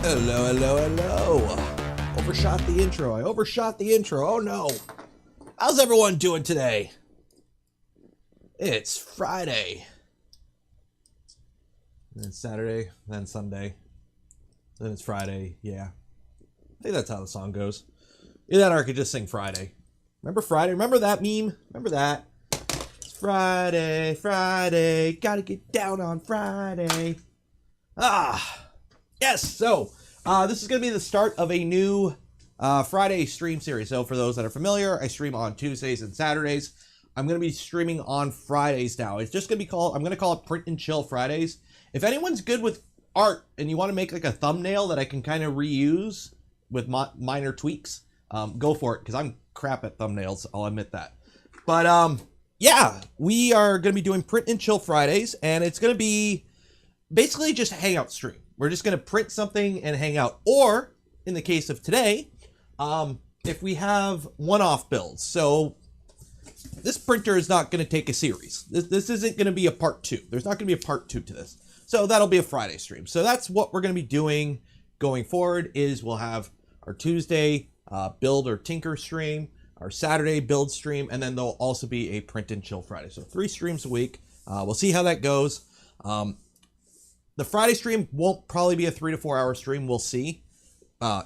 Hello, hello, hello. Overshot the intro. I overshot the intro. Oh no. How's everyone doing today? It's Friday. Then it's Saturday, then Sunday. Then it's Friday. Yeah. I think that's how the song goes. Either that or I could just sing Friday. Remember Friday? Remember that meme? Remember that? It's Friday, Friday. Gotta get down on Friday. Yes, so this is going to be the start of a new Friday stream series. So for those that are familiar, I stream on Tuesdays and Saturdays. I'm going to be streaming on Fridays now. It's just going to be called, I'm going to call it Print and Chill Fridays. If anyone's good with art and you want to make like a thumbnail that I can kind of reuse with minor tweaks, go for it, because I'm crap at thumbnails, I'll admit that. But yeah, we are going to be doing Print and Chill Fridays, and it's going to be basically just a hangout stream. We're just going to print something and hang out. Or, in the case of today, if we have one-off builds. So, this printer is not going to take a series. This isn't going to be a part 2. There's not going to be a part 2 to this. So, that'll be a Friday stream. So, that's what we're going to be doing going forward, is we'll have our Tuesday build or tinker stream, our Saturday build stream, and then there'll also be a Print and Chill Friday. So, 3 streams a week. We'll see how that goes. The Friday stream won't probably be a 3 to 4 hour stream. We'll see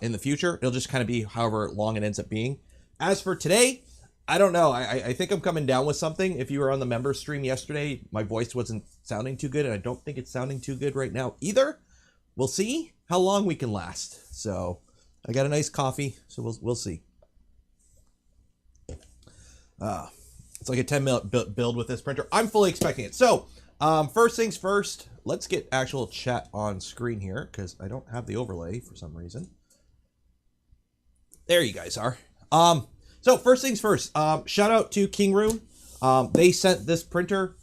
in the future. It'll just kind of be however long it ends up being. As for today, I don't know. I think I'm coming down with something. If you were on the member stream yesterday, my voice wasn't sounding too good, and I don't think it's sounding too good right now either. We'll see how long we can last. So I got a nice coffee, so we'll see. It's like a 10-minute build with this printer. I'm fully expecting it. So first things first, let's get actual chat on screen here, because I don't have the overlay for some reason. There you guys are. So first things first, shout out to Kingroom. They sent this printer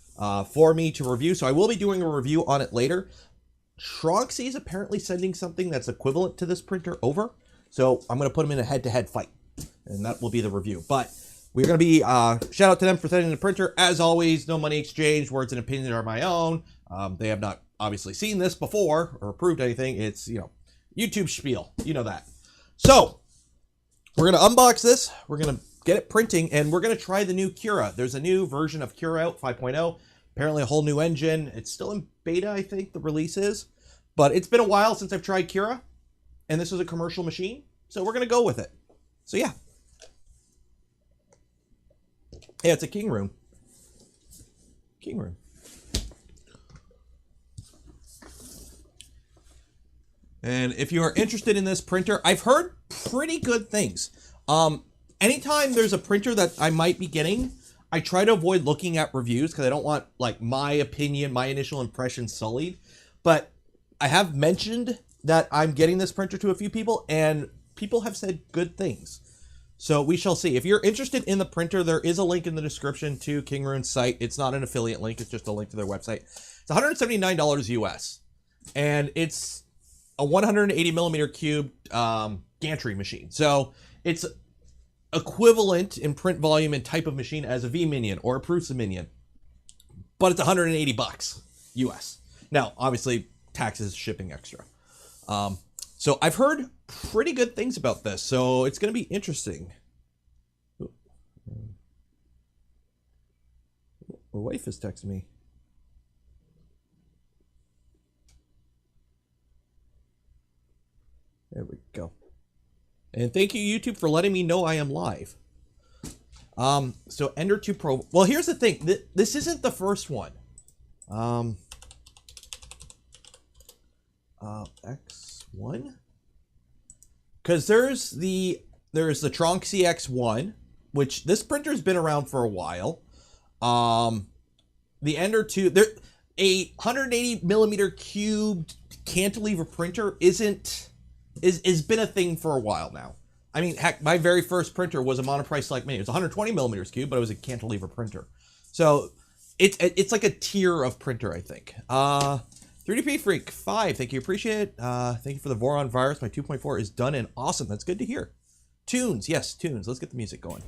for me to review, so I will be doing a review on it later. Tronxy is apparently sending something that's equivalent to this printer over, so I'm going to put them in a head-to-head fight, and that will be the review. But we're going to be, shout out to them for sending the printer. As always, no money exchange, words and opinions are my own. They have not obviously seen this before or approved anything. It's, you know, YouTube spiel. You know that. So, we're going to unbox this. We're going to get it printing, and we're going to try the new Cura. There's a new version of Cura out, 5.0. Apparently a whole new engine. It's still in beta, I think, the release is. But it's been a while since I've tried Cura, and this was a commercial machine. So, we're going to go with it. So, yeah. Yeah, it's a Kingroom. Kingroom. And if you are interested in this printer, I've heard pretty good things. Anytime there's a printer that I might be getting, I try to avoid looking at reviews because I don't want like my opinion, my initial impression sullied. But I have mentioned that I'm getting this printer to a few people, and people have said good things. So we shall see. If you're interested in the printer, there is a link in the description to Kingroom's site. It's not an affiliate link. It's just a link to their website. It's $179 US. And it's a 180 millimeter cube gantry machine. So it's equivalent in print volume and type of machine as a V-Minion or a Prusa Minion. But it's 180 bucks US. Now, obviously, taxes, shipping extra. So I've heard pretty good things about this, so it's going to be interesting. My wife is texting me. There we go. And thank you, YouTube, for letting me know I am live. So Ender 2 Pro. Well, here's the thing. This isn't the first one. X1? Because there's the Tronxy X1, which this printer's been around for a while. The Ender 2, a 180 millimeter cubed cantilever printer is been a thing for a while now. I mean, heck, my very first printer was a monoprice like me. It was 120 millimeters cube, but it was a cantilever printer. So it's like a tier of printer, I think. 3DP Freak 5, thank you, appreciate it. Thank you for the Voron virus. My 2.4 is done and awesome. That's good to hear. Tunes, yes, tunes. Let's get the music going.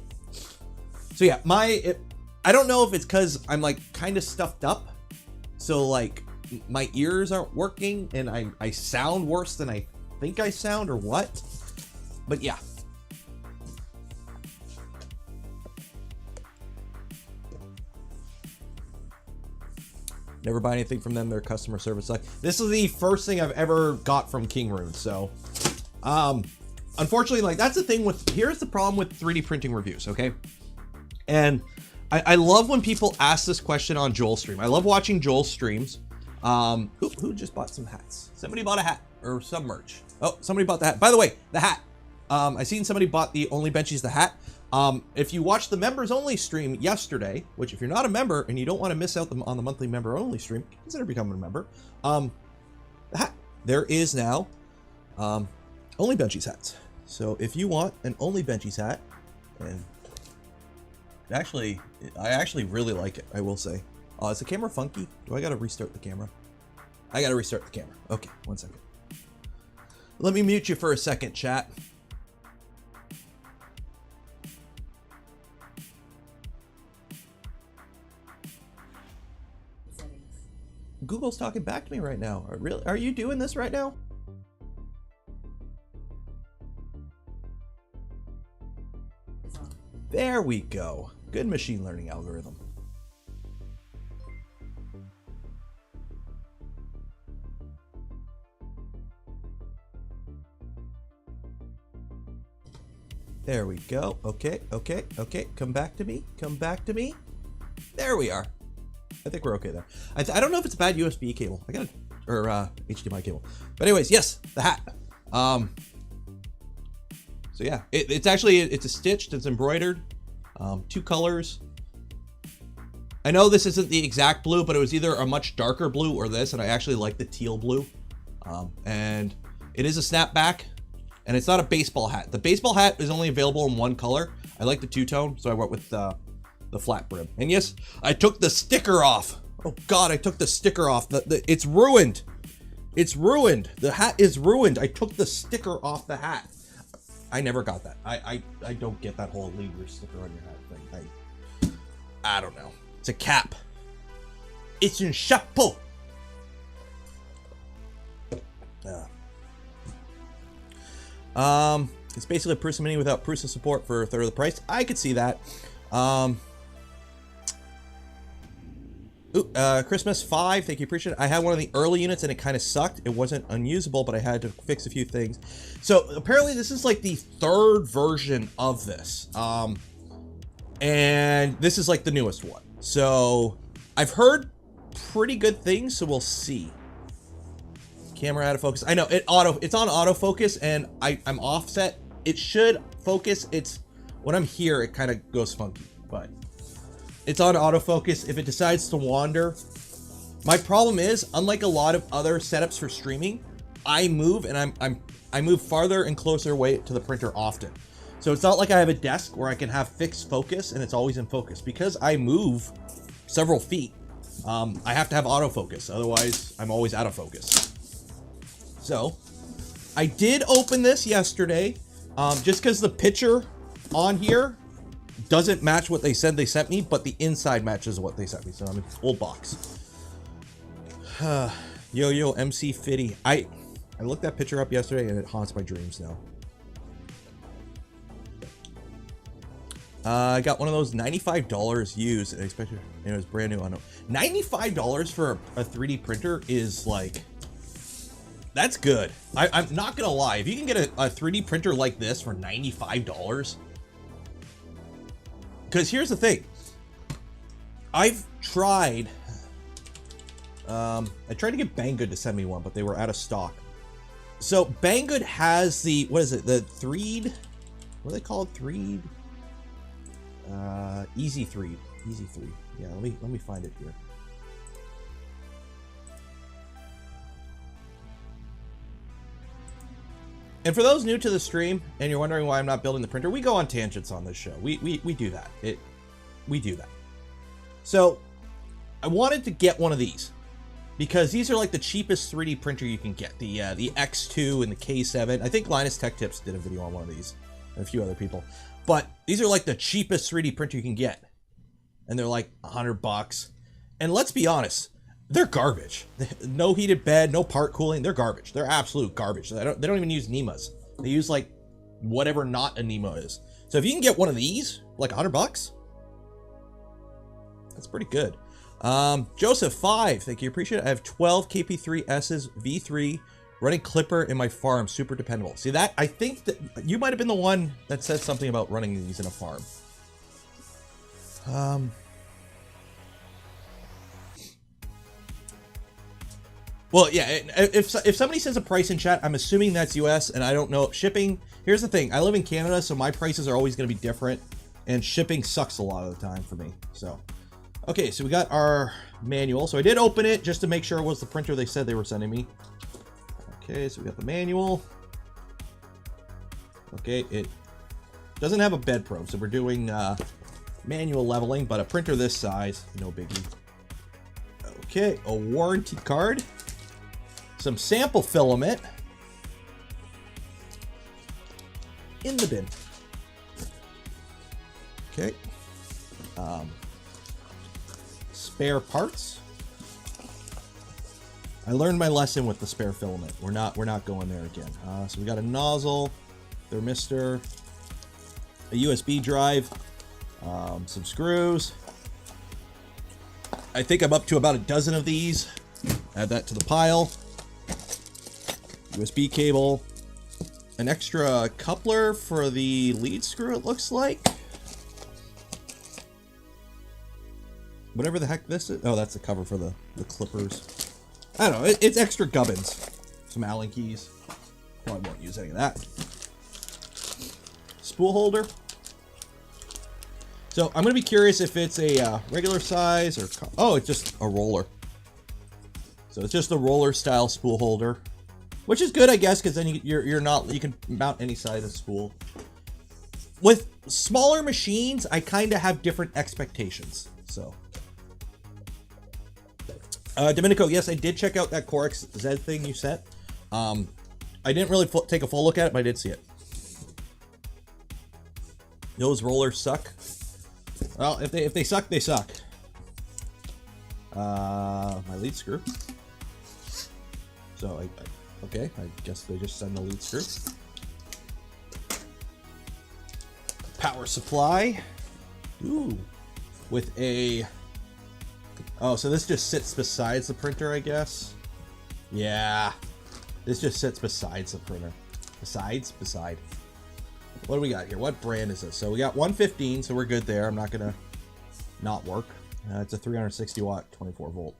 So yeah, I don't know if it's because I'm like kind of stuffed up, so like my ears aren't working and I sound worse than I think I sound or what. But yeah. Never buy anything from them. Their customer service sucks. This is the first thing I've ever got from Kingroom. So, unfortunately, like that's the thing with, here's the problem with 3D printing reviews, okay? And I love when people ask this question on Joel's stream. I love watching Joel's streams. Who just bought some hats? Somebody bought a hat or some merch. Oh, somebody bought the hat. By the way, the hat. I seen somebody bought the Only Benchies the hat. If you watched the members only stream yesterday, which if you're not a member and you don't want to miss out on the monthly member only stream, consider becoming a member. The hat. There is now Only Benchies hats. So if you want an Only Benchies hat, and actually, I actually really like it, I will say. Is the camera funky? Do I gotta restart the camera? I gotta restart the camera. Okay, 1 second. Let me mute you for a second, chat. Google's talking back to me right now. Are you doing this right now? There we go. Good machine learning algorithm. There we go. Okay. Come back to me. Come back to me. There we are. I think we're okay there. I don't know if it's a bad USB cable. I got it, or HDMI cable. But anyways, yes, the hat. So yeah, it's actually, it's a stitched, it's embroidered, 2 colors. I know this isn't the exact blue, but it was either a much darker blue or this, and I actually like the teal blue. And it is a snapback, and it's not a baseball hat. The baseball hat is only available in 1 color. I like the 2-tone, so I went with the flat brim. And yes, I took the sticker off. Oh God, I took the sticker off. It's ruined. It's ruined. The hat is ruined. I took the sticker off the hat. I never got that. I don't get that whole leave your sticker on your hat thing. I don't know. It's a cap. It's un chapeau. It's basically a Prusa Mini without Prusa support for a third of the price. I could see that. Christmas 5, thank you, appreciate it. I had one of the early units and it kind of sucked. It wasn't unusable, but I had to fix a few things. So apparently this is like the 3rd version of this. And this is like the newest one. So I've heard pretty good things, so we'll see. Camera out of focus. I know it's on autofocus, and I'm offset. It should focus. It's when I'm here, it kind of goes funky, but it's on autofocus. If it decides to wander, my problem is, unlike a lot of other setups for streaming, I move and I move farther and closer away to the printer often. So it's not like I have a desk where I can have fixed focus and it's always in focus. Because I move several feet, I have to have autofocus. Otherwise, I'm always out of focus. So I did open this yesterday, just because the picture on here doesn't match what they said they sent me, but the inside matches what they sent me. So I'm in old box. Yo, MC Fitty. I looked that picture up yesterday and it haunts my dreams now. I got one of those $95 used, and I expected it was brand new on it. $95 for a 3D printer is like, that's good. I'm not gonna lie. If you can get a 3D printer like this for $95, because here's the thing. I've tried, I tried to get Banggood to send me one, but they were out of stock. So Banggood has the, what is it? The 3D, what do they call it? 3D? Easy 3. Yeah, let me find it here. And for those new to the stream and you're wondering why I'm not building the printer, we go on tangents on this show. We do that. We do that. So I wanted to get one of these because these are like the cheapest 3D printer you can get. The X2 and the K7. I think Linus Tech Tips did a video on one of these and a few other people. But these are like the cheapest 3D printer you can get. And they're like $100. And let's be honest, they're garbage. No heated bed, no part cooling. They're garbage. They're absolute garbage. They don't even use NEMAs. They use like whatever not a NEMA is. So if you can get one of these, like $100, that's pretty good. Joseph 5, thank you, appreciate it. I have 12 KP3S's V3 running Clipper in my farm, super dependable. See that? I think that you might have been the one that said something about running these in a farm. Well, yeah, if somebody says a price in chat, I'm assuming that's US, and I don't know. Shipping, here's the thing. I live in Canada, so my prices are always going to be different, and shipping sucks a lot of the time for me. So, okay, so we got our manual. So I did open it just to make sure it was the printer they said they were sending me. Okay, so we got the manual. Okay, it doesn't have a bed probe, so we're doing manual leveling, but a printer this size, no biggie. Okay, a warranty card. Some sample filament in the bin. Okay. Spare parts. I learned my lesson with the spare filament. We're not going there again. So we got a nozzle, thermistor, a USB drive, some screws. I think I'm up to about a dozen of these. Add that to the pile. USB cable, an extra coupler for the lead screw, it looks like. Whatever the heck this is. Oh, that's the cover for the clippers. I don't know, it's extra gubbins. Some Allen keys. Probably won't use any of that. Spool holder. So I'm going to be curious if it's a regular size or... Oh, it's just a roller. So it's just a roller style spool holder. Which is good, I guess, because then you can mount any size of spool. With smaller machines, I kind of have different expectations. So, Domenico, yes, I did check out that Core XZ thing you sent. I didn't really take a full look at it, but I did see it. Those rollers suck. Well, if they suck, they suck. My lead screw. So okay, I guess they just send the lead screw. Power supply. Ooh. With a... Oh, so this just sits besides the printer, I guess? Yeah. This just sits besides the printer. Beside. What do we got here? What brand is this? So we got 115, so we're good there. I'm not going to not work. It's a 360 watt, 24 volt.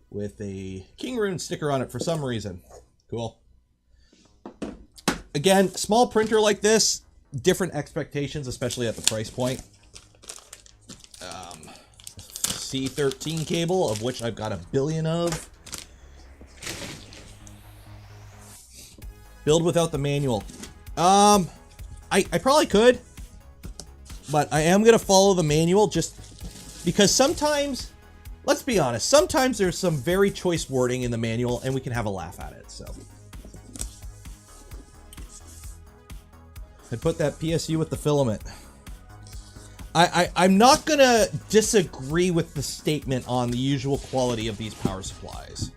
With a Kingroom sticker on it for some reason. Cool. Again, small printer like this, different expectations, especially at the price point. C13 cable, of which I've got a billion of. Build without the manual. I probably could, but I am going to follow the manual just because sometimes... Let's be honest, sometimes there's some very choice wording in the manual and we can have a laugh at it, so. I put that PSU with the filament. I'm not gonna disagree with the statement on the usual quality of these power supplies.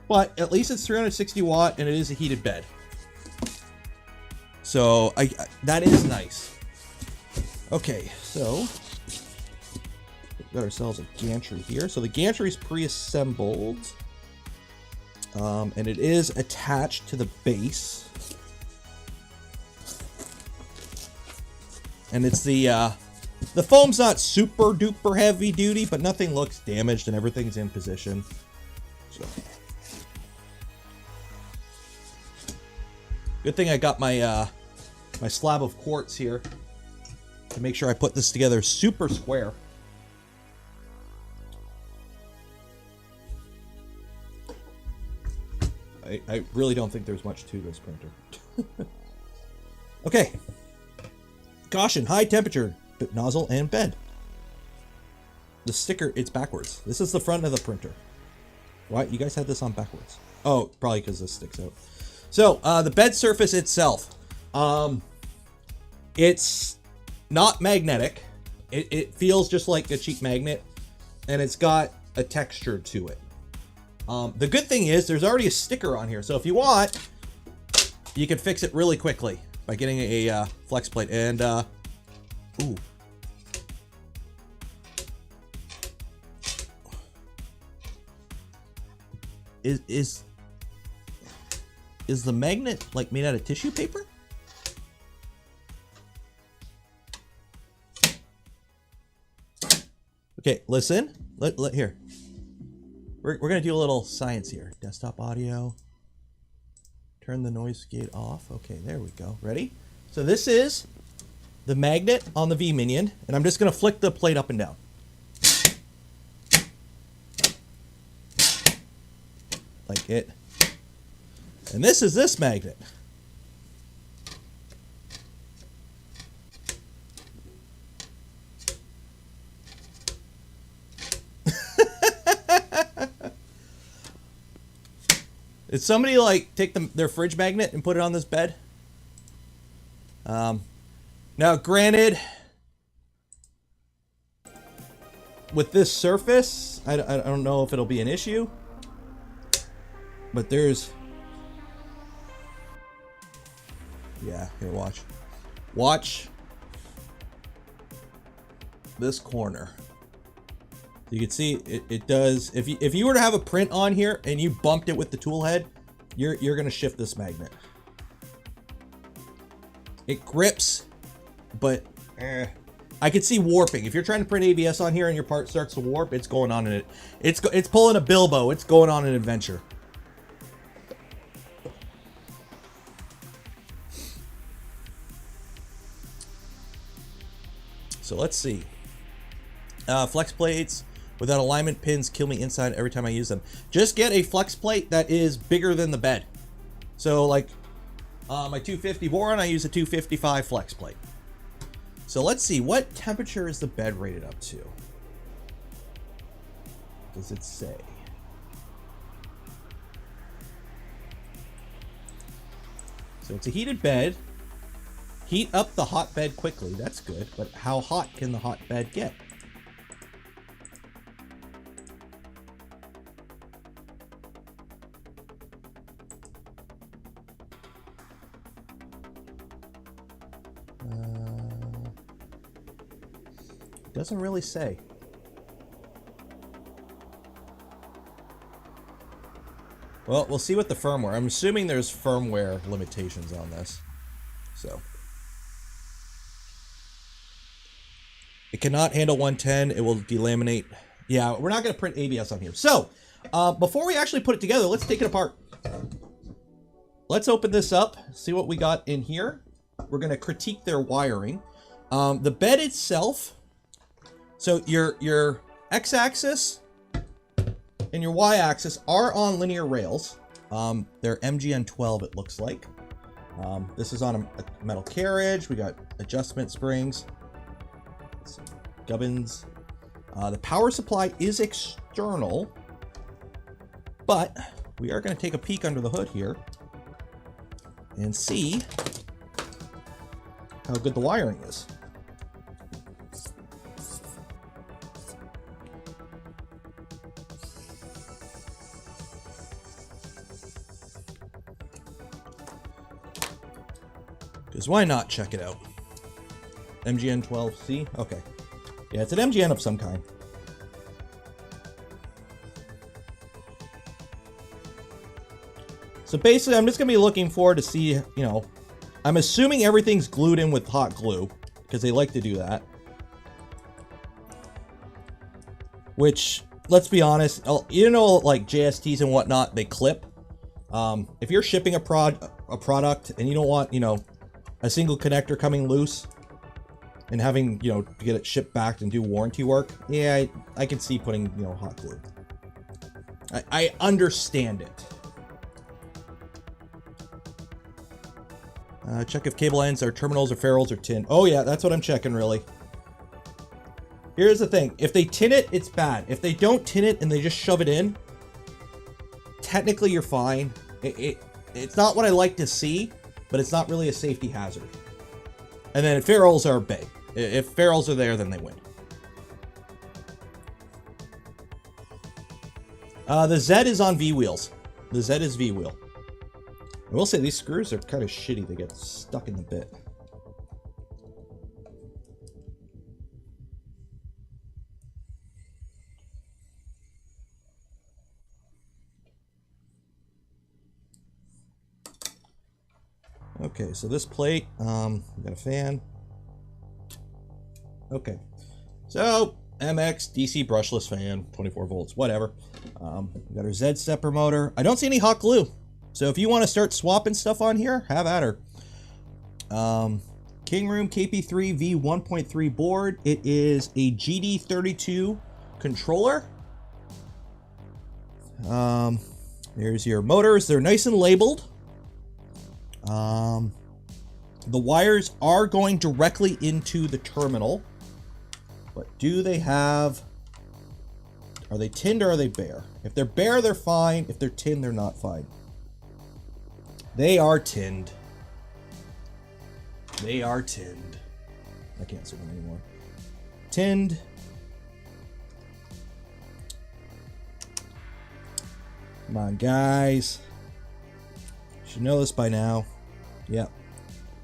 But at least it's 360 watt and it is a heated bed. So that is nice. Okay, so got ourselves a gantry here. So the gantry is pre-assembled, and it is attached to the base. And it's the foam's not super duper heavy duty, but nothing looks damaged and everything's in position. So good thing I got my my slab of quartz here to make sure I put this together super square. I really don't think there's much to this printer. Okay. Caution, high temperature, nozzle and bed. The sticker, it's backwards. This is the front of the printer. Why? You guys had this on backwards. Oh, probably because this sticks out. So, the bed surface itself. It's not magnetic. It feels just like a cheap magnet. And it's got a texture to it. The good thing is there's already a sticker on here, so if you want, you can fix it really quickly by getting a flex plate. And ooh, is the magnet like made out of tissue paper? Okay, listen. Here. We're gonna do a little science here. Desktop audio. Turn the noise gate off. Okay, there we go. Ready? So this is the magnet on the V-Minion, and I'm just gonna flick the plate up and down. Like it. And this is this magnet. Did somebody like take their fridge magnet and put it on this bed? Now granted, with this surface, I don't know if it'll be an issue, but there's, yeah, here, watch this corner. You can see it does. If you were to have a print on here and you bumped it with the tool head, you're gonna shift this magnet. It grips, but I could see warping. If you're trying to print ABS on here and your part starts to warp, it's going on in it. It's pulling a Bilbo. It's going on an adventure. So let's see. Flex plates without alignment pins kill me inside every time I use them. Just get a flex plate that is bigger than the bed. So like my 250 boron, I use a 255 flex plate. So let's see, what temperature is the bed rated up to? Does it say? So it's a heated bed. Heat up the hot bed quickly. That's good, but how hot can the hot bed get? Doesn't really say. Well, we'll see what the firmware. I'm assuming there's firmware limitations on this. So it cannot handle 110. It will delaminate. Yeah, we're not going to print ABS on here. So before we actually put it together, let's take it apart. Let's open this up, see what we got in here. We're going to critique their wiring. The bed itself. So your x-axis and your y-axis are on linear rails. They're MGN12, it looks like. This is on a metal carriage. We got adjustment springs, gubbins. The power supply is external, but we are going to take a peek under the hood here and see how good the wiring is. Because why not check it out? MGN12C? Okay. Yeah, it's an MGN of some kind. So basically, I'm just going to be looking forward to see, you know, I'm assuming everything's glued in with hot glue, because they like to do that. Which, let's be honest, you know, like JSTs and whatnot, they clip. If you're shipping a product and you don't want, you know, a single connector coming loose and having, you know, to get it shipped back and do warranty work, yeah, I can see putting, you know, hot glue. I understand it. Check if cable ends are terminals or ferrules or tin. Oh yeah, that's what I'm checking, really. Here's the thing. If they tin it, it's bad. If they don't tin it and they just shove it in, technically you're fine. It's not what I like to see, but it's not really a safety hazard. And then ferrules are big. If ferrules are there, then they win. The Z is on V wheels. The Z is V wheel. I will say these screws are kind of shitty. They get stuck in the bit. Okay, so this plate, we got a fan. Okay, so MX DC brushless fan, 24 volts, whatever. We got our Z stepper motor. I don't see any hot glue, so if you want to start swapping stuff on here, have at her. Kingroom KP3 V1.3 board. It is a GD32 controller. There's your motors. They're nice and labeled. The wires are going directly into the terminal, but do they have, are they tinned or are they bare? If they're bare, they're fine. If they're tinned, they're not fine. They are tinned. They are tinned. I can't see them anymore. Tinned. Come on, guys. You should know this by now. Yep.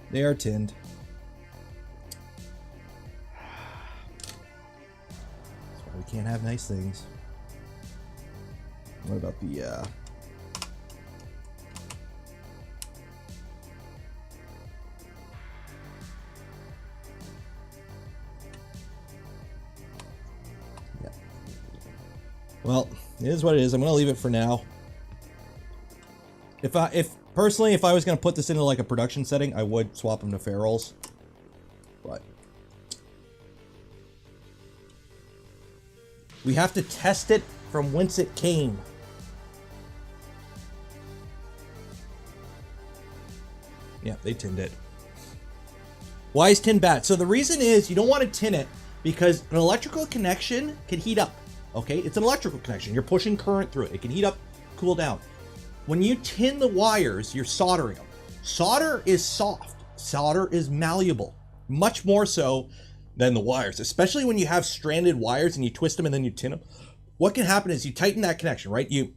They are tinned. That's why we can't have nice things. What about the yeah. Well, it is what it is. I'm going to leave it for now. If personally, if I was going to put this into like a production setting, I would swap them to ferrules. But we have to test it from whence it came. Yeah, they tinned it. Why is tin bad? So the reason is you don't want to tin it because an electrical connection can heat up. Okay, it's an electrical connection. You're pushing current through it. It can heat up, cool down. When you tin the wires, you're soldering them. Solder is soft. Solder is malleable. Much more so than the wires, especially when you have stranded wires and you twist them and then you tin them. What can happen is you tighten that connection, right? You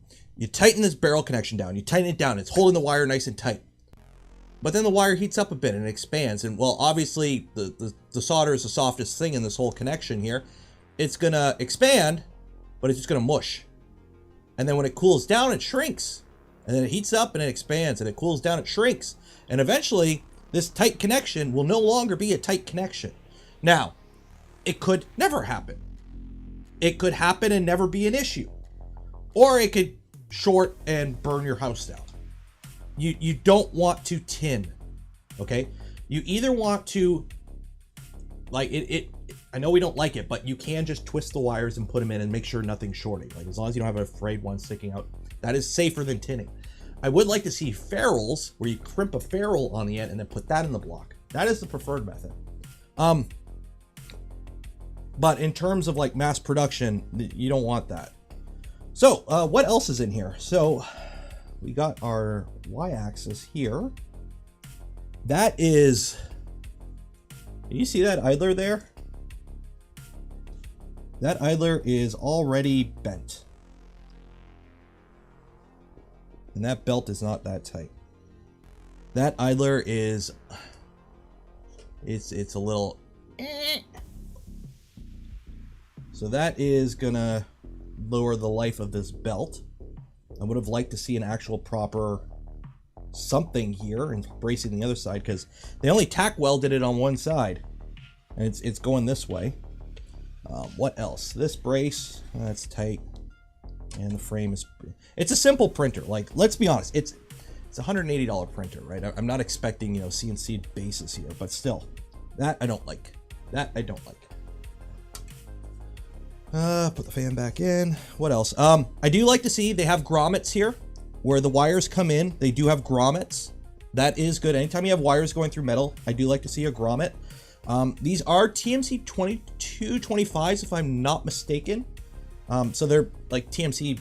tighten this barrel connection down. You tighten it down. It's holding the wire nice and tight. But then the wire heats up a bit and it expands. And well, obviously the solder is the softest thing in this whole connection here. It's going to expand, but it's just going to mush. And then when it cools down, it shrinks. And then it heats up and it expands, and it cools down, it shrinks. And eventually, this tight connection will no longer be a tight connection. Now, it could never happen. It could happen and never be an issue. Or it could short and burn your house down. You don't want to tin, okay? You either want to, like, I know we don't like it, but you can just twist the wires and put them in and make sure nothing's shorting. Like, as long as you don't have a frayed one sticking out, that is safer than tinning. I would like to see ferrules, where you crimp a ferrule on the end and then put that in the block. That is the preferred method. But in terms of like mass production, you don't want that. So what else is in here? So we got our Y-axis here. That is, do you see that idler there? That idler is already bent. And that belt is not that tight. That idler is, it's a little, so that is gonna lower the life of this belt. I would have liked to see an actual proper something here and bracing the other side, because they only tack welded it on one side and it's going this way. What else? This brace, that's tight. And the frame is, it's a simple printer. Like, let's be honest, it's a $180 printer, right? I'm not expecting, you know, CNC bases here, but still, that I don't like. That I don't like. Put the fan back in. What else? I do like to see they have grommets here where the wires come in. They do have grommets. That is good. Anytime you have wires going through metal, I do like to see a grommet. These are TMC 2225s, if I'm not mistaken. So they're like TMC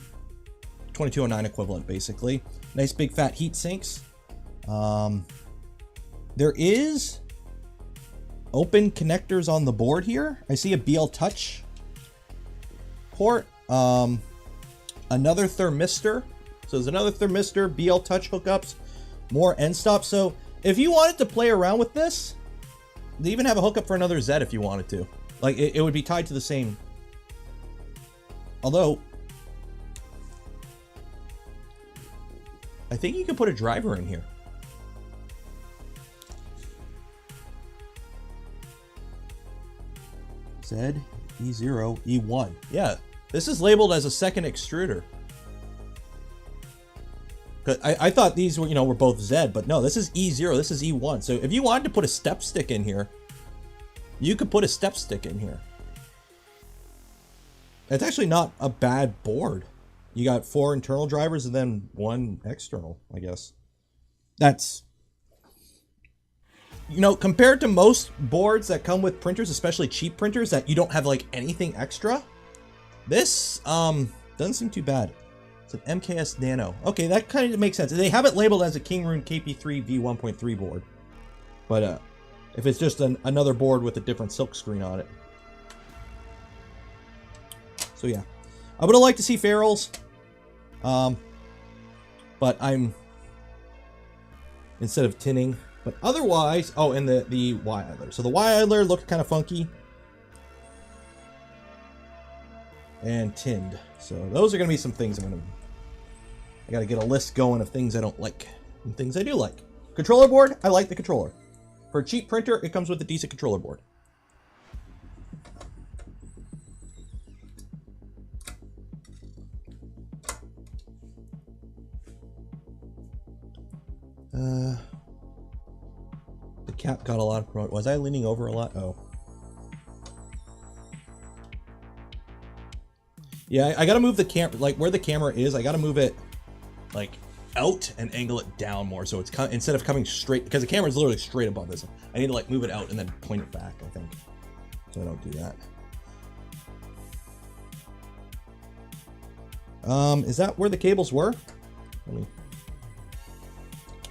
2209 equivalent, basically. Nice big fat heat sinks. There is open connectors on the board here. I see a BL Touch port. another thermistor. So there's another thermistor, BL Touch hookups, more end stops. So if you wanted to play around with this, they even have a hookup for another Z if you wanted to. Like, it would be tied to the same. Although, I think you can put a driver in here. Z, E0, E1. Yeah, this is labeled as a second extruder. I thought these were, you know, were both Z, but no, this is E0, this is E1. So if you wanted to put a step stick in here, you could put a step stick in here. It's actually not a bad board. You got 4 internal drivers and then 1 external, I guess. That's, you know, compared to most boards that come with printers, especially cheap printers that you don't have like anything extra, this doesn't seem too bad. It's an MKS Nano. Okay, that kind of makes sense. They have it labeled as a Kingroom KP3 V1.3 board. But if it's just another board with a different silk screen on it. So yeah, I would have liked to see ferrules, but I'm, instead of tinning, but otherwise, oh, and the Y idler. So the Y idler looked kind of funky and tinned. So those are going to be some things I got to get a list going of things I don't like and things I do like. Controller board, I like the controller. For a cheap printer, it comes with a decent controller board. The cap got a lot of promote. Was I leaning over a lot? Oh. Yeah, I gotta move the camera, like where the camera is, I gotta move it like out and angle it down more. So it's instead of coming straight, because the camera is literally straight above this. I need to like move it out and then point it back, I think. So I don't do that. Is that where the cables were?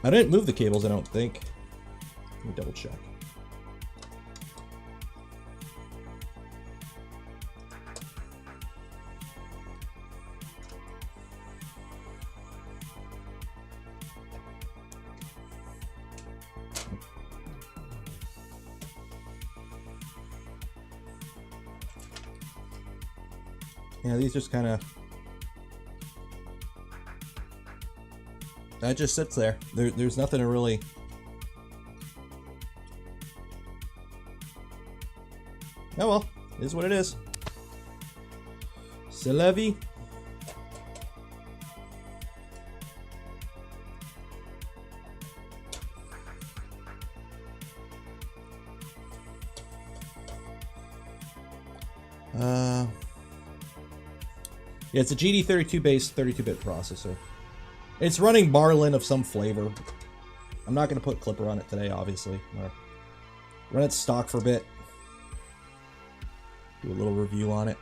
I didn't move the cables, I don't think. Let me double check. Yeah, these just kind of... That just sits there. There's nothing to really... Oh well, it is what it is. C'est la vie. Yeah, it's a GD32 based 32-bit processor. It's running Marlin of some flavor. I'm not going to put Clipper on it today, obviously. Run it stock for a bit. Do a little review on it.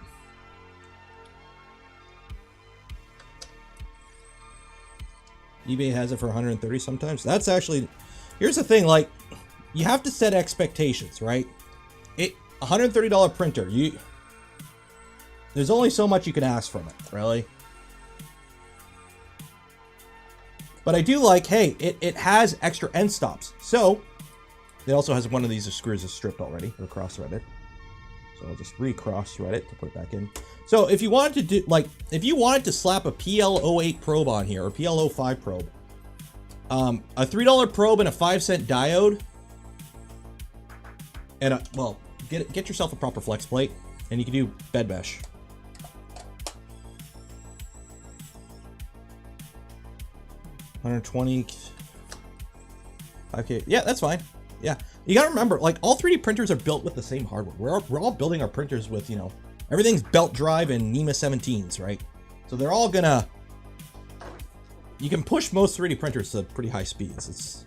eBay has it for 130 sometimes. That's actually... Here's the thing, like, you have to set expectations, right? $130 printer, there's only so much you can ask from it, really. But I do like, hey, it has extra end stops. So, it also has one of these screws is stripped already, or cross-threaded. So I'll just re-cross-thread it to put it back in. So if you wanted to do, like, if you wanted to slap a PL08 probe on here, or PL05 probe, a $3 probe and a 5-cent diode, and well, get yourself a proper flex plate, and you can do bed mesh. $120, 5K. Yeah, that's fine. Yeah, you gotta remember, like, all 3D printers are built with the same hardware. We're all building our printers with, you know, everything's belt drive and NEMA 17s, right? So they're all gonna... You can push most 3D printers to pretty high speeds.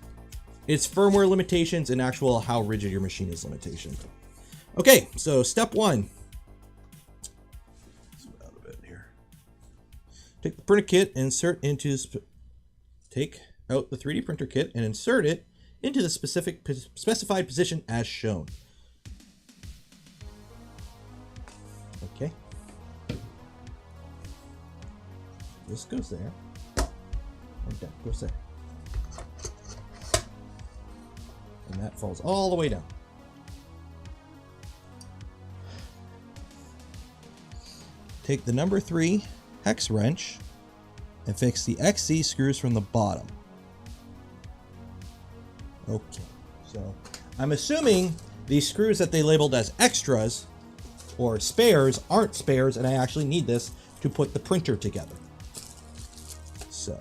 It's firmware limitations and actual how rigid your machine is limitation. Okay, so step 1. Zoom out a bit here. Take the printer kit and insert into... Take out the 3D printer kit and insert it into the specified position as shown. Okay. this goes there, and that goes there. And that falls all the way down. Take the number 3 hex wrench and fix the XC screws from the bottom. Okay, so I'm assuming these screws that they labeled as extras or spares aren't spares, and I actually need this to put the printer together. So,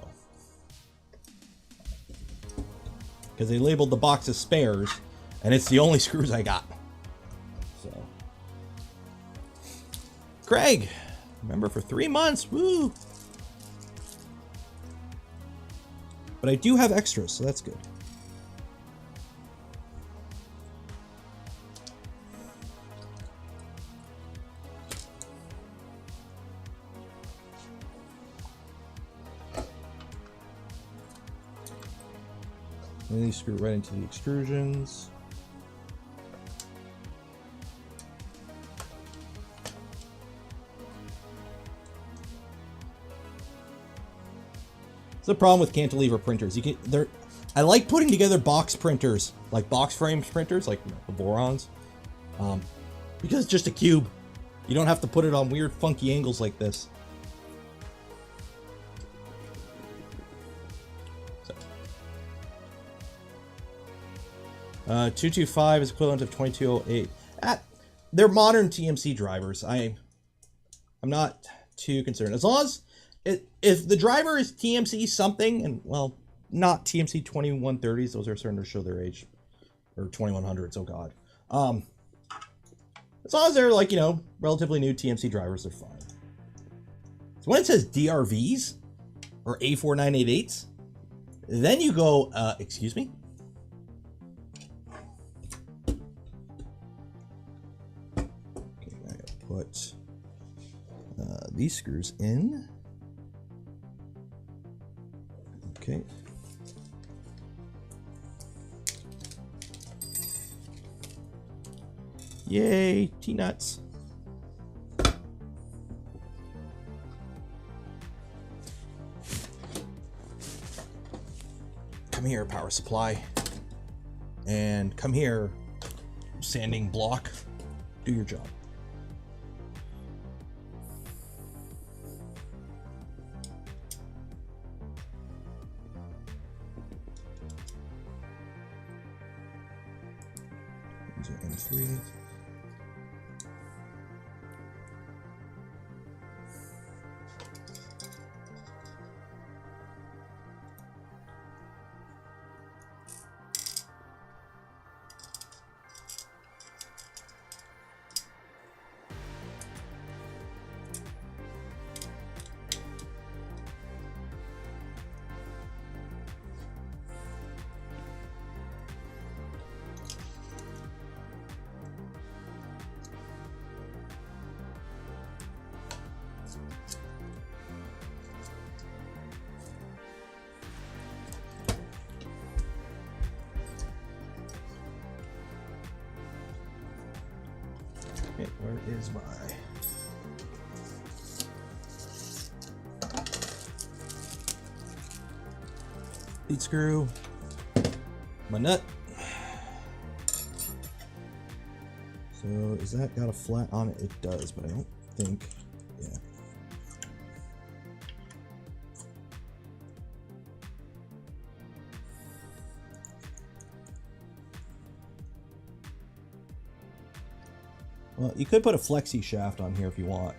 because they labeled the box as spares, and it's the only screws I got. So, Craig, remember for 3 months, woo! But I do have extras, so that's good. And these screw right into the extrusions. It's the problem with cantilever printers. I like putting together box printers, like box frame printers, like the Vorons, because it's just a cube. You don't have to put it on weird, funky angles like this. 225 is equivalent of 2208. They're modern TMC drivers. I'm not too concerned. As long as if the driver is TMC something, and well, not TMC 2130s, those are starting to show their age, or 2100s, oh god. As long as they're like, you know, relatively new TMC drivers, they're fine. So when it says DRVs or A4988s, then you go, excuse me? Put these screws in. Okay. Yay, T-nuts. Come here, power supply. And come here, sanding block. Do your job. M3. Okay, where is my lead screw? My nut. So is that got a flat on it? It does, but I don't think, yeah. Well, you could put a flexi shaft on here if you want,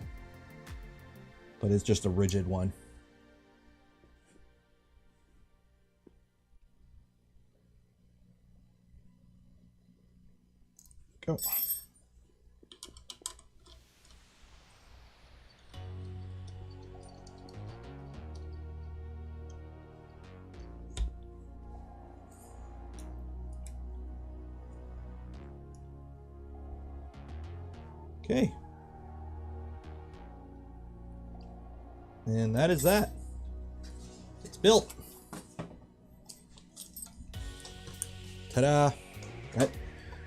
but it's just a rigid one. Go. Okay. And that is that. It's built. Ta-da.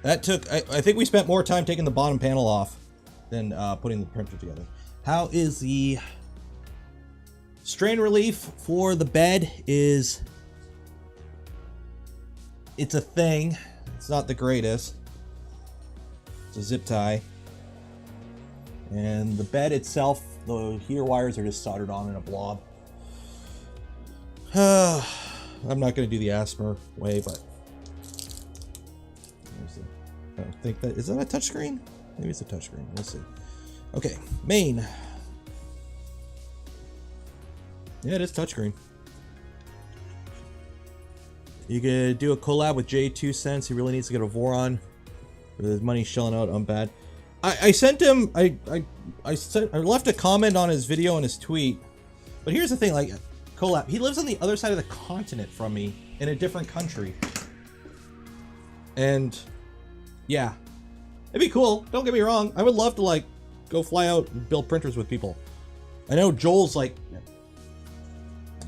That took, I think we spent more time taking the bottom panel off than putting the printer together. How is the Strain relief for the bed is, it's a thing. It's not the greatest. It's a zip tie. And the bed itself, the heater wires are just soldered on in a blob. I'm not going to do the Asmer way, but I don't think that, is that a touchscreen? Maybe it's a touchscreen. We'll see. Okay, main. Yeah, it is touchscreen. You could do a collab with J2 He really needs to get a Voron. With his money shelling out on bad. I sent him. I left a comment on his video and his tweet. But here's the thing, like collab. He lives on the other side of the continent from me in a different country. And yeah, it'd be cool. Don't get me wrong. I would love to like go fly out and build printers with people. I know Joel's like,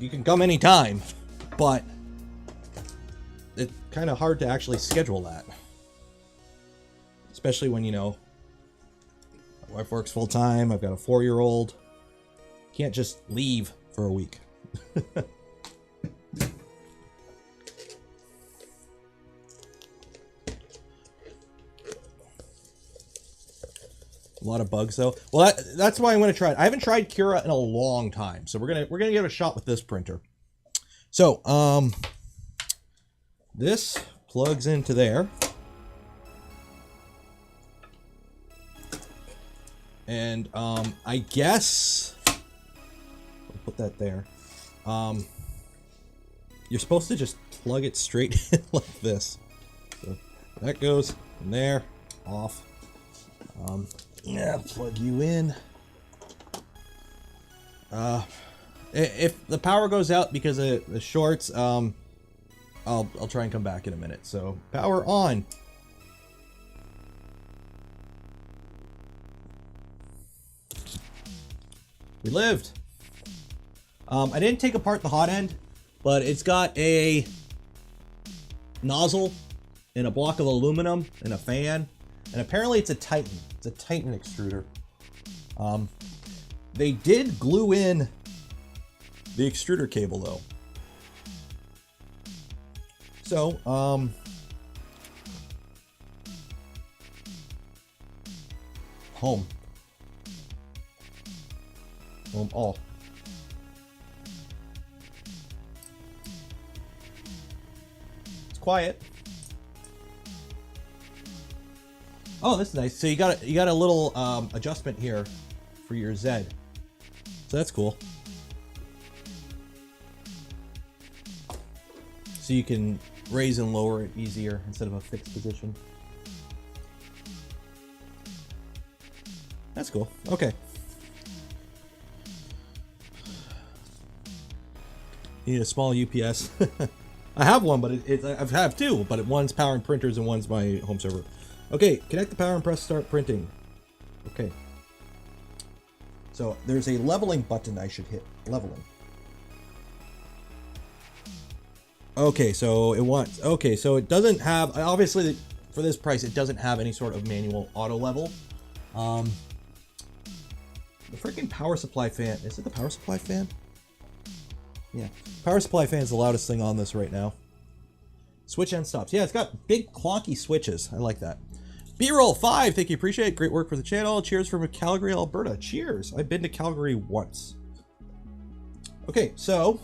you can come anytime, but it's kind of hard to actually schedule that. Especially when, you know, my wife works full time, I've got a 4-year-old. Can't just leave for a week. A lot of bugs though. Well, that's why I'm going to try it. I haven't tried Cura in a long time, so we're gonna give it a shot with this printer. So, this plugs into there, and I guess I'll put that there. You're supposed to just plug it straight in like this. So that goes in there, off. Yeah, plug you in. If the power goes out because of the shorts, I'll try and come back in a minute. So power on. We lived. I didn't take apart the hot end, but it's got a nozzle and a block of aluminum and a fan. And apparently it's a Titan. It's a Titan extruder. They did glue in the extruder cable though. So, home all. It's quiet. Oh, this is nice. So you got a little adjustment here for your Z. So that's cool. So you can raise and lower it easier instead of a fixed position. That's cool. Okay. You need a small UPS. I have one, but I have two, but one's powering printers and one's my home server. Okay, connect the power and press start printing. Okay. So there's a leveling button I should hit. Leveling. Okay, so it wants. Okay, so it doesn't have. Obviously, for this price, it doesn't have any sort of manual auto level. The freaking power supply fan. Is it the power supply fan? Yeah. Power supply fan is the loudest thing on this right now. Switch end stops. Yeah, it's got big clonky switches. I like that. B-roll 5. Thank you. Appreciate it. Great work for the channel. Cheers from Calgary, Alberta. Cheers. I've been to Calgary once. Okay, so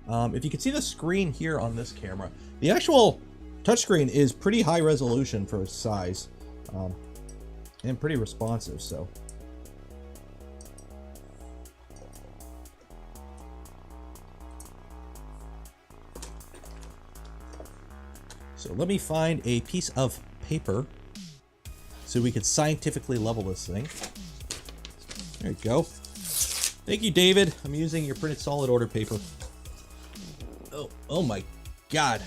if you can see the screen here on this camera, the actual touchscreen is pretty high resolution for its size, and pretty responsive. So let me find a piece of paper so we could scientifically level this thing. There you go. Thank you, David. I'm using your printed solid order paper. Oh my God.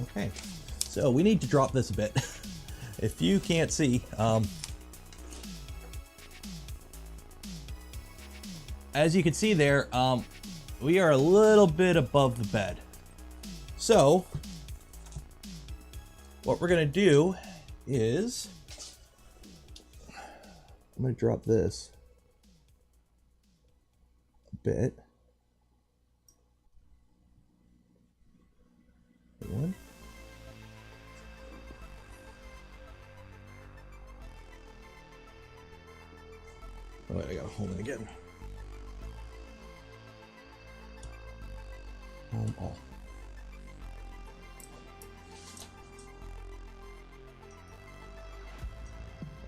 Okay, so we need to drop this a bit. If you can't see, as you can see there, we are a little bit above the bed. So what we're gonna do is I'm gonna drop this a bit. One. Oh wait, I gotta home it again. Home all.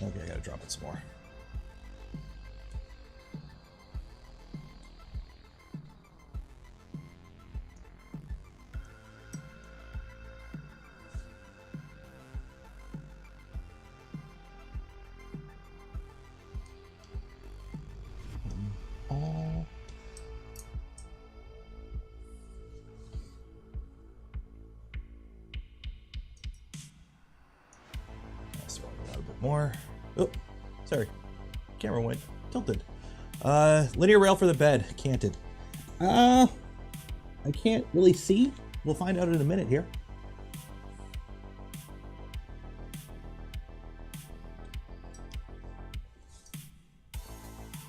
Okay, I gotta drop it some more. All. Let's swap it out a bit more. Oh, sorry. Camera went tilted. Linear rail for the bed, canted. I can't really see. We'll find out in a minute here.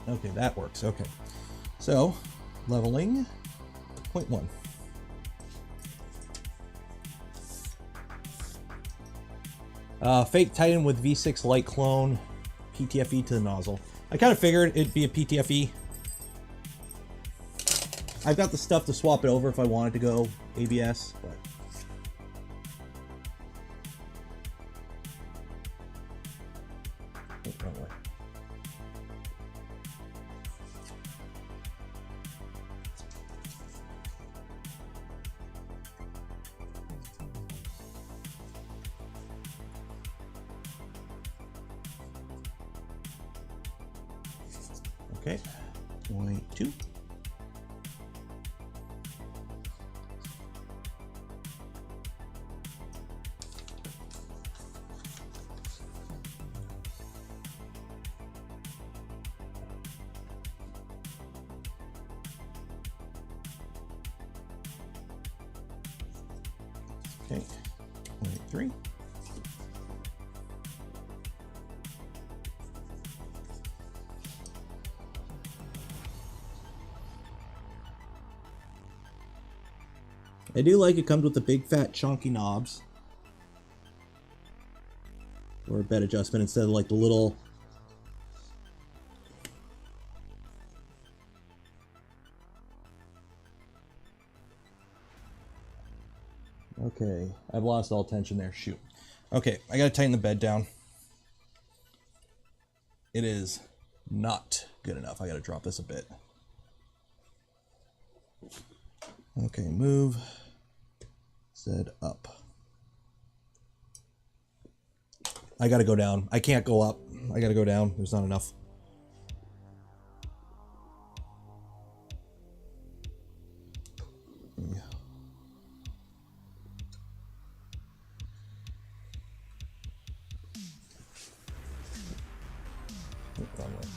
Okay, that works. Okay. So, leveling 0.1. Fake Titan with V6 light clone, PTFE to the nozzle. I kind of figured it'd be a PTFE. I've got the stuff to swap it over if I wanted to go ABS, but oh, wrong way. Okay, 0.2. Okay, 0.3. I do like it comes with the big fat chunky knobs for bed adjustment instead of like the little okay, I've lost all tension there. Shoot. Okay, I gotta tighten the bed down. It is not good enough. I gotta drop this a bit. Okay, move. Set up. I gotta go down. I can't go up. I gotta go down. There's not enough. Yeah. Oh, wrong way.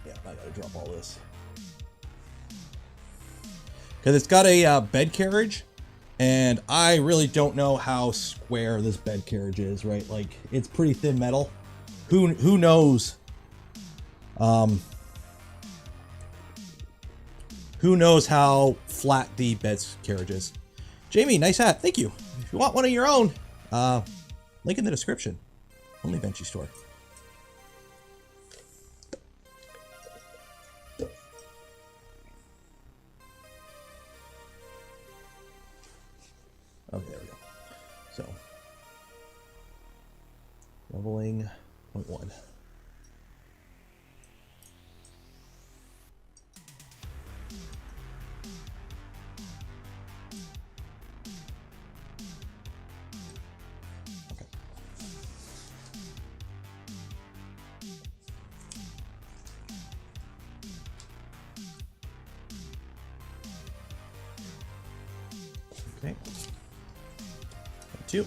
Yeah, I gotta drop all this. Because it's got a bed carriage, and I really don't know how square this bed carriage is, right? Like, it's pretty thin metal. Who knows? Who knows how flat the bed carriage is? Jamie, nice hat. Thank you. If you want one of your own, link in the description. Only Benchy store. Okay, there we go. So, leveling 0.1. Okay. Okay. 2.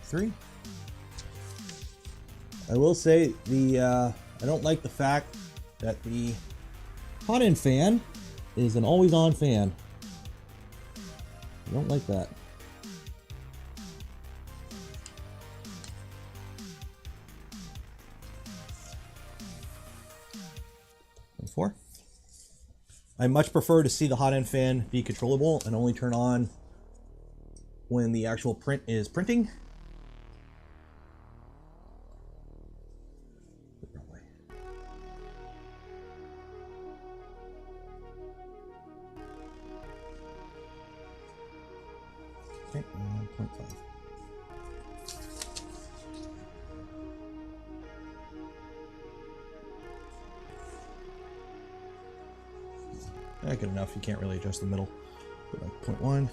3. I will say I don't like the fact that the hot end fan is an always on fan. I don't like that. And 4. I much prefer to see the hot end fan be controllable and only turn on when the actual print is printing. Okay, 1.5. Good enough. You can't really adjust the middle. Put like 0.1.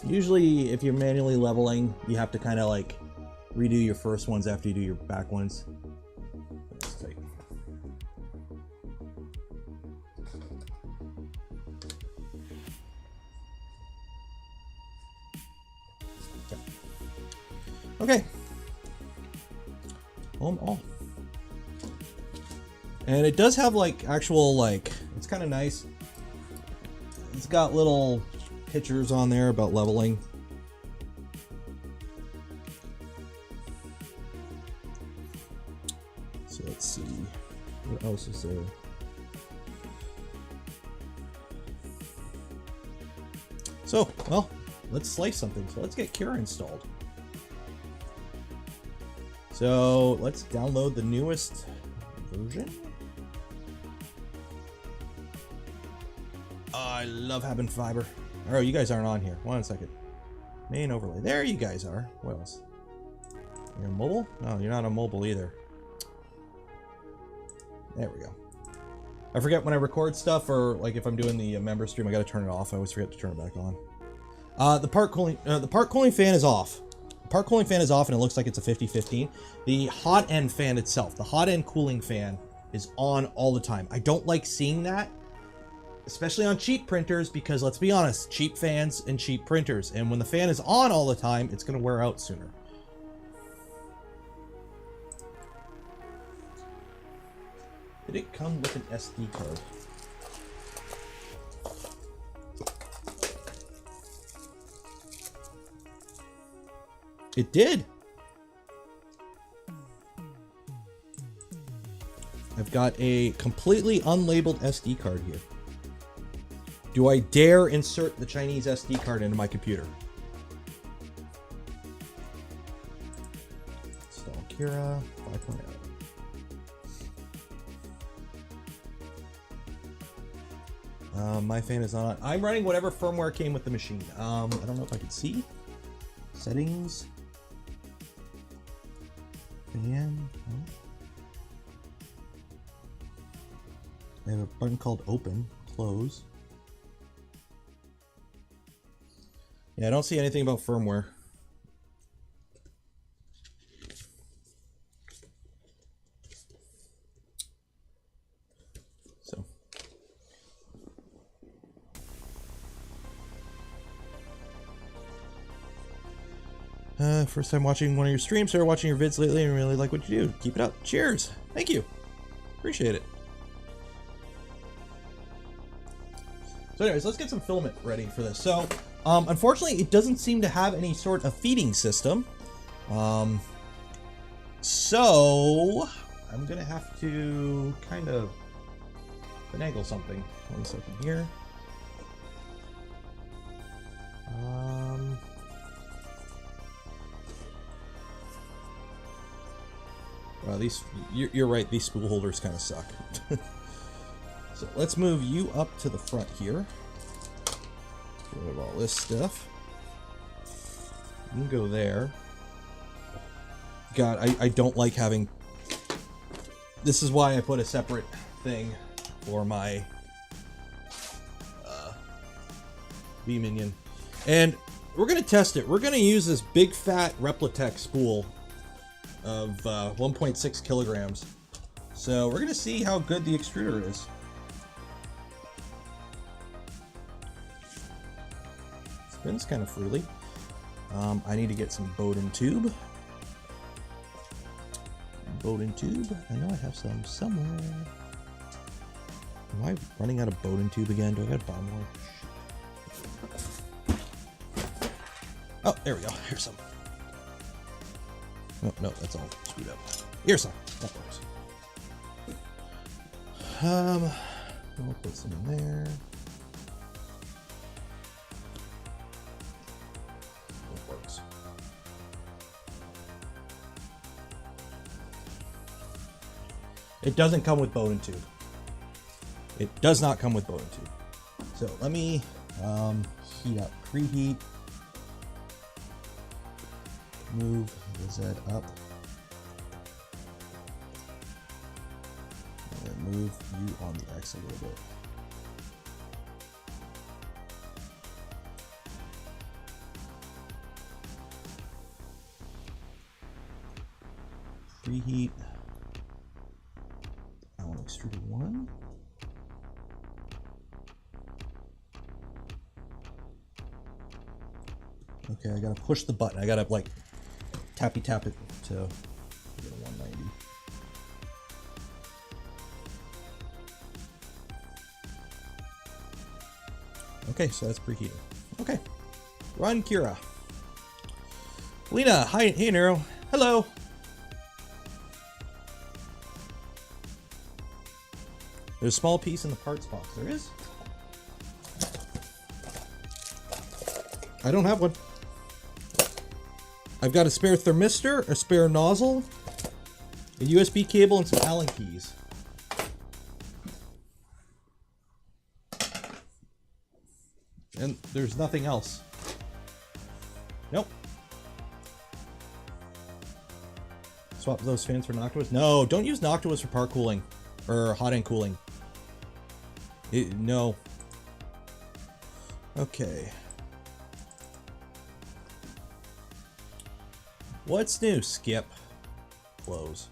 Usually, if you're manually leveling, you have to kind of like redo your first ones after you do your back ones. That's tight. Okay. All. And it does have like actual like, it's kind of nice. It's got little pictures on there about leveling. So let's see, what else is there? So, well, let's slice something. So let's get Cura installed. So let's download the newest version. Oh, I love having fiber. Oh, you guys aren't on here. 1 second. Main overlay. There you guys are. What else? You're mobile? No, you're not on mobile either. There we go. I forget when I record stuff, or like if I'm doing the member stream, I gotta turn it off. I always forget to turn it back on. The part cooling fan is off. The part cooling fan is off, and it looks like it's a 50-15. The hot end fan itself, the hot end cooling fan, is on all the time. I don't like seeing that, especially on cheap printers, because let's be honest, cheap fans and cheap printers, and when the fan is on all the time, it's going to wear out sooner. Did it come with an SD card? It did. I've got a completely unlabeled SD card here. Do I dare insert the Chinese SD card into my computer? Install Cura 5.0. My fan is not on. I'm running whatever firmware came with the machine. I don't know if I can see. Settings. Fan. Oh. I have a button called open, close. Yeah, I don't see anything about firmware. So. First time watching one of your streams, started watching your vids lately and really like what you do. Keep it up. Cheers. Thank you. Appreciate it. So anyways, let's get some filament ready for this. So, unfortunately, it doesn't seem to have any sort of feeding system. So, I'm going to have to kind of finagle something. 1 second here. Well, these, you're right, these spool holders kind of suck. So let's move you up to the front here. Get rid of all this stuff. You can go there. God, I don't like having... This is why I put a separate thing for my V-Minion. And we're gonna test it. We're gonna use this big fat Replitech spool of 1.6 kilograms. So we're gonna see how good the extruder is. Spins kind of freely. I need to get some Bowden tube. Bowden tube. I know I have some somewhere. Am I running out of Bowden tube again? Do I gotta buy more? Oh, there we go. Here's some. Oh, no, that's all screwed up. Here's some. That works. I'll put some in there. That works. It doesn't come with Bowden tube. It does not come with Bowden tube. So let me heat up, preheat. Move the Z up. And then move you on the X a little bit. Preheat. I want extruder 1. Okay, I gotta push the button. I gotta like tappy tap it to get a 190. Okay, so that's preheating. Okay, run Cura. Lena, hi, hey Nero, hello. There's a small piece in the parts box. There is. I don't have one. I've got a spare thermistor, a spare nozzle, a USB cable, and some Allen keys. And there's nothing else. Nope. Swap those fans for Noctuas? No, don't use Noctuas for part cooling. Or hot end cooling. No. Okay. What's new? Skip. Close.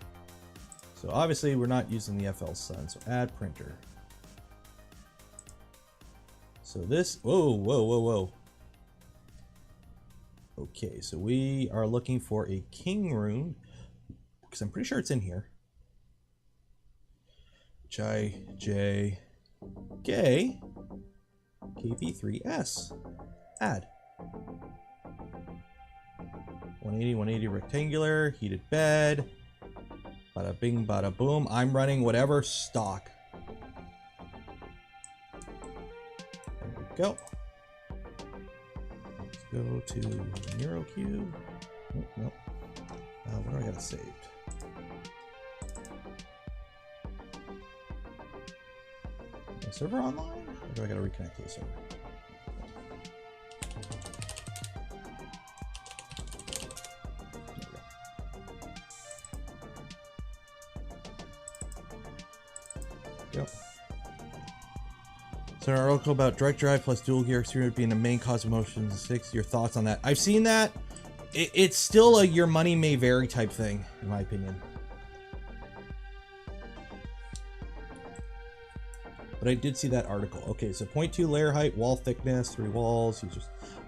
So obviously we're not using the FL Sun, so add printer. So this, whoa, whoa, whoa, whoa. Okay, so we are looking for a Kingroom, because I'm pretty sure it's in here. J KP3S. Add. 180 rectangular, heated bed. Bada bing, bada boom. I'm running whatever stock. There we go. Let's go to NeuroCube. Oh, nope. What do I got saved? My server online? Or do I gotta reconnect to the server? Yep. So an article about direct drive plus dual gear extruder being the main cause of motion 6. Your thoughts on that? I've seen that. It's still a your money may vary type thing, in my opinion. But I did see that article. Okay, so 0.2 layer height, wall thickness, 3 walls.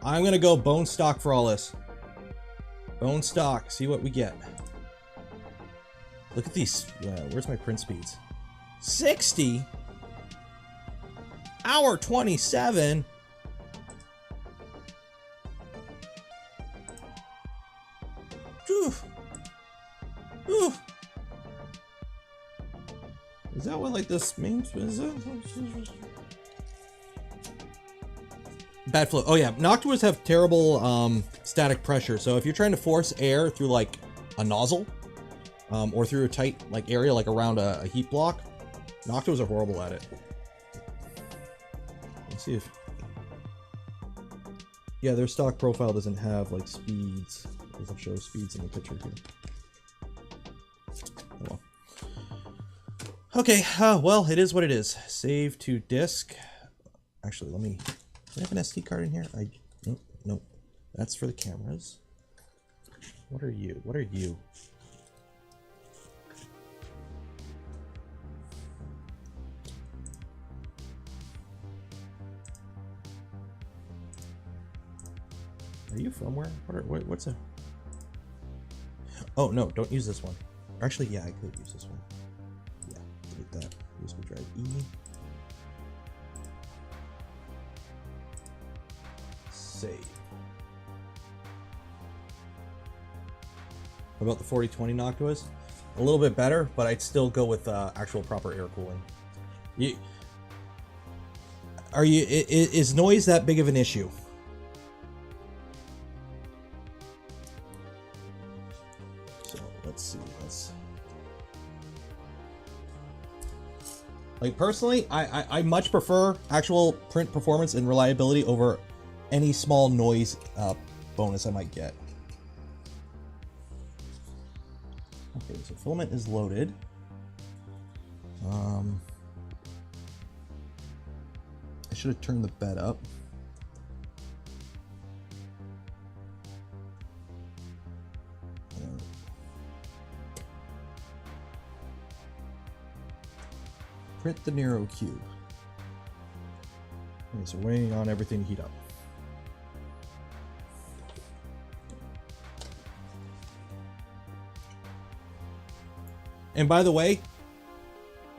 I'm gonna go bone stock for all this. Bone stock. See what we get. Look at these. Where's my print speeds? 60. Hour 27. Oof. Oof. Is that what like this means? Is it? Bad flow. Oh yeah, Noctuas have terrible static pressure. So if you're trying to force air through like a nozzle or through a tight like area like around a heat block, Noctuas are horrible at it. Let's see if... Yeah, their stock profile doesn't have like speeds. It doesn't show speeds in the picture here. Oh well. Okay, well, it is what it is. Save to disk. Actually, let me... Do I have an SD card in here? Nope, nope. That's for the cameras. What are you? What are you? Are you from where? What's a... Oh, no, don't use this one. Actually, yeah, I could use this one. Yeah, delete that. USB drive E. Save. How about the 4020 Noctuas? A little bit better, but I'd still go with actual proper air cooling. Is noise that big of an issue? So let's see. Like personally, I much prefer actual print performance and reliability over any small noise bonus I might get. Okay, so filament is loaded. I should have turned the bed up. Print the Nero cube. Okay, so waiting on everything to heat up. And by the way,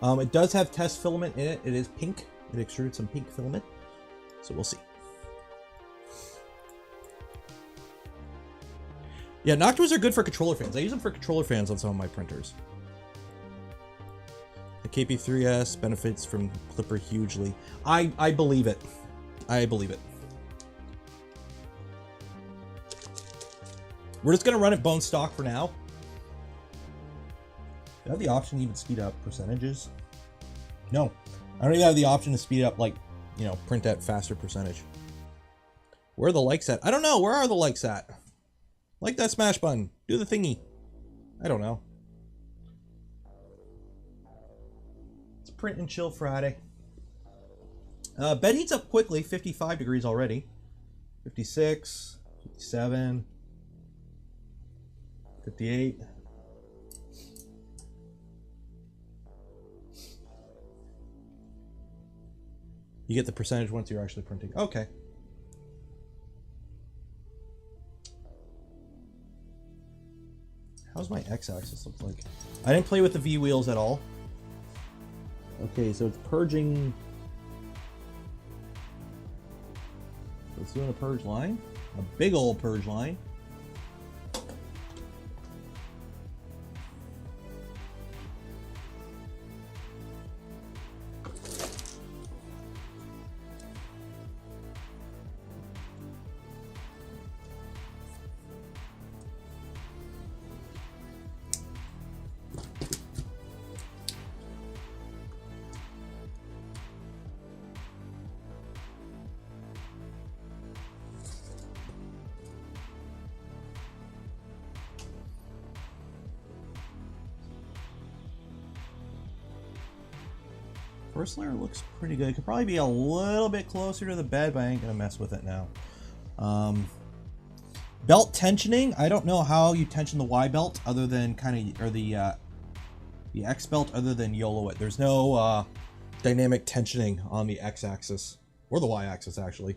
it does have test filament in it. It is pink. It extruded some pink filament. So we'll see. Yeah, Noctuas are good for controller fans. I use them for controller fans on some of my printers. The KP3S benefits from Clipper hugely. I believe it. I believe it. We're just going to run it bone stock for now. Do I have the option to even speed up percentages? No. I don't even have the option to speed up, like, you know, print at faster percentage. Where are the likes at? I don't know. Where are the likes at? Like that smash button. Do the thingy. I don't know. It's print and chill Friday. Bed heats up quickly. 55 degrees already. 56. 57. 58. You get the percentage once you're actually printing. Okay. How's my x-axis look like? I didn't play with the V-wheels at all. Okay, so it's purging. So it's doing a purge line. A big old purge line. First layer looks pretty good. It could probably be a little bit closer to the bed, but I ain't gonna mess with it now. Belt tensioning. I don't know how you tension the Y belt other than kind of, or the X belt other than YOLO it. There's no dynamic tensioning on the X axis or the Y axis actually.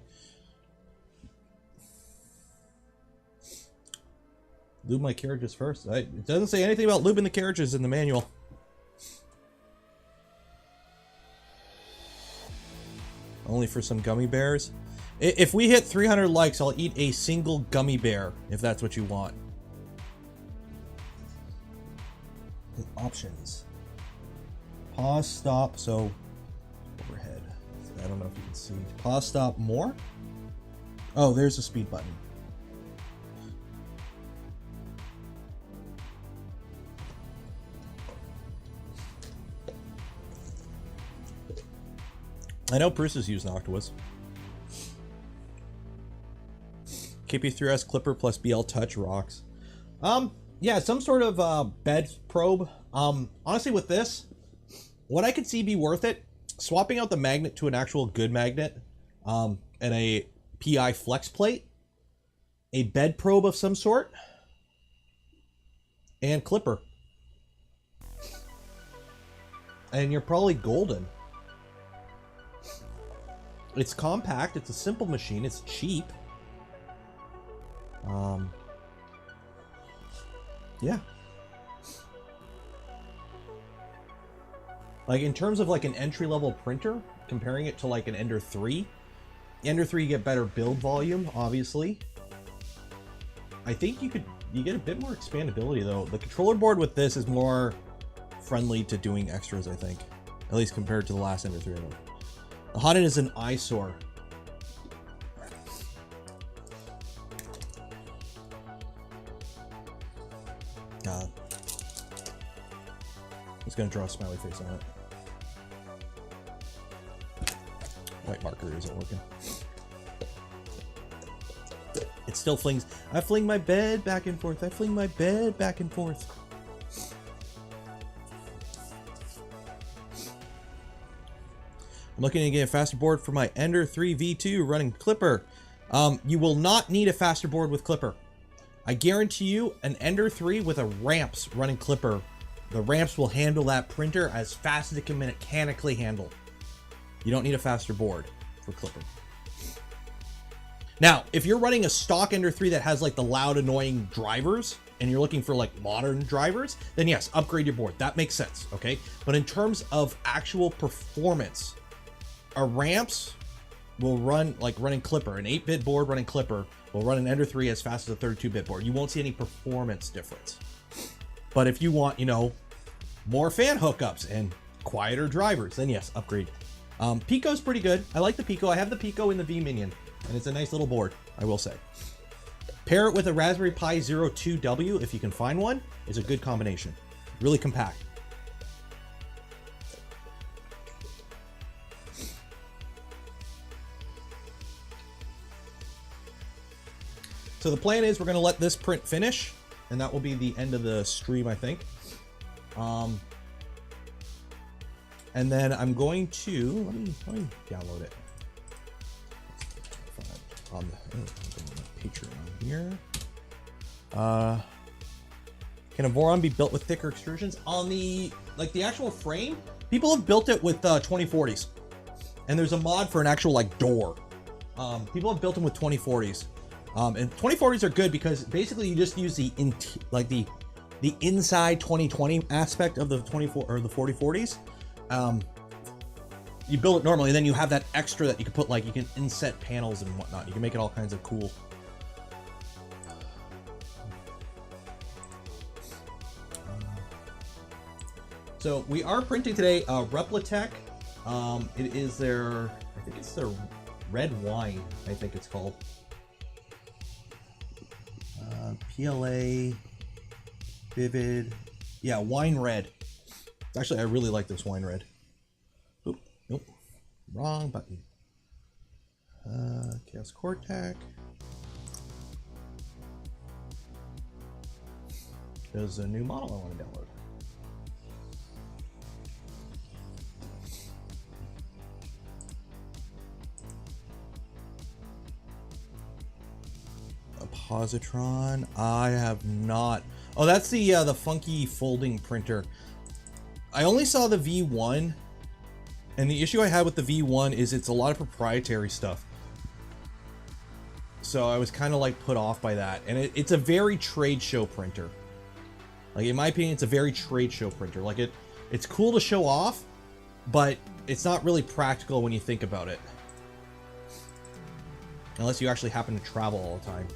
Lube my carriages first. It doesn't say anything about lubing the carriages in the manual. Only for some gummy bears. If we hit 300 likes, I'll eat a single gummy bear, if that's what you want. The options. Pause, stop, so overhead. I don't know if you can see. Pause, stop, more? Oh, there's a speed button. I know Bruce has used Noctuas. KP3S Clipper plus BL Touch rocks. Yeah, some sort of bed probe. Honestly, with this, what I could see be worth it, swapping out the magnet to an actual good magnet, and a PI flex plate. a bed probe of some sort, and clipper. And you're probably golden. It's compact, it's a simple machine, it's cheap. Yeah. Like in terms of like an entry-level printer, comparing it to like an Ender 3, Ender 3 you get better build volume, obviously. I think you get a bit more expandability though. The controller board with this is more friendly to doing extras, I think. At least compared to the last Ender 3. The hotend is an eyesore. I'm just gonna draw a smiley face on it. White marker isn't working. It still flings. I fling my bed back and forth. I fling my bed back and forth. I'm looking to get a faster board for my Ender 3 V2 running Clipper. You will not need a faster board with Clipper. I guarantee you an Ender 3 with a ramps running Clipper. The ramps will handle that printer as fast as it can mechanically handle. You don't need a faster board for Clipper. Now, if you're running a stock Ender 3 that has like the loud, annoying drivers, and you're looking for like modern drivers, then yes, upgrade your board. That makes sense, okay? But in terms of actual performance, a ramps will run like running Clipper. An 8-bit board running Clipper will run an Ender 3 as fast as a 32-bit board. You won't see any performance difference. But if you want, you know, more fan hookups and quieter drivers, then yes, upgrade. Pico's pretty good. I like the Pico. I have the Pico in the V-Minion, and it's a nice little board, I will say. Pair it with a Raspberry Pi Zero 2W, if you can find one, is a good combination. Really compact. So the plan is we're going to let this print finish, and that will be the end of the stream, I think. And then I'm going to let me download it on the Patreon here. Can a Voron be built with thicker extrusions? On the the actual frame, people have built it with 2040s, and there's a mod for an actual like door. People have built them with 2040s. And 2040s are good because basically you just use the inside 2020 aspect of the 24 or the 4040s. You build it normally, and then you have that extra that you can put, like you can inset panels and whatnot. You can make it all kinds of cool. So we are printing today Replatech. It is their, I think it's their red wine, I think it's called. PLA Vivid, yeah, wine red. Actually, I really like this wine red. Oop, nope, wrong button. Chaos Cortec. There's a new model I want to download. Positron. I have not. Oh, that's the funky folding printer. I only saw the V1, and the issue I had with the V1 is it's a lot of proprietary stuff. So I was kind of like put off by that, and it's a very trade show printer. Like in my opinion, it's a very trade show printer. Like it's cool to show off, but it's not really practical when you think about it, unless you actually happen to travel all the time.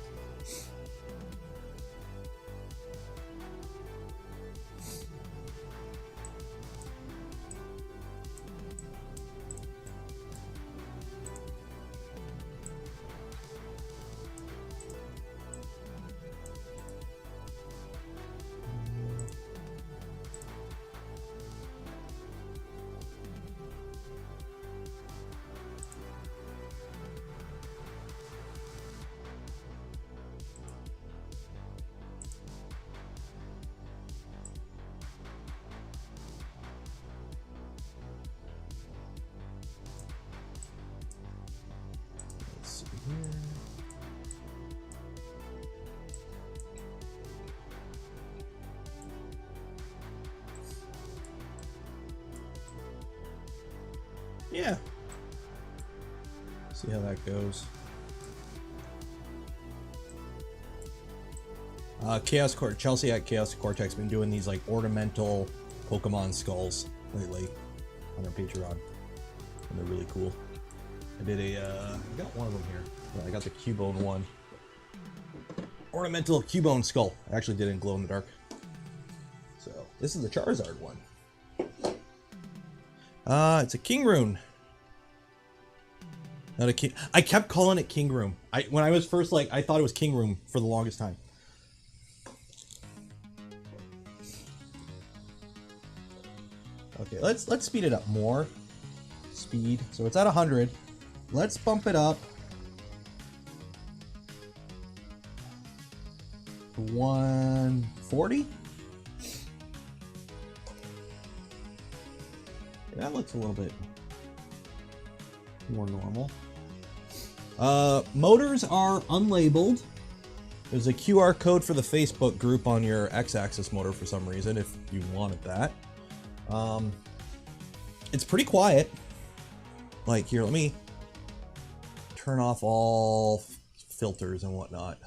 Yeah. See how that goes. Chelsea at Chaos Cortex been doing these like ornamental Pokemon skulls lately on their Patreon, and they're really cool. I did I got one of them here. Yeah, I got the Cubone one. Ornamental Cubone skull. I actually did it in glow in the dark. So this is the Charizard one. It's a Kingroom. Not a King. I kept calling it Kingroom. When I was first like, I thought it was Kingroom for the longest time. Okay, let's speed it up more. Speed. So it's at 100. Let's bump it up. 140. That looks a little bit more normal. Motors are unlabeled. There's a QR code for the Facebook group on your X-axis motor for some reason, if you wanted that. It's pretty quiet. Like, here, let me turn off all filters and whatnot.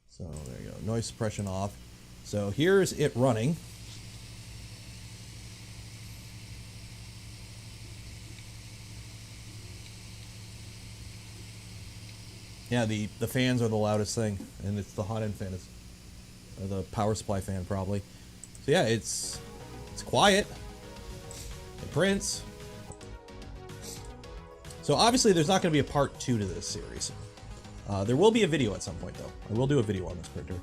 So there you go, noise suppression off. So here's it running. Yeah, the fans are the loudest thing, and it's the hot end fan, or the power supply fan probably. So yeah, it's quiet. It prints. So obviously there's not going to be a part 2 to this series. There will be a video at some point though. I will do a video on this printer.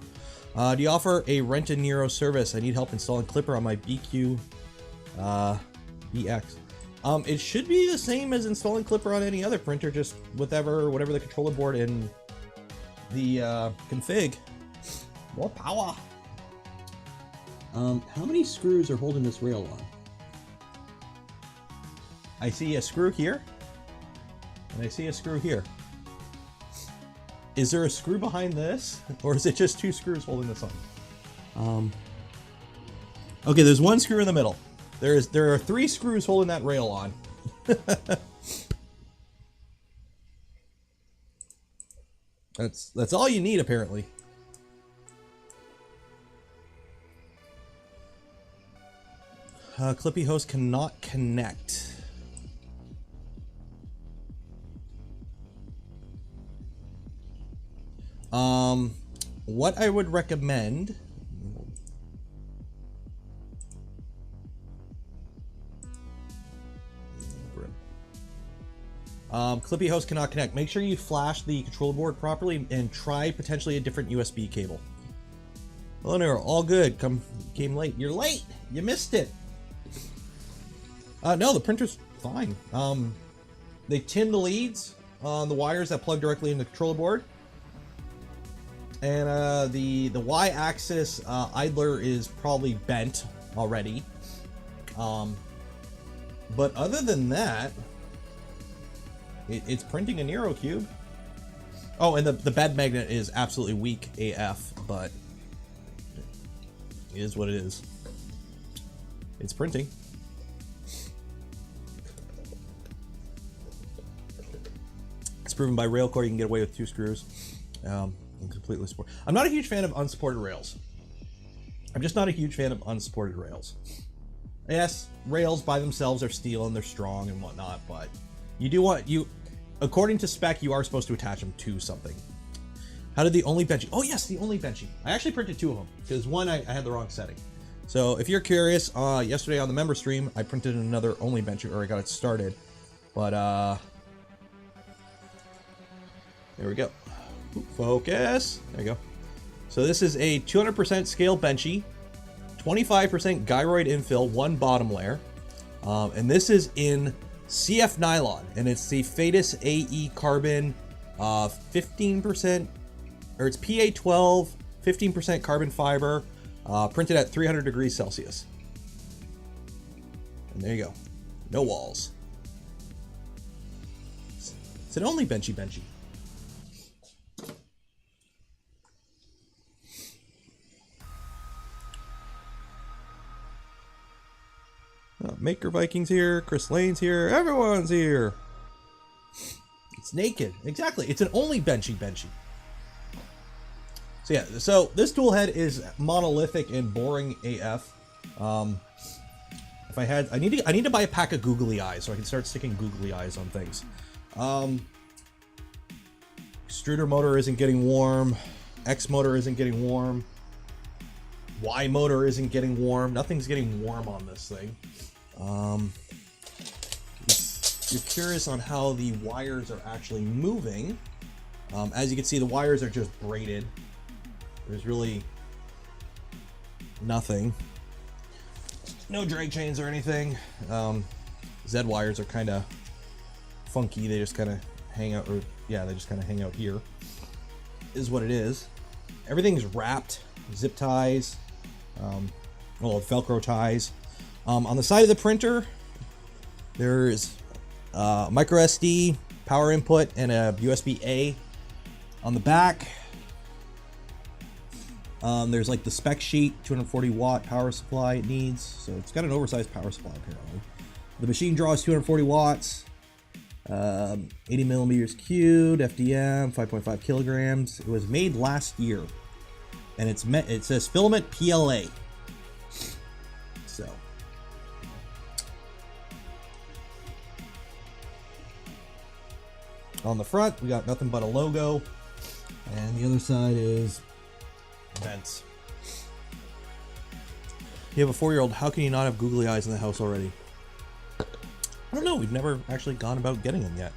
Do you offer a Rent a Nero service? I need help installing Clipper on my BQ BX. It should be the same as installing Clipper on any other printer, just whatever the controller board and the config. More power. How many screws are holding this rail on? I see a screw here, and I see a screw here. Is there a screw behind this, or is it just 2 screws holding this on? Okay, there's 1 screw in the middle. There are 3 screws holding that rail on. That's all you need, apparently. Clippy host cannot connect. What I would recommend. Clippy host cannot connect. Make sure you flash the controller board properly and try potentially a different USB cable. Oh no, all good. Came late. You're late. You missed it. No, the printer's fine. They tin the leads on the wires that plug directly into the controller board. And the Y-axis idler is probably bent already. But other than that, it's printing a Nero cube. Oh, and the bed magnet is absolutely weak AF, but it is what it is. It's printing. It's proven by Railcore you can get away with 2 screws. Completely support. I'm not a huge fan of unsupported rails. I'm just not a huge fan of unsupported rails. Yes, rails by themselves are steel and they're strong and whatnot, but according to spec, you are supposed to attach them to something. How did the only benchy? Oh yes, the only benchy. I actually printed 2 of them because one I had the wrong setting. So if you're curious, yesterday on the member stream, I printed another only benchy, or I got it started. But there we go. Focus. There you go. So this is a 200% scale benchy, 25% gyroid infill, 1 bottom layer, and this is in CF nylon, and it's the Fadis AE carbon, 15%, or it's PA12, 15% carbon fiber, printed at 300 degrees Celsius. And there you go. No walls. It's an only benchy. Maker Vikings here, Chris Lane's here, everyone's here. It's naked, exactly. It's an only benchy. So yeah, so this tool head is monolithic and boring AF. If I had, I need to buy a pack of googly eyes so I can start sticking googly eyes on things. Extruder motor isn't getting warm. X motor isn't getting warm. Y motor isn't getting warm. Nothing's getting warm on this thing. If you're curious on how the wires are actually moving, as you can see, the wires are just braided. There's really nothing. No drag chains or anything. Z wires are kind of funky. They just kind of hang out, or yeah, they just kind of hang out here. Is what it is. Everything's wrapped, zip ties, well, Velcro ties. On the side of the printer, there's micro SD, power input, and a USB-A. On the back, there's like the spec sheet, 240 watt power supply it needs. So it's got an oversized power supply apparently. The machine draws 240 watts, 80 millimeters cubed, FDM, 5.5 kilograms. It was made last year, and it says filament PLA. So on the front, we got nothing but a logo, and the other side is vents. You have a 4-year-old. How can you not have googly eyes in the house already? I don't know. We've never actually gone about getting them yet.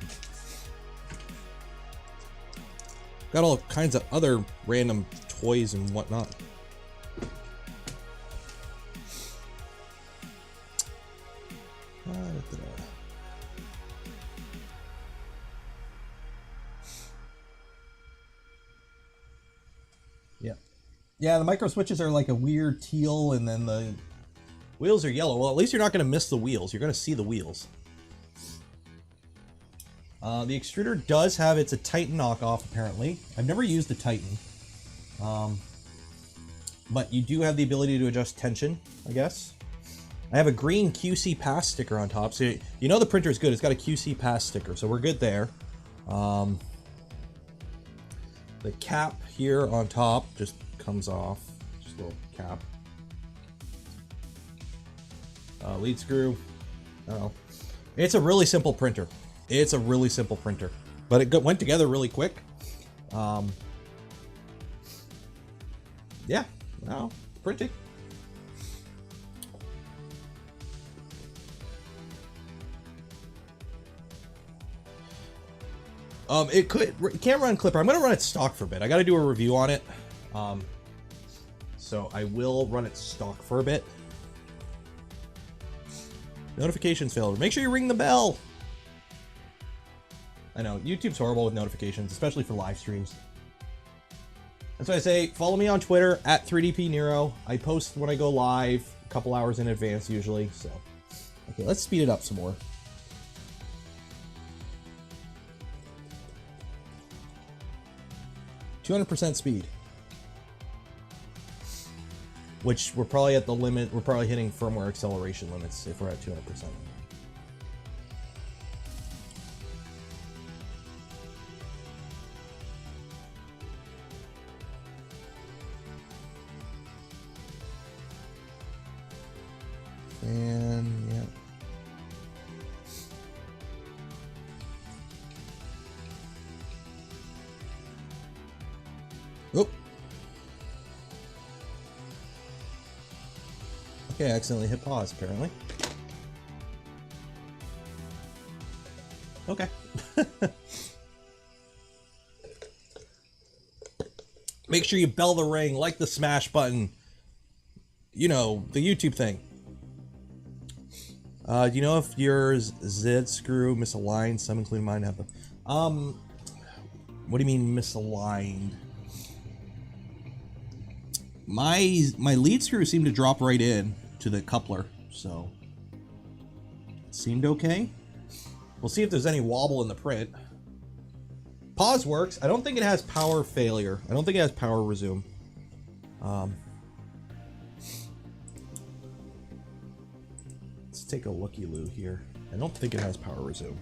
Got all kinds of other random toys and whatnot. Yeah, the micro switches are like a weird teal, and then the wheels are yellow. Well, at least you're not going to miss the wheels. You're going to see the wheels. The extruder does have, it's a Titan knockoff, apparently. I've never used the Titan. But you do have the ability to adjust tension, I guess. I have a green QC pass sticker on top. So you know the printer is good. It's got a QC pass sticker, so we're good there. The cap here on top just comes off, just a little cap. Lead screw. Oh, it's a really simple printer. It's a really simple printer, but it went together really quick. Yeah, now printing. It can't run Clipper. I'm gonna run it stock for a bit. I got to do a review on it. So I will run it stock for a bit. Notifications failed. Make sure you ring the bell. I know YouTube's horrible with notifications, especially for live streams. That's why I say follow me on Twitter at 3DPNero. I post when I go live a couple hours in advance usually. So okay, let's speed it up some more. 200% speed, which we're probably at the limit. We're probably hitting firmware acceleration limits if we're at 200%. And yeah. Oop. Okay, I accidentally hit pause, apparently. Okay. Make sure you bell the ring, like the smash button. You know, the YouTube thing. Do you know if your Z screw misaligned? Some, including mine, have them. What do you mean misaligned? My lead screw seemed to drop right in to the coupler, so it seemed okay. We'll see if there's any wobble in the print. Pause works. I don't think it has power failure. I don't think it has power resume. Let's Let's take a looky-loo here. I don't think it has power resume.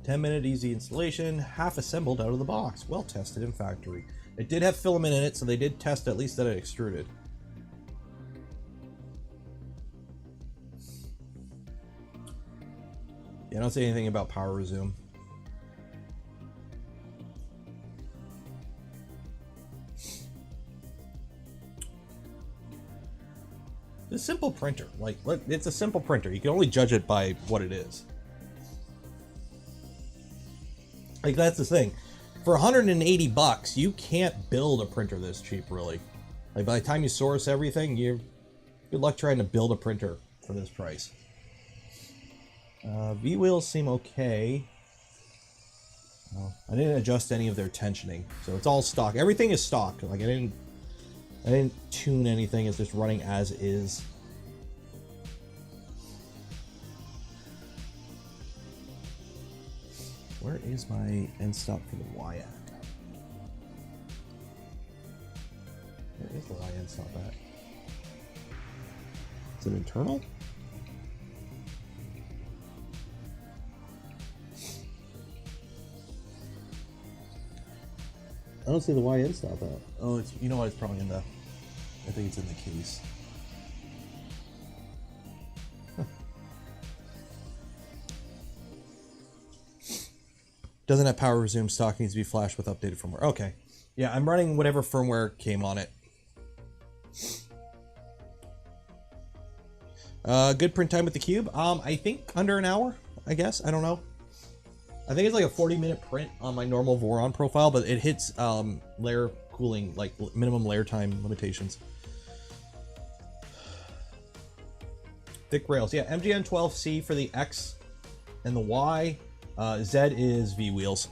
10-minute easy installation, half assembled out of the box. Well tested in factory. It did have filament in it, so they did test at least that it extruded. Yeah, I don't say anything about power resume. It's a simple printer. Like, it's a simple printer. You can only judge it by what it is. Like, that's the thing. For 180 bucks, you can't build a printer this cheap, really. Like, by the time you source everything, good luck trying to build a printer for this price. V-wheels seem okay. I didn't adjust any of their tensioning, so it's all stock. Everything is stock. Like, I didn't tune anything. It's just running as is. Where is my end stop for the Y at? Where is the Y end stop at? Is it internal? I don't see the Y end stop at. Oh, it's, you know what? It's probably in the. I think it's in the case. Doesn't have power resume. Stock needs to be flashed with updated firmware. Okay. Yeah, I'm running whatever firmware came on it. Good print time with the cube. I think under an hour, I guess. I don't know. I think it's like a 40-minute print on my normal Voron profile, but it hits layer cooling, like minimum layer time limitations. Thick rails. Yeah, MGN 12C for the X and the Y. Z is V wheels.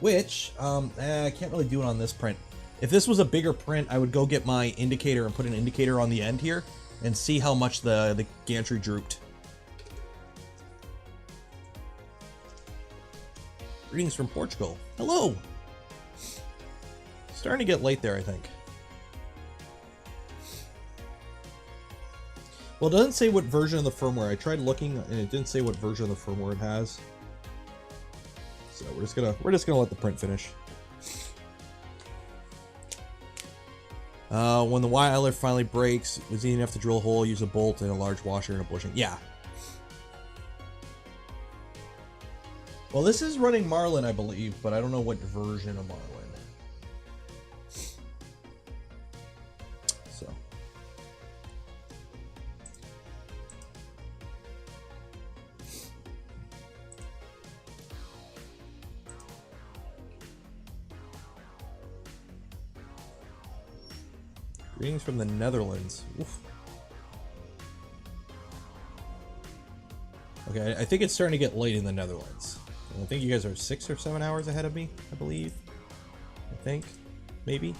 Which, I can't really do it on this print. If this was a bigger print, I would go get my indicator and put an indicator on the end here and see how much the gantry drooped. Greetings from Portugal. Hello! Starting to get late there, I think. Well, it doesn't say what version of the firmware. I tried looking and it didn't say what version of the firmware it has. So we're just gonna let the print finish. When the Y eyelet finally breaks, it was easy enough to drill a hole, use a bolt and a large washer and a bushing. Yeah. Well, this is running Marlin, I believe, but I don't know what version of Marlin. So. Greetings from the Netherlands. Oof. Okay, I think it's starting to get late in the Netherlands. I think you guys are 6 or 7 hours ahead of me, I believe. I think. Maybe.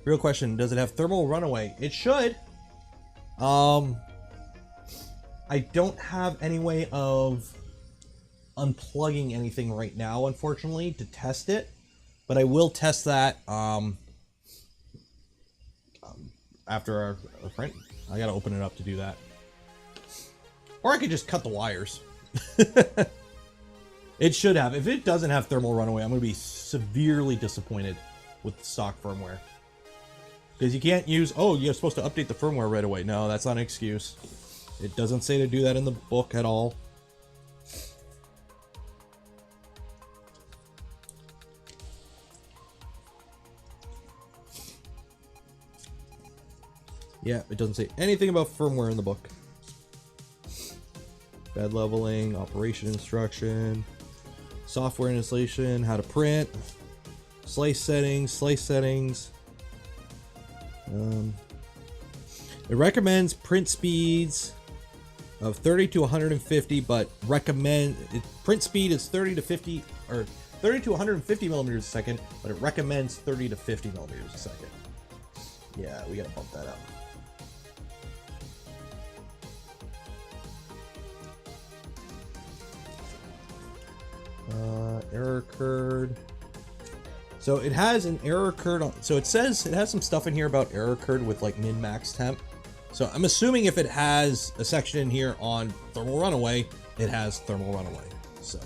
Real question, does it have thermal runaway? It should. I don't have any way of unplugging anything right now, unfortunately, to test it. But I will test that after our print. I gotta open it up to do that. Or I could just cut the wires. It should have. If it doesn't have thermal runaway, I'm gonna be severely disappointed with the stock firmware. Because you can't use, oh, you're supposed to update the firmware right away. No, that's not an excuse. It doesn't say to do that in the book at all. Yeah, it doesn't say anything about firmware in the book. Bed leveling, operation instruction, software installation, how to print, slice settings. It recommends print speeds of 30 to 150, but print speed is 30 to 50 or 30 to 150 millimeters a second, but it recommends 30 to 50 millimeters a second. Yeah, we gotta bump that up. Error occurred. So it has an error occurred on, so it says it has some stuff in here about error occurred with like min max temp. So I'm assuming if it has a section in here on thermal runaway, it has thermal runaway. So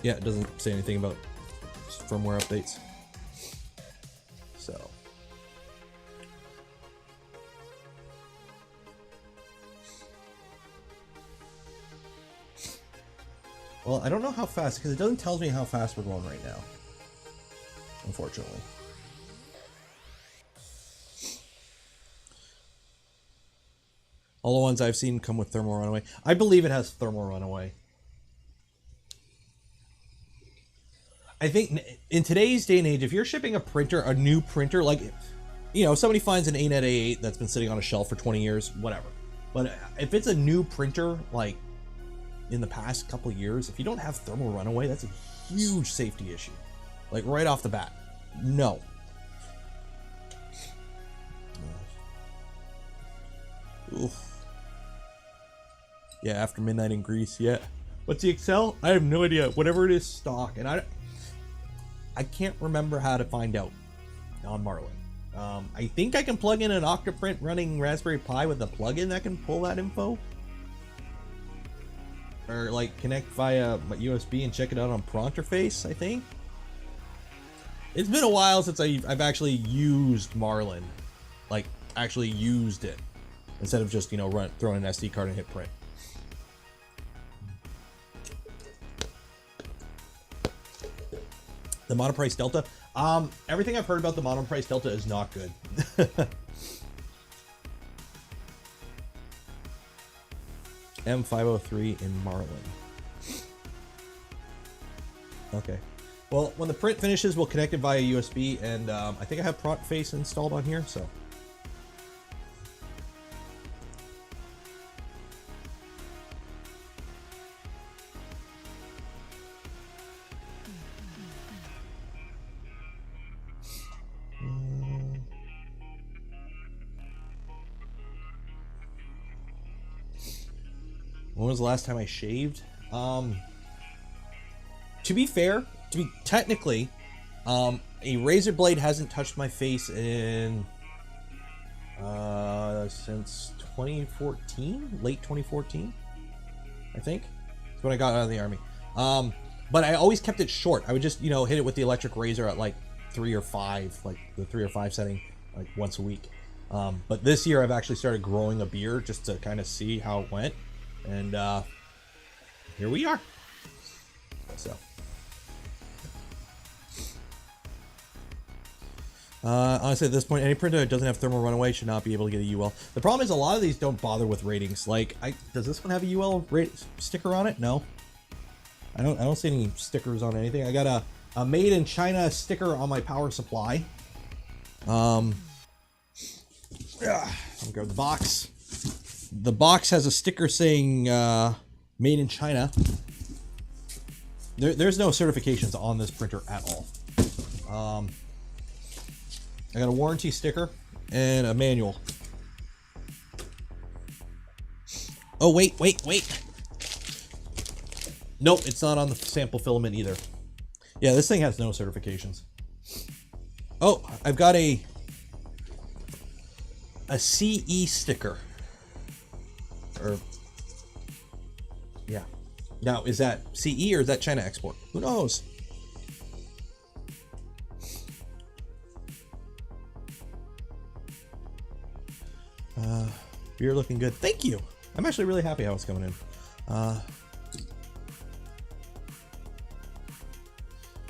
yeah, it doesn't say anything about firmware updates. So well, I don't know how fast, because it doesn't tell me how fast we're going right now, unfortunately. All the ones I've seen come with thermal runaway. I believe it has thermal runaway. I think in today's day and age, if you're shipping a printer, a new printer, like, you know, somebody finds an ANET A8 that's been sitting on a shelf for 20 years, whatever. But if it's a new printer, like in the past couple of years, if you don't have thermal runaway, that's a huge safety issue. Like right off the bat. No. Oof. Yeah, after midnight in Greece, yeah. What's the Excel? I have no idea. Whatever it is, stock. And I can't remember how to find out on Marlin. I think I can plug in an Octoprint running Raspberry Pi with a plugin that can pull that info. Or like connect via USB and check it out on Pronterface, I think. It's been a while since I've actually used Marlin. Like, actually used it. Instead of just, you know, throwing an SD card and hit print. The monoprice delta. Everything I've heard about the monoprice delta is not good. M503 in Marlin. Okay. Well, when the print finishes, we'll connect it via USB, and I think I have Pronterface installed on here, so. When was the last time I shaved? To be fair, technically, a razor blade hasn't touched my face in since 2014, late 2014, I think. That's when I got out of the army. But I always kept it short. I would just, you know, hit it with the electric razor at like 3 or 5, like the 3 or 5 setting, like once a week. But this year I've actually started growing a beard just to kind of see how it went. And here we are. So honestly, at this point, any printer that doesn't have thermal runaway should not be able to get a UL. The problem is a lot of these don't bother with ratings. Like, does this one have a UL sticker on it? No, I don't see any stickers on anything. I got a made in China sticker on my power supply. I'll grab the box. The box has a sticker saying made in China. There's no certifications on this printer at all. I got a warranty sticker and a manual. Oh, wait. Nope, it's not on the sample filament either. Yeah, this thing has no certifications. Oh, I've got a CE sticker. Or, yeah. Now, is that CE or is that China export? Who knows? Beer looking good. Thank you. I'm actually really happy how it's coming in.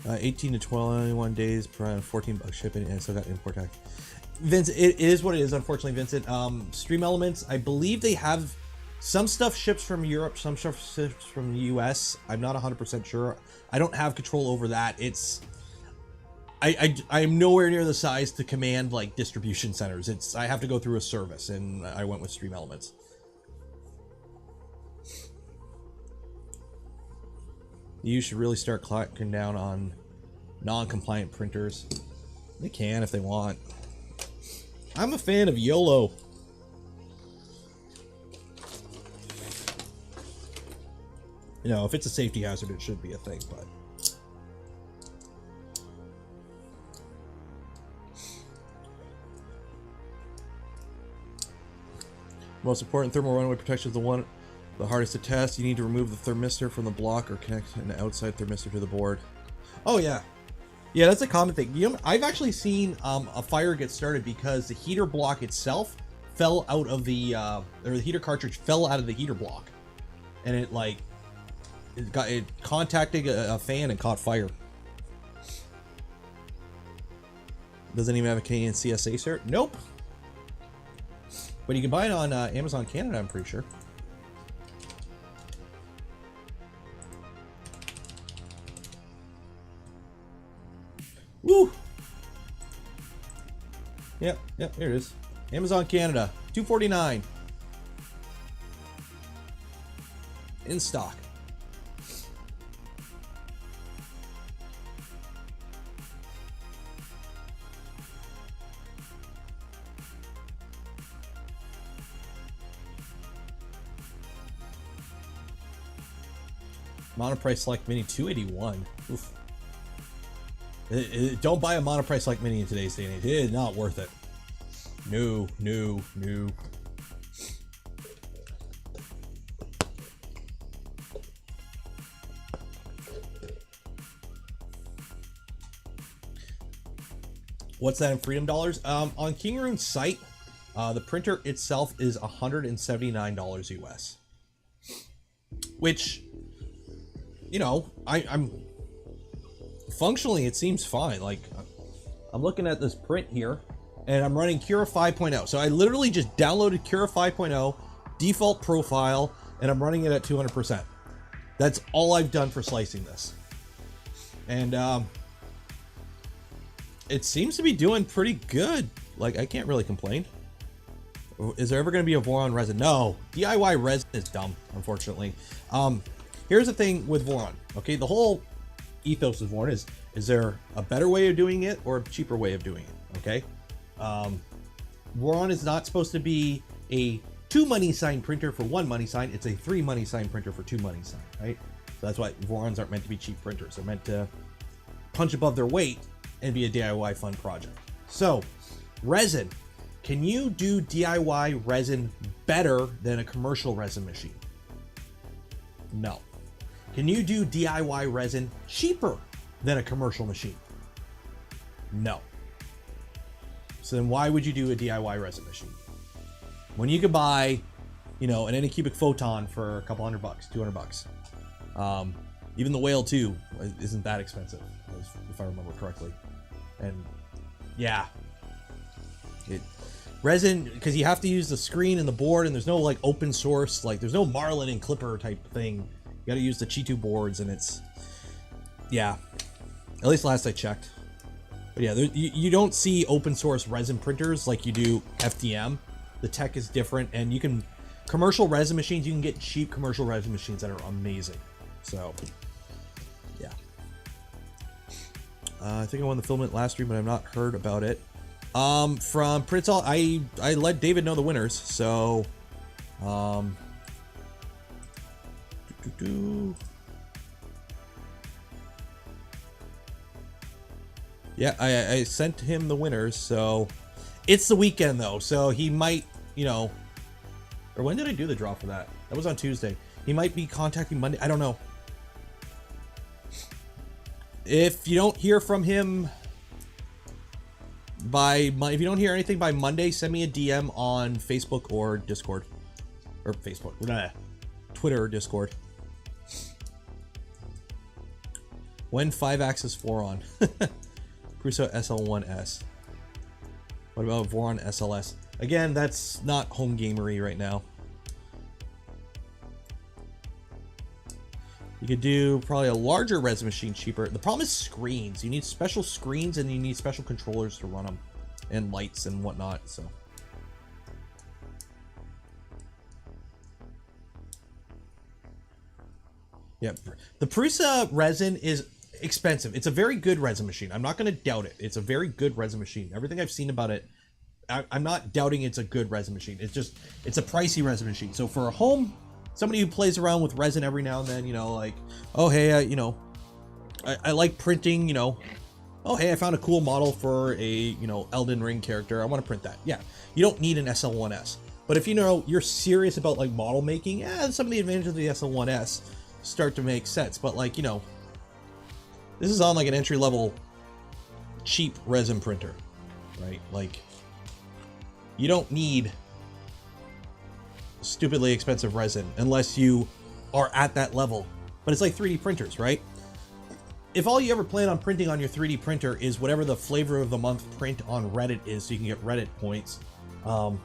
18 to 21 days per $14 shipping, and still got import tax. Vince, it is what it is, unfortunately, Vincent. Stream Elements, I believe they have Some stuff ships from Europe, some stuff ships from the US. I'm not 100% sure. I don't have control over that. It's I'm nowhere near the size to command like distribution centers. I have to go through a service, and I went with Stream Elements. You should really start clacking down on non-compliant printers. They can if they want. I'm a fan of YOLO. You know, if it's a safety hazard, it should be a thing, but... Most important thermal runaway protection is the hardest to test. You need to remove the thermistor from the block or connect an outside thermistor to the board. Oh, yeah. Yeah, that's a common thing. You know, I've actually seen a fire get started because the heater block itself fell out of the, or the heater cartridge fell out of the heater block. And it, like, it contacted a fan and caught fire. Doesn't even have a Canadian CSA cert? Nope. But you can buy it on Amazon Canada, I'm pretty sure. Woo! Yep, here it is. Amazon Canada, $2.49. In stock. Monoprice Select Mini, $281. Oof. Don't buy a Monoprice Select Mini in today's day and age. It is not worth it. No. What's that in freedom dollars? On Kingroom's site, the printer itself is $179 US. Which, you know, I'm functionally, it seems fine. Like, I'm looking at this print here, and I'm running Cura 5.0. So I literally just downloaded Cura 5.0, default profile, and I'm running it at 200%. That's all I've done for slicing this. And it seems to be doing pretty good. Like, I can't really complain. Is there ever going to be a Voron resin? No. DIY resin is dumb, unfortunately. Here's the thing with Voron. Okay, the whole ethos of Voron is there a better way of doing it or a cheaper way of doing it? Okay, Voron is not supposed to be a 2 money sign printer for 1 money sign. It's a 3 money sign printer for 2 money sign, right? So that's why Vorons aren't meant to be cheap printers. They're meant to punch above their weight and be a DIY fun project. So, resin. Can you do DIY resin better than a commercial resin machine? No. Can you do DIY resin cheaper than a commercial machine? No. So then why would you do a DIY resin machine? When you could buy, you know, an Anycubic Photon for a couple $100, $200. Even the Whale 2 isn't that expensive, if I remember correctly. And yeah, resin, because you have to use the screen and the board, and there's no like open source, like there's no Marlin and Clipper type thing. You got to use the Chi2 boards, and it's, yeah, at least last I checked. But yeah, you don't see open source resin printers like you do FDM. The tech is different, and you can, commercial resin machines, you can get cheap commercial resin machines that are amazing. So yeah, I think I won the filament last stream, but I've not heard about it. From Prince All, I let David know the winners, so yeah, I sent him the winners, so it's the weekend though, so he might, you know, or when did I do the draw for that? That was on Tuesday. He might be contacting Monday. I don't know. If you don't hear from him if you don't hear anything by Monday, send me a DM on Facebook or Discord, or Facebook, Twitter or Discord. When 5-axis Voron? Crusoe SL1S. What about Voron SLS? Again, that's not home gamery right now. You could do probably a larger resin machine cheaper. The problem is screens. You need special screens and you need special controllers to run them, and lights and whatnot. So yeah, the Prusa resin is expensive. It's a very good resin machine. I'm not going to doubt it. It's a very good resin machine. Everything I've seen about it, I'm not doubting it's a good resin machine. It's just, it's a pricey resin machine. So for a home, somebody who plays around with resin every now and then, you know, like, oh, hey, you know, I like printing, you know, oh, hey, I found a cool model for a, you know, Elden Ring character. I want to print that. Yeah, you don't need an SL1S. But if you know, you're serious about like model making, some of the advantages of the SL1S start to make sense. But like, you know, this is on like an entry level cheap resin printer, right? Like, you don't need stupidly expensive resin unless you are at that level. But it's like 3D printers, right? If all you ever plan on printing on your 3D printer is whatever the flavor of the month print on Reddit is, so you can get Reddit points, and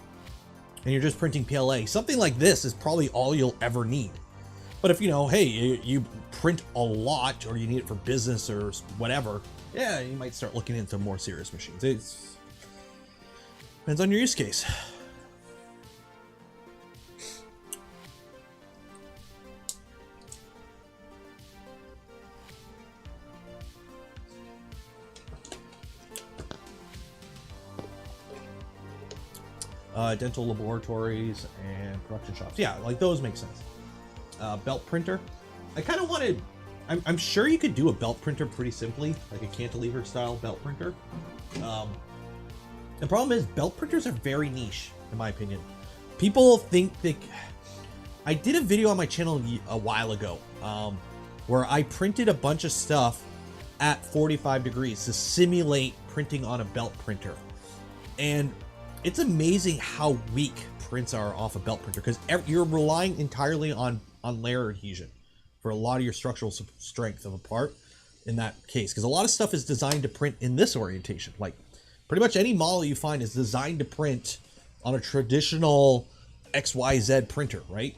you're just printing PLA, something like this is probably all you'll ever need. But if you know, hey, you print a lot, or you need it for business or whatever, yeah, you might start looking into more serious machines. It depends on your use case. Dental laboratories and production shops. Yeah, like those make sense. Belt printer. I kind of wanted, I'm sure you could do a belt printer pretty simply, like a cantilever style belt printer. The problem is belt printers are very niche, in my opinion. People think they, I did a video on my channel a while ago, where I printed a bunch of stuff at 45 degrees to simulate printing on a belt printer. And it's amazing how weak prints are off a belt printer, because you're relying entirely on layer adhesion for a lot of your structural strength of a part in that case, because a lot of stuff is designed to print in this orientation. Like pretty much any model you find is designed to print on a traditional XYZ printer, right?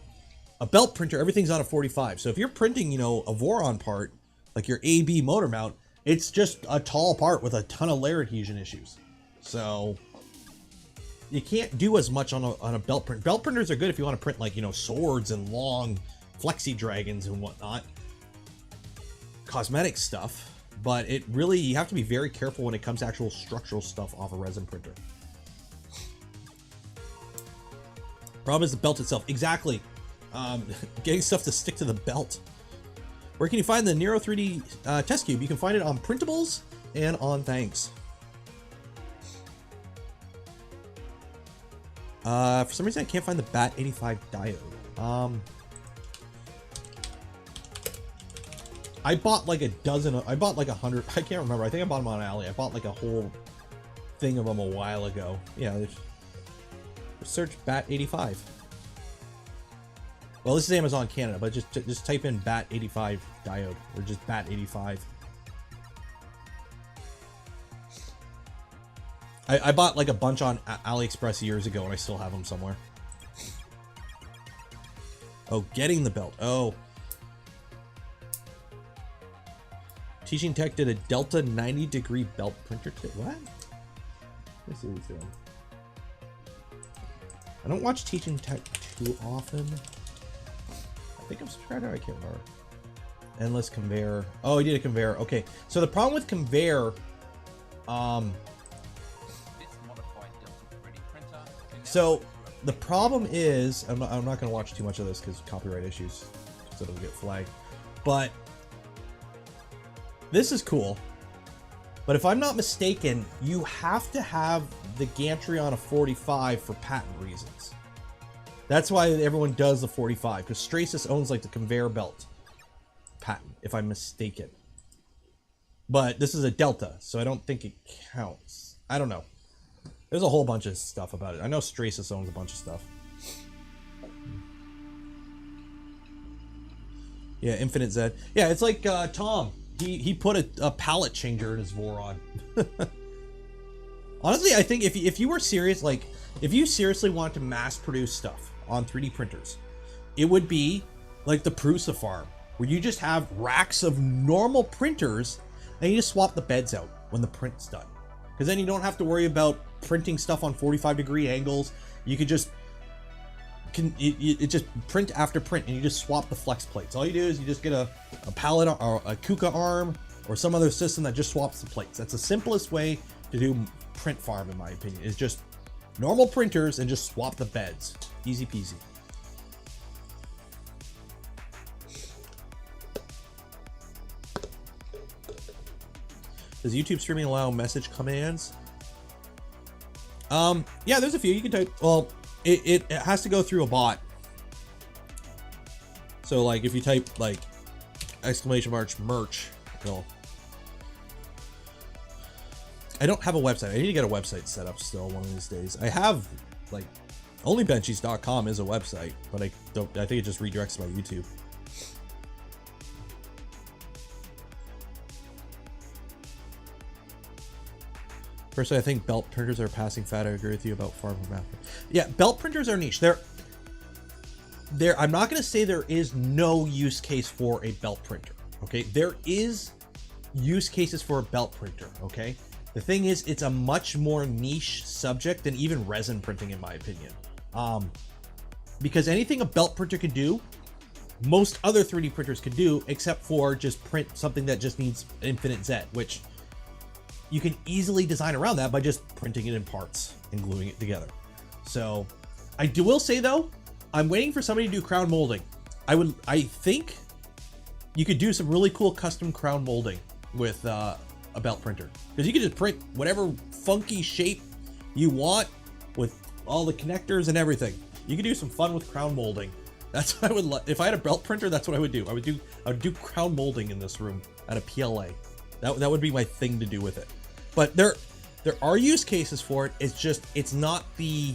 A belt printer, everything's on a 45. So if you're printing, you know, a Voron part, like your AB motor mount, it's just a tall part with a ton of layer adhesion issues. So you can't do as much on a belt print. Belt printers are good if you want to print like, you know, swords and long flexi dragons and whatnot, cosmetic stuff. But it really, you have to be very careful when it comes to actual structural stuff off a resin printer. Problem is the belt itself. Exactly. Getting stuff to stick to the belt. Where can you find the Nero 3D test cube? You can find it on Printables and on Thanks. For some reason I can't find the BAT85 diode. I bought like a dozen, I bought like 100, I can't remember. I think I bought them on Alley. I bought like a whole thing of them a while ago. Yeah, search BAT85. Well, this is Amazon Canada, but just type in BAT85 diode, or just BAT85. I bought like a bunch on AliExpress years ago, and I still have them somewhere. Oh, getting the belt. Oh. Teaching Tech did a Delta 90-degree belt printer kit. What? Let's see what he's doing. I don't watch Teaching Tech too often. I think I'm subscribed to, I can't remember. Endless conveyor. Oh, he did a conveyor. Okay. So the problem with conveyor, so the problem is, I'm not going to watch too much of this because copyright issues, so it'll get flagged. But this is cool. But if I'm not mistaken, you have to have the gantry on a 45 for patent reasons. That's why everyone does the 45, because Strasis owns like the conveyor belt patent, if I'm mistaken. But this is a Delta, so I don't think it counts. I don't know. There's a whole bunch of stuff about it. I know Strasis owns a bunch of stuff. Yeah, Infinite Z. Yeah, it's like Tom. He put a palette changer in his Voron. Honestly, I think if you were serious, like if you seriously want to mass produce stuff on 3D printers, it would be like the Prusa farm. where you just have racks of normal printers and you just swap the beds out when the print's done. Because then you don't have to worry about printing stuff on 45-degree angles. You could just it just print after print, and you just swap the flex plates. All you do is you just get a pallet or a Kuka arm or some other system that just swaps the plates. That's the simplest way to do print farm, in my opinion, is just normal printers and just swap the beds. Easy peasy. Does YouTube streaming allow message commands? Yeah, there's a few. You can type, well, it has to go through a bot. So like if you type like !merch, it'll... I don't have a website. I need to get a website set up still one of these days. I have like onlybenchies.com is a website, but I think it just redirects my YouTube. Personally, I think belt printers are passing fad. I agree with you about farm math. Yeah, belt printers are niche. I'm not going to say there is no use case for a belt printer. Okay, there is use cases for a belt printer. Okay, the thing is, it's a much more niche subject than even resin printing, in my opinion. Because anything a belt printer can do, most other 3D printers can do, except for just print something that just needs infinite Z, which you can easily design around that by just printing it in parts and gluing it together. So I will say though, I'm waiting for somebody to do crown molding. I think you could do some really cool custom crown molding with a belt printer, because you can just print whatever funky shape you want with all the connectors and everything. You could do some fun with crown molding. That's what I would like. If I had a belt printer, that's what I would do. I would do crown molding in this room at a PLA. That would be my thing to do with it. But there are use cases for it. It's just it's not the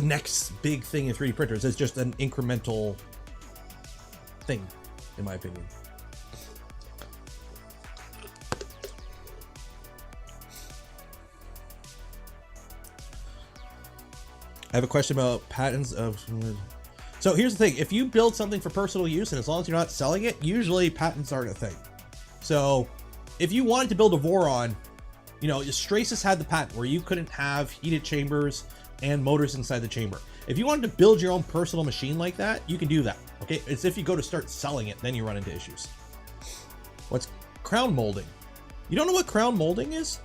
next big thing in 3D printers. It's just an incremental thing, in my opinion. I have a question about patents of... So here's the thing. If you build something for personal use, and as long as you're not selling it, usually patents aren't a thing. So if you wanted to build a Voron, you know, Strasis had the patent where you couldn't have heated chambers and motors inside the chamber. If you wanted to build your own personal machine like that, you can do that. Okay, it's if you go to start selling it, then you run into issues. What's crown molding? You don't know what crown molding is?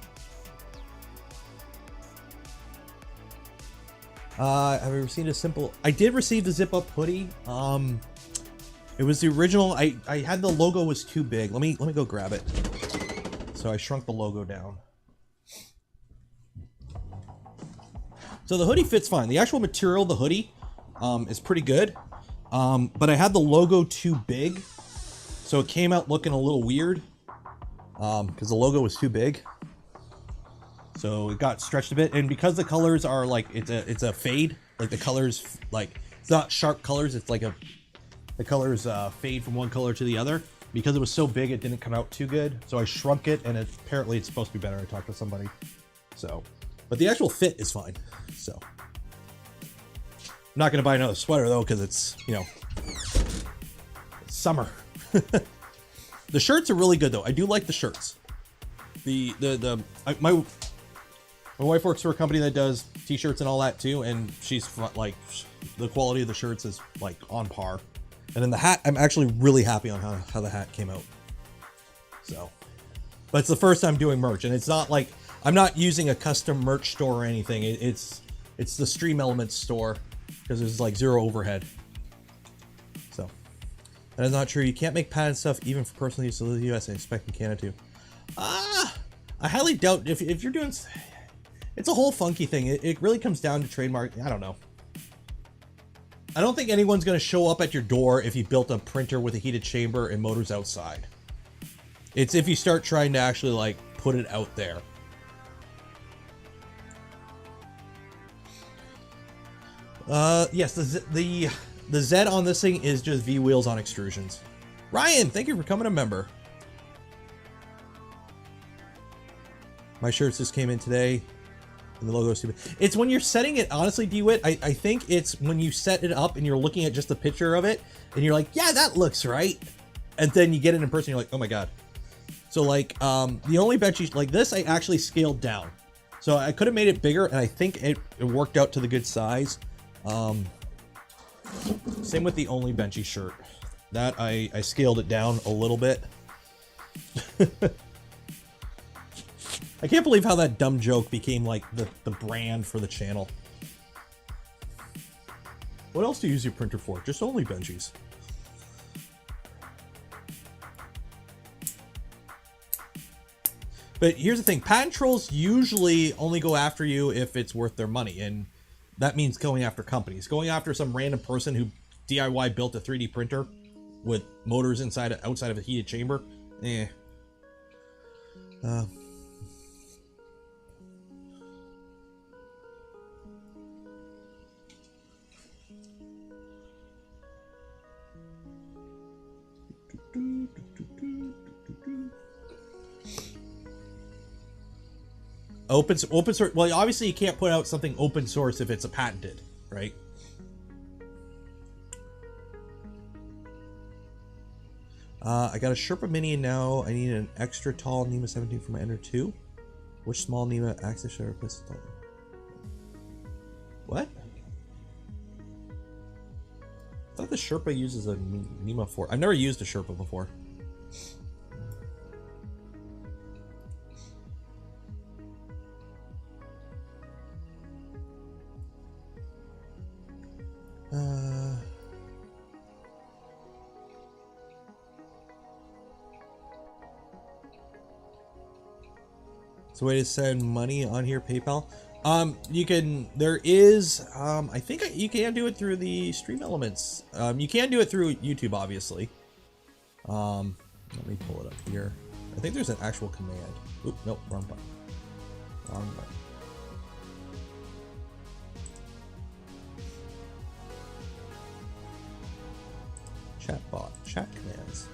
Have you ever seen a simple... I did receive the zip up hoodie. It was the original. I had the logo was too big. Let me go grab it. So I shrunk the logo down. So the hoodie fits fine. The actual material of the hoodie is pretty good. But I had the logo too big, so it came out looking a little weird because the logo was too big. So it got stretched a bit, and because the colors are like it's a fade, like the colors, like it's not sharp colors, it's like the colors fade from one color to the other. Because it was so big, it didn't come out too good. So I shrunk it, and apparently it's supposed to be better. I talked to somebody. So, but the actual fit is fine. So I'm not gonna buy another sweater though, because it's, you know, it's summer. The shirts are really good though. I do like the shirts. My wife works for a company that does t-shirts and all that too, and she's like, the quality of the shirts is like on par. And then the hat, I'm actually really happy on how the hat came out. So, but it's the first time doing merch, and it's not like I'm not using a custom merch store or anything. It's the Stream Elements store, because there's like zero overhead. So that is not true. You can't make patent stuff even for personal use in the US. I expect in Canada too. I highly doubt if you're doing. It's a whole funky thing. It really comes down to trademark. I don't know. I don't think anyone's going to show up at your door if you built a printer with a heated chamber and motors outside. It's if you start trying to actually like put it out there. Yes, the Z on this thing is just V wheels on extrusions. Ryan, thank you for becoming a member. My shirts just came in today. And the logo is stupid. It's when you're setting it, honestly, D-Wit, I think it's when you set it up and you're looking at just the picture of it and you're like, yeah, that looks right. And then you get it in person, you're like, oh my God. So like, the only bench, like this, I actually scaled down. So I could have made it bigger and I think it worked out to the good size. Same with the only benchy shirt. That I scaled it down a little bit. I can't believe how that dumb joke became like the brand for the channel. What else do you use your printer for? Just only benchies. But here's the thing, patent trolls usually only go after you if it's worth their money, and that means going after companies. Going after some random person who DIY built a 3D printer with motors outside of a heated chamber, Open source. Well, obviously you can't put out something open source if it's a patented, right? I got a Sherpa Mini now. I need an extra tall NEMA 17 for my Ender 2. Which small NEMA access should I replace? What? I thought the Sherpa uses a NEMA 4. I've never used a Sherpa before. So way to send money on here, PayPal. You can, there is, I think you can do it through the Stream Elements. You can do it through YouTube, obviously. Let me pull it up here. I think there's an actual command. Oop, nope, wrong button. Wrong button. Chatbot, chat commands.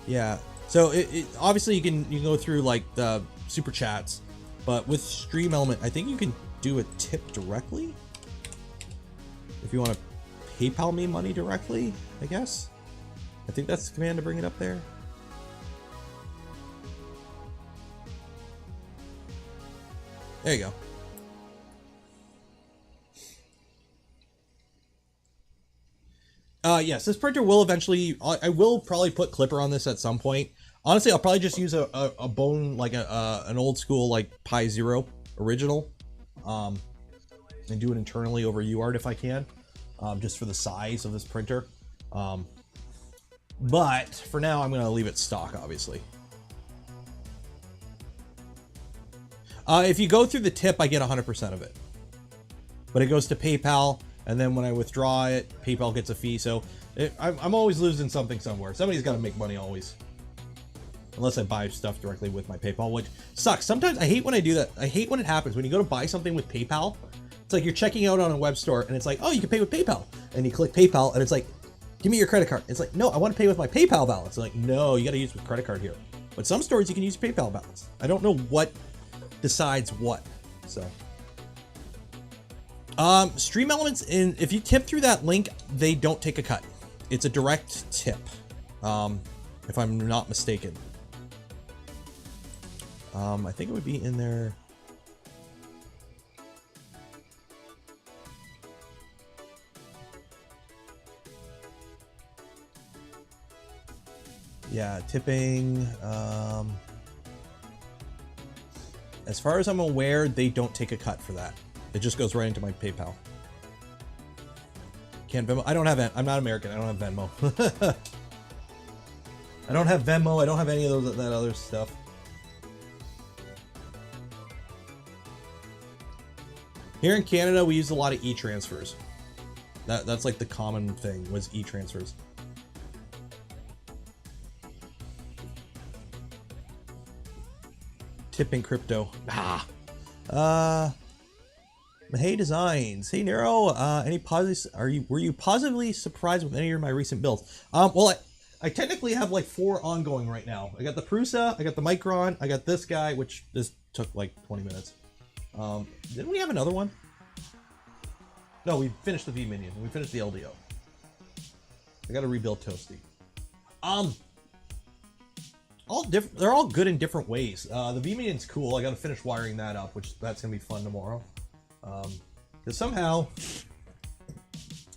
Yeah, so it obviously you can go through like the super chats, but with Stream Element, I think you can do a tip directly. If you want to PayPal me money directly, I guess. I think that's the command to bring it up there. There you go. Yes, this printer will eventually, I will probably put Clipper on this at some point. Honestly, I'll probably just use a bone, like an old school, like Pi Zero original, and do it internally over UART if I can, just for the size of this printer. But for now, I'm going to leave it stock, obviously. If you go through the tip, I get 100% of it. But it goes to PayPal. And then when I withdraw it, PayPal gets a fee. So I'm always losing something somewhere. Somebody's got to make money always. Unless I buy stuff directly with my PayPal, which sucks. Sometimes I hate when I do that. I hate when it happens. When you go to buy something with PayPal, it's like you're checking out on a web store and it's like, oh, you can pay with PayPal. And you click PayPal and it's like, give me your credit card. It's like, no, I want to pay with my PayPal balance. It's like, no, you got to use your credit card here. But some stores you can use PayPal balance. I don't know what decides what. So. Stream Elements, if you tip through that link, they don't take a cut. It's a direct tip, if I'm not mistaken. I think it would be in there. Yeah, tipping. As far as I'm aware, they don't take a cut for that. It just goes right into my PayPal. Can't Venmo. I don't have. I'm not American. I don't have Venmo. I don't have Venmo. I don't have any of that other stuff. Here in Canada, we use a lot of e-transfers. That's like the common thing was e-transfers. Tipping crypto. Hey Designs. Hey Nero. Any positive? Were you positively surprised with any of my recent builds? Well, I technically have like 4 ongoing right now. I got the Prusa, I got the Micron, I got this guy, which this took like 20 minutes. Didn't we have another one? No, we finished the V-Minion. We finished the LDO. I got to rebuild Toasty. All different. They're all good in different ways. The V-Minion's cool. I got to finish wiring that up, which that's gonna be fun tomorrow. Because somehow,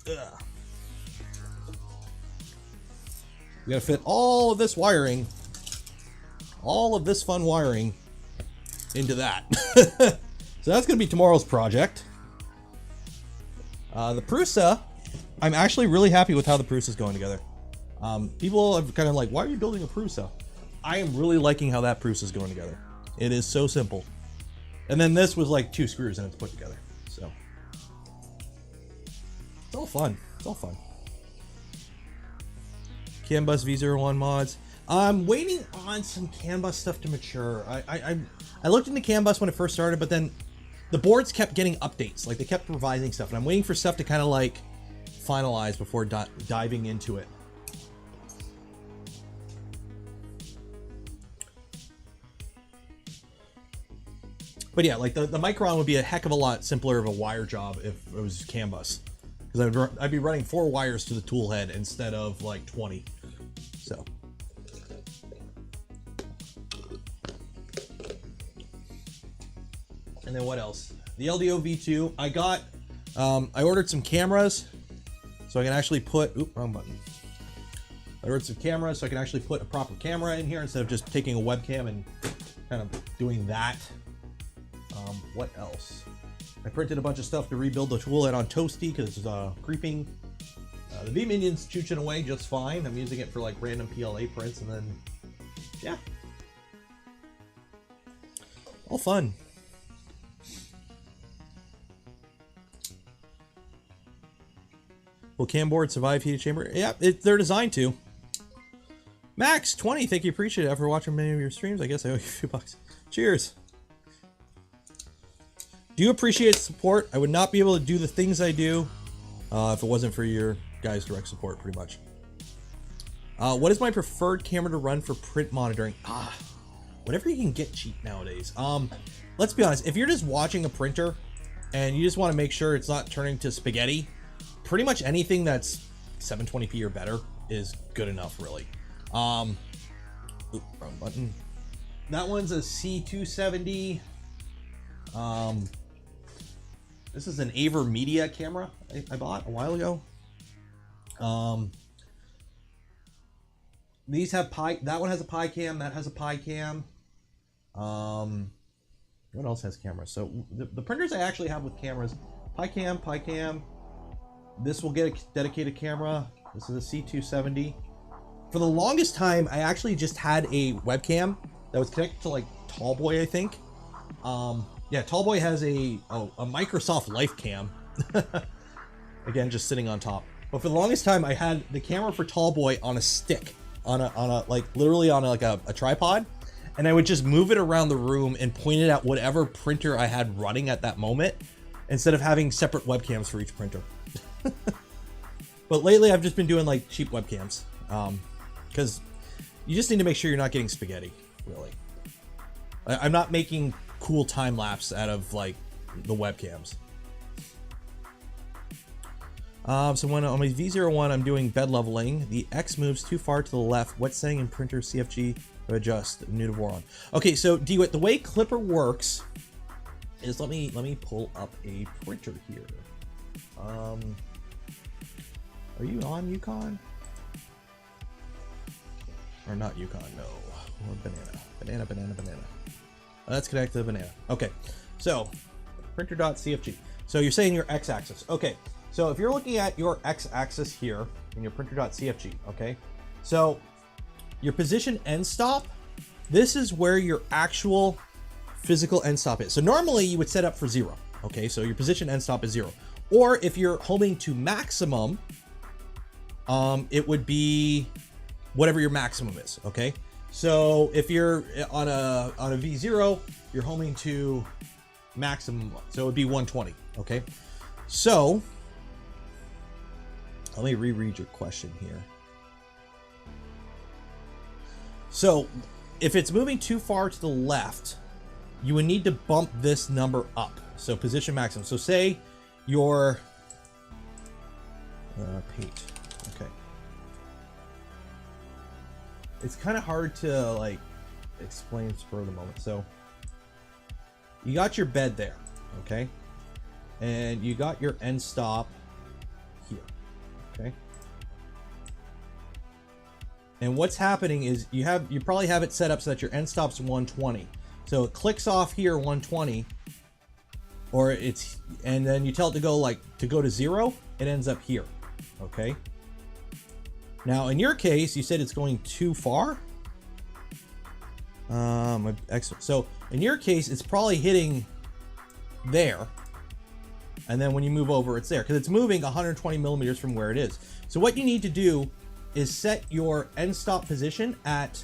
we got to fit all of this wiring, all of this fun wiring, into that. So that's gonna be tomorrow's project. The Prusa, I'm actually really happy with how the Prusa is going together. People are kind of like, why are you building a Prusa? I am really liking how that Prusa is going together. It is so simple. And then this was like 2 screws and it's put together. So it's all fun. It's all fun. CAN bus V01 mods. I'm waiting on some CAN bus stuff to mature. I looked into CAN bus when it first started, but then the boards kept getting updates. Like they kept revising stuff, and I'm waiting for stuff to kind of like finalize before diving into it. But yeah, like the Micron would be a heck of a lot simpler of a wire job if it was CAN bus, because I'd be running 4 wires to the tool head instead of like 20. So. And then what else? The LDO V2. I got, I ordered some cameras so I can actually put, oop, wrong button. I ordered some cameras so I can actually put a proper camera in here instead of just taking a webcam and kind of doing that. What else? I printed a bunch of stuff to rebuild the tool head on Toasty because it's creeping. The V-Minion's chooching away just fine. I'm using it for like random PLA prints, and then, yeah. All fun. Will CAN board survive heated chamber? Yeah, they're designed to. Max 20, thank you, appreciate it. After watching many of your streams, I guess I owe you a few bucks. Cheers. Do you appreciate support? I would not be able to do the things I do if it wasn't for your guys' direct support, pretty much. What is my preferred camera to run for print monitoring? Whatever you can get cheap nowadays. Let's be honest, if you're just watching a printer and you just want to make sure it's not turning to spaghetti, pretty much anything that's 720p or better is good enough, really. Oop, wrong button. That one's a C270. This is an Aver Media camera I bought a while ago. These have Pi. That one has a Pi cam. That has a Pi cam. What else has cameras? So the printers I actually have with cameras: Pi cam. This will get a dedicated camera. This is a C270. For the longest time, I actually just had a webcam that was connected to like Tallboy, I think. Yeah, Tallboy has a Microsoft Life Cam. Again, just sitting on top. But for the longest time, I had the camera for Tallboy on a stick, on a like literally on like a tripod, and I would just move it around the room and point it at whatever printer I had running at that moment, instead of having separate webcams for each printer. But lately, I've just been doing like cheap webcams, because you just need to make sure you're not getting spaghetti. Really, I'm not making cool time lapse out of like the webcams. So when on my V01 I'm doing bed leveling, the X moves too far to the left. What setting in printer CFG to adjust? New to war on. Okay, so the way Clipper works is let me pull up a printer here. Are you on Yukon? Or not Yukon? No. Or banana. Let's connect to the banana. Okay, so printer.cfg. So you're saying your x-axis. Okay, so if you're looking at your x-axis here in your printer.cfg, okay, so your position end stop, this is where your actual physical end stop is. So normally you would set up for 0. Okay, so your position end stop is 0. Or if you're homing to maximum, it would be whatever your maximum is. Okay. So if you're on a V0, you're homing to maximum, so it would be 120, okay? So, let me reread your question here. So if it's moving too far to the left, you would need to bump this number up. So position maximum. So say your paint. Okay. It's kind of hard to like explain spur of the moment. So you got your bed there, okay? And you got your end stop here, okay? And what's happening is you probably have it set up so that your end stop's 120. So it clicks off here 120, and then you tell it to go to 0, it ends up here, okay? Now in your case, you said it's going too far. Excellent. So in your case, it's probably hitting there, and then when you move over, it's there because it's moving 120 millimeters from where it is. So what you need to do is set your end stop position at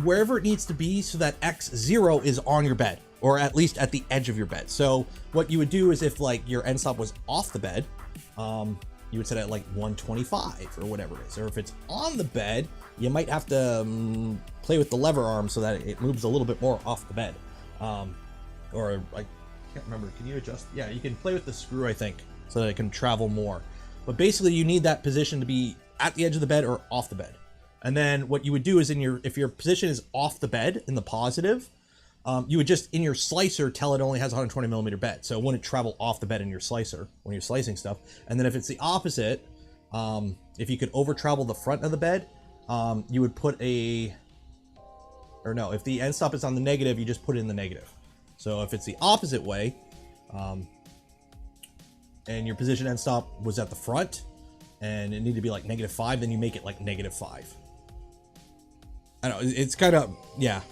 wherever it needs to be so that X0 is on your bed, or at least at the edge of your bed. So what you would do is if like your end stop was off the bed, you would set it at like 125 or whatever it is. Or if it's on the bed, you might have to play with the lever arm so that it moves a little bit more off the bed. Or I can't remember, can you adjust? Yeah, you can play with the screw, I think, so that it can travel more. But basically you need that position to be at the edge of the bed or off the bed. And then what you would do is if your position is off the bed in the positive, you would just in your slicer tell it only has 120 millimeter bed. So it wouldn't travel off the bed in your slicer when you're slicing stuff. And then if it's the opposite, if you could over travel the front of the bed, you would put if the end stop is on the negative, you just put it in the negative. So if it's the opposite way, and your position end stop was at the front and it needed to be like -5, then you make it like -5. I know it's kind of, yeah.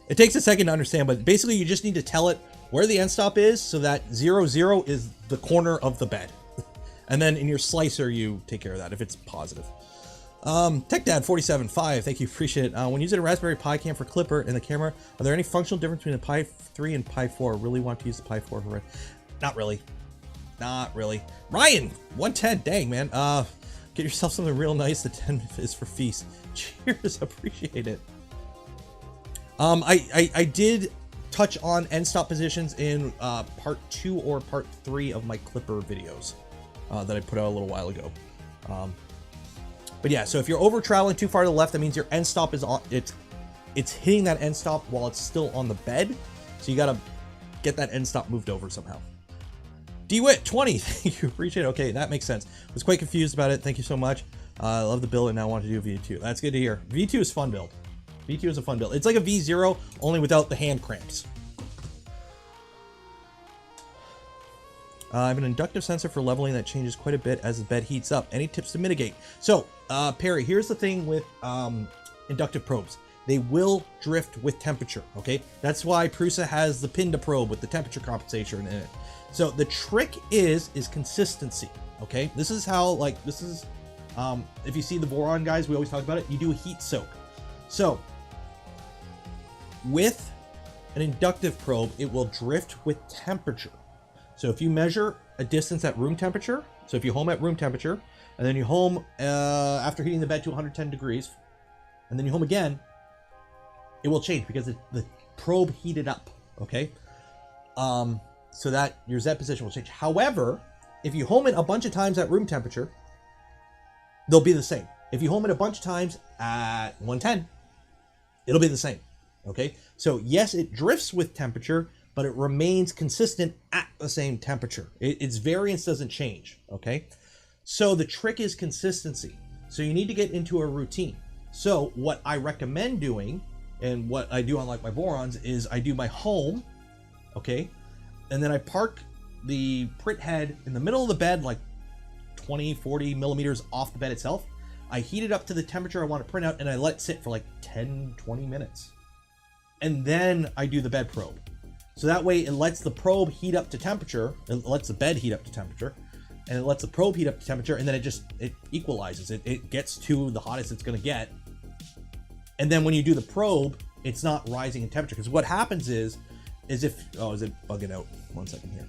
It takes a second to understand, but basically you just need to tell it where the end stop is so that 0, 0 is the corner of the bed. And then in your slicer, you take care of that if it's positive. TechDad475, thank you, appreciate it. When using a Raspberry Pi cam for Clipper and the camera, are there any functional difference between the Pi 3 and Pi 4? Really want to use the Pi 4 for it? Not really. Not really. Ryan, 110, dang, man. Get yourself something real nice. The 10 is for feast. Cheers, appreciate it. I did touch on end stop positions in part 2 or part 3 of my Clipper videos that I put out a little while ago. But yeah, so if you're over traveling too far to the left, that means your end stop is on. It's hitting that end stop while it's still on the bed. So you gotta get that end stop moved over somehow. DeWitt20, thank you, appreciate it. Okay, that makes sense. Was quite confused about it. Thank you so much. I love the build and now want to do V2. That's good to hear. V2 is fun build. V2 is a fun build. It's like a V0, only without the hand cramps. I have an inductive sensor for leveling that changes quite a bit as the bed heats up. Any tips to mitigate? So, Perry, here's the thing with inductive probes. They will drift with temperature, okay? That's why Prusa has the Pinda probe with the temperature compensation in it. So the trick is consistency, okay? This is how, like, if you see the boron guys, we always talk about it, you do a heat soak. So with an inductive probe, it will drift with temperature. So if you measure a distance at room temperature, so if you home at room temperature, and then you home after heating the bed to 110 degrees, and then you home again, it will change because the probe heated up, okay? So that your Z position will change. However, if you home it a bunch of times at room temperature, they'll be the same. If you home it a bunch of times at 110, it'll be the same, okay? So yes, it drifts with temperature, but it remains consistent at the same temperature. Its variance doesn't change, okay? So the trick is consistency. So you need to get into a routine. So what I recommend doing, and what I do on like my borons, is I do my home, okay? And then I park the print head in the middle of the bed, like 20, 40 millimeters off the bed itself. I heat it up to the temperature I want to print out, and I let it sit for like 10, 20 minutes. And then I do the bed probe. So that way it lets the probe heat up to temperature, it lets the bed heat up to temperature, and it lets the probe heat up to temperature, and then it equalizes. It gets to the hottest it's going to get. And then when you do the probe, it's not rising in temperature. Because what happens is if, oh, is it bugging out? 1 second here.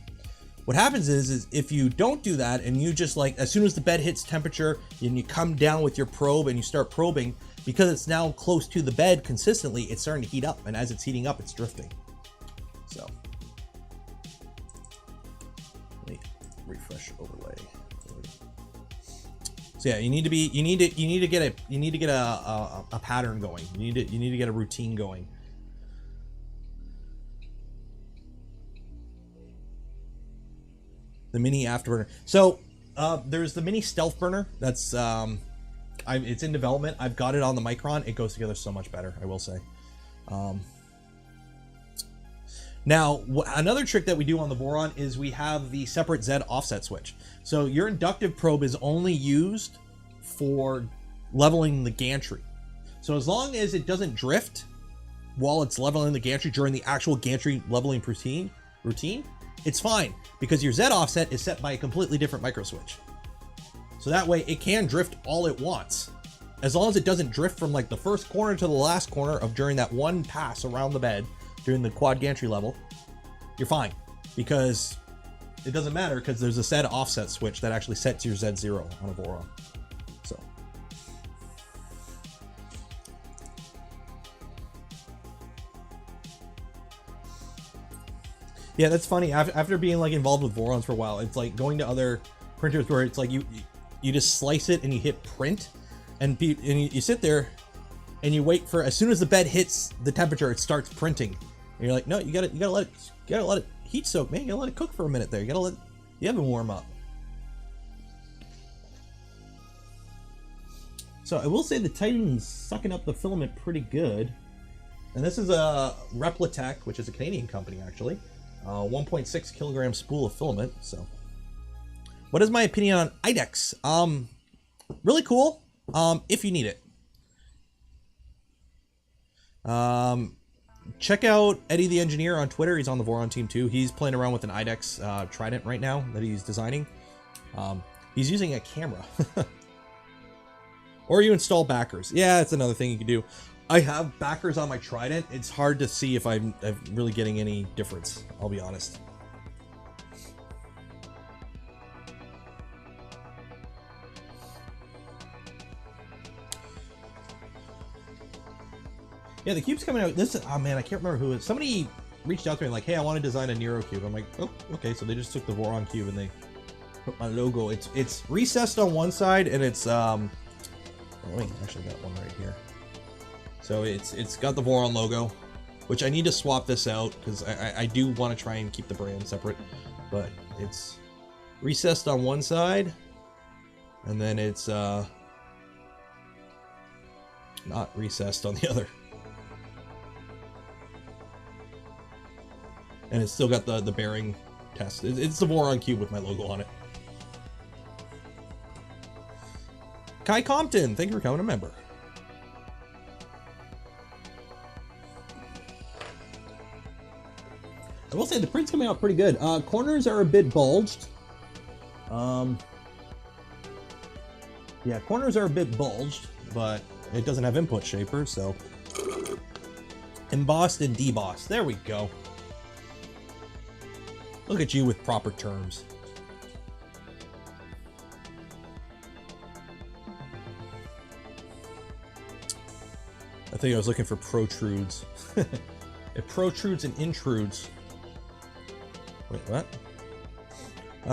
What happens is if you don't do that and you just like, as soon as the bed hits temperature and you come down with your probe and you start probing, because it's now close to the bed consistently, it's starting to heat up. And as it's heating up, it's drifting. So, let me refresh overlay. So yeah, you need to get a pattern going. You need to get a routine going. The mini afterburner. So there's the mini stealth burner. That's it's in development. I've got it on the Micron. It goes together so much better, I will say. Now, another trick that we do on the Voron is we have the separate Z offset switch. So your inductive probe is only used for leveling the gantry. So as long as it doesn't drift while it's leveling the gantry during the actual gantry leveling routine, it's fine, because your Z offset is set by a completely different micro switch. So that way it can drift all it wants. As long as it doesn't drift from like the first corner to the last corner of during that one pass around the bed during the quad gantry level, you're fine, because it doesn't matter, because there's a Z offset switch that actually sets your Z0 on a Voron. So yeah, that's funny. After being like involved with Vorons for a while, it's like going to other printers where it's like you just slice it and you hit print, and you sit there and you wait for, as soon as the bed hits the temperature, it starts printing. And you're like, no, you gotta let it heat soak, man. You gotta let it cook for a minute there. You gotta let the oven warm up. So I will say the Titan's sucking up the filament pretty good. And this is a Replitech, which is a Canadian company actually. 1.6 kilogram spool of filament. So what is my opinion on IDEX? Really cool, if you need it. Check out Eddie the Engineer on Twitter. He's on the Voron team too. He's playing around with an IDEX Trident right now that he's designing. He's using a camera. Or you install backers. Yeah, that's another thing you can do. I have backers on my Trident. It's hard to see if I'm really getting any difference, I'll be honest. Yeah, the cube's coming out. This, oh man, I can't remember who it is. Somebody reached out to me like, hey, I want to design a Nero cube. I'm like, oh, okay. So they just took the Voron cube and they put my logo. It's recessed on one side, and it's oh, wait, actually got one right here. So it's got the Voron logo, which I need to swap this out because I do want to try and keep the brand separate, but it's recessed on one side, and then it's not recessed on the other. And it's still got the bearing test. It's the Voron cube with my logo on it. Kai Compton, thank you for becoming a member. I will say the print's coming out pretty good. Corners are a bit bulged. Yeah, corners are a bit bulged, but it doesn't have input shaper, so. Embossed and debossed. There we go. Look at you with proper terms. I think I was looking for protrudes. It protrudes and intrudes. Wait, what?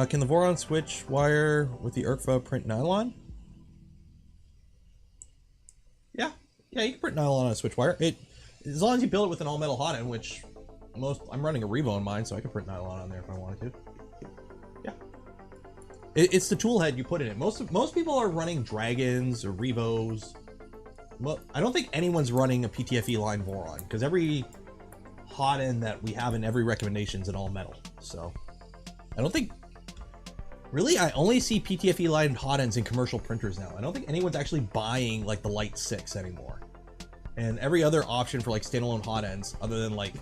Can the Voron switch wire with the ERCFA print nylon? Yeah, you can print nylon on a switch wire. As long as you build it with an all-metal hot end, which I'm running a Revo in mine, so I can print nylon on there if I wanted to. Yeah, it's the tool head you put in it. Most people are running Dragons or Revos. Well, I don't think anyone's running a PTFE line Voron, because every hot end that we have in every recommendation is an all metal. So I don't think, really, I only see PTFE line hot ends in commercial printers now. I don't think anyone's actually buying like the Light 6 anymore. And every other option for like standalone hot ends, other than like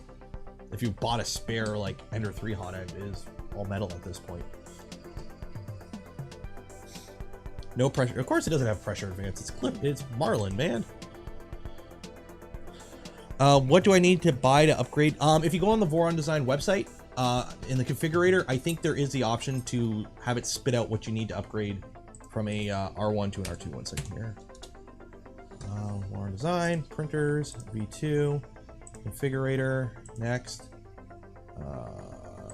if you bought a spare like Ender 3 hot end, is all metal at this point. No pressure. Of course it doesn't have pressure advance. It's Marlin, man. What do I need to buy to upgrade? If you go on the Voron Design website, in the configurator, I think there is the option to have it spit out what you need to upgrade from a R1 to an R2. One second here. Warren design, printers, V2, configurator, next.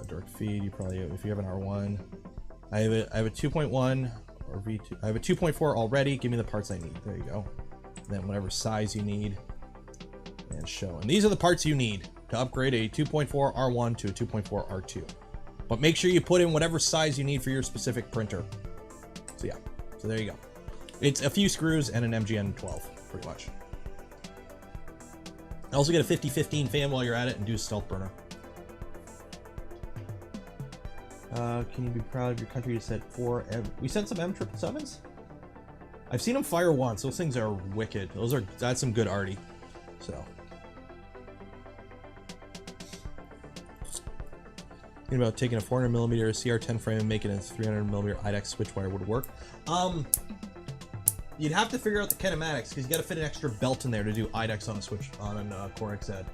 Direct feed, you probably, if you have an R1. I have a 2.1 or V2. I have a 2.4 already. Give me the parts I need. There you go. And then whatever size you need, and show. And these are the parts you need to upgrade a 2.4 R1 to a 2.4 R2. But make sure you put in whatever size you need for your specific printer. So yeah, so there you go. It's a few screws and an MGN 12, pretty much. Also get a 50-15 fan while you're at it and do a stealth burner. Can you be proud of your country? You sent 4 we sent some M777s? I've seen them fire once. Those things are wicked. That's some good arty. So thinking about taking a 400mm CR10 frame and making a 300mm IDEX switch wire would work. You'd have to figure out the kinematics because you got to fit an extra belt in there to do IDEX on a switch on a Core XZ.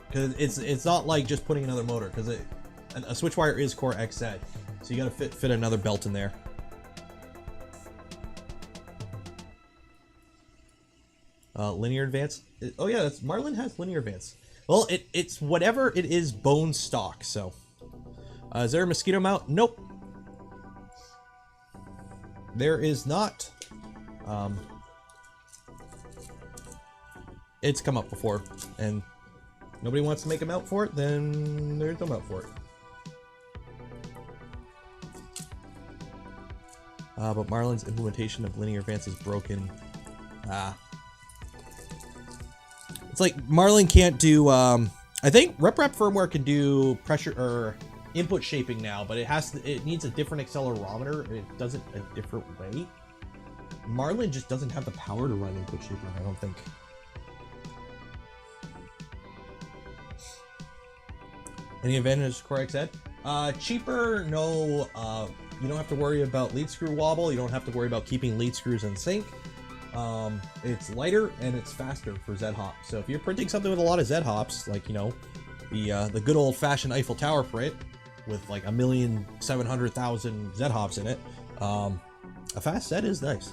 Because it's not like just putting another motor, because a switch wire is Core XZ, so you got to fit another belt in there. Linear advance. Oh yeah, Marlin has linear advance. Well, it's whatever it is, bone stock. So, is there a mosquito mount? Nope. There is not. It's come up before, and nobody wants to make a mount for it. Then there's no mount for it. But Marlin's implementation of linear advance is broken. It's like Marlin can't do. I think RepRap firmware can do pressure or input shaping now, but it needs a different accelerometer, and it does it a different way. Marlin just doesn't have the power to run input shaping, I don't think. Any advantage to Core XZ? Cheaper, no. You don't have to worry about lead screw wobble. You don't have to worry about keeping lead screws in sync. It's lighter and it's faster for Z-hop. So if you're printing something with a lot of Z-hops, like, you know, the good old-fashioned Eiffel Tower print with like 1,700,000 Z-hops in it, a fast Z is nice.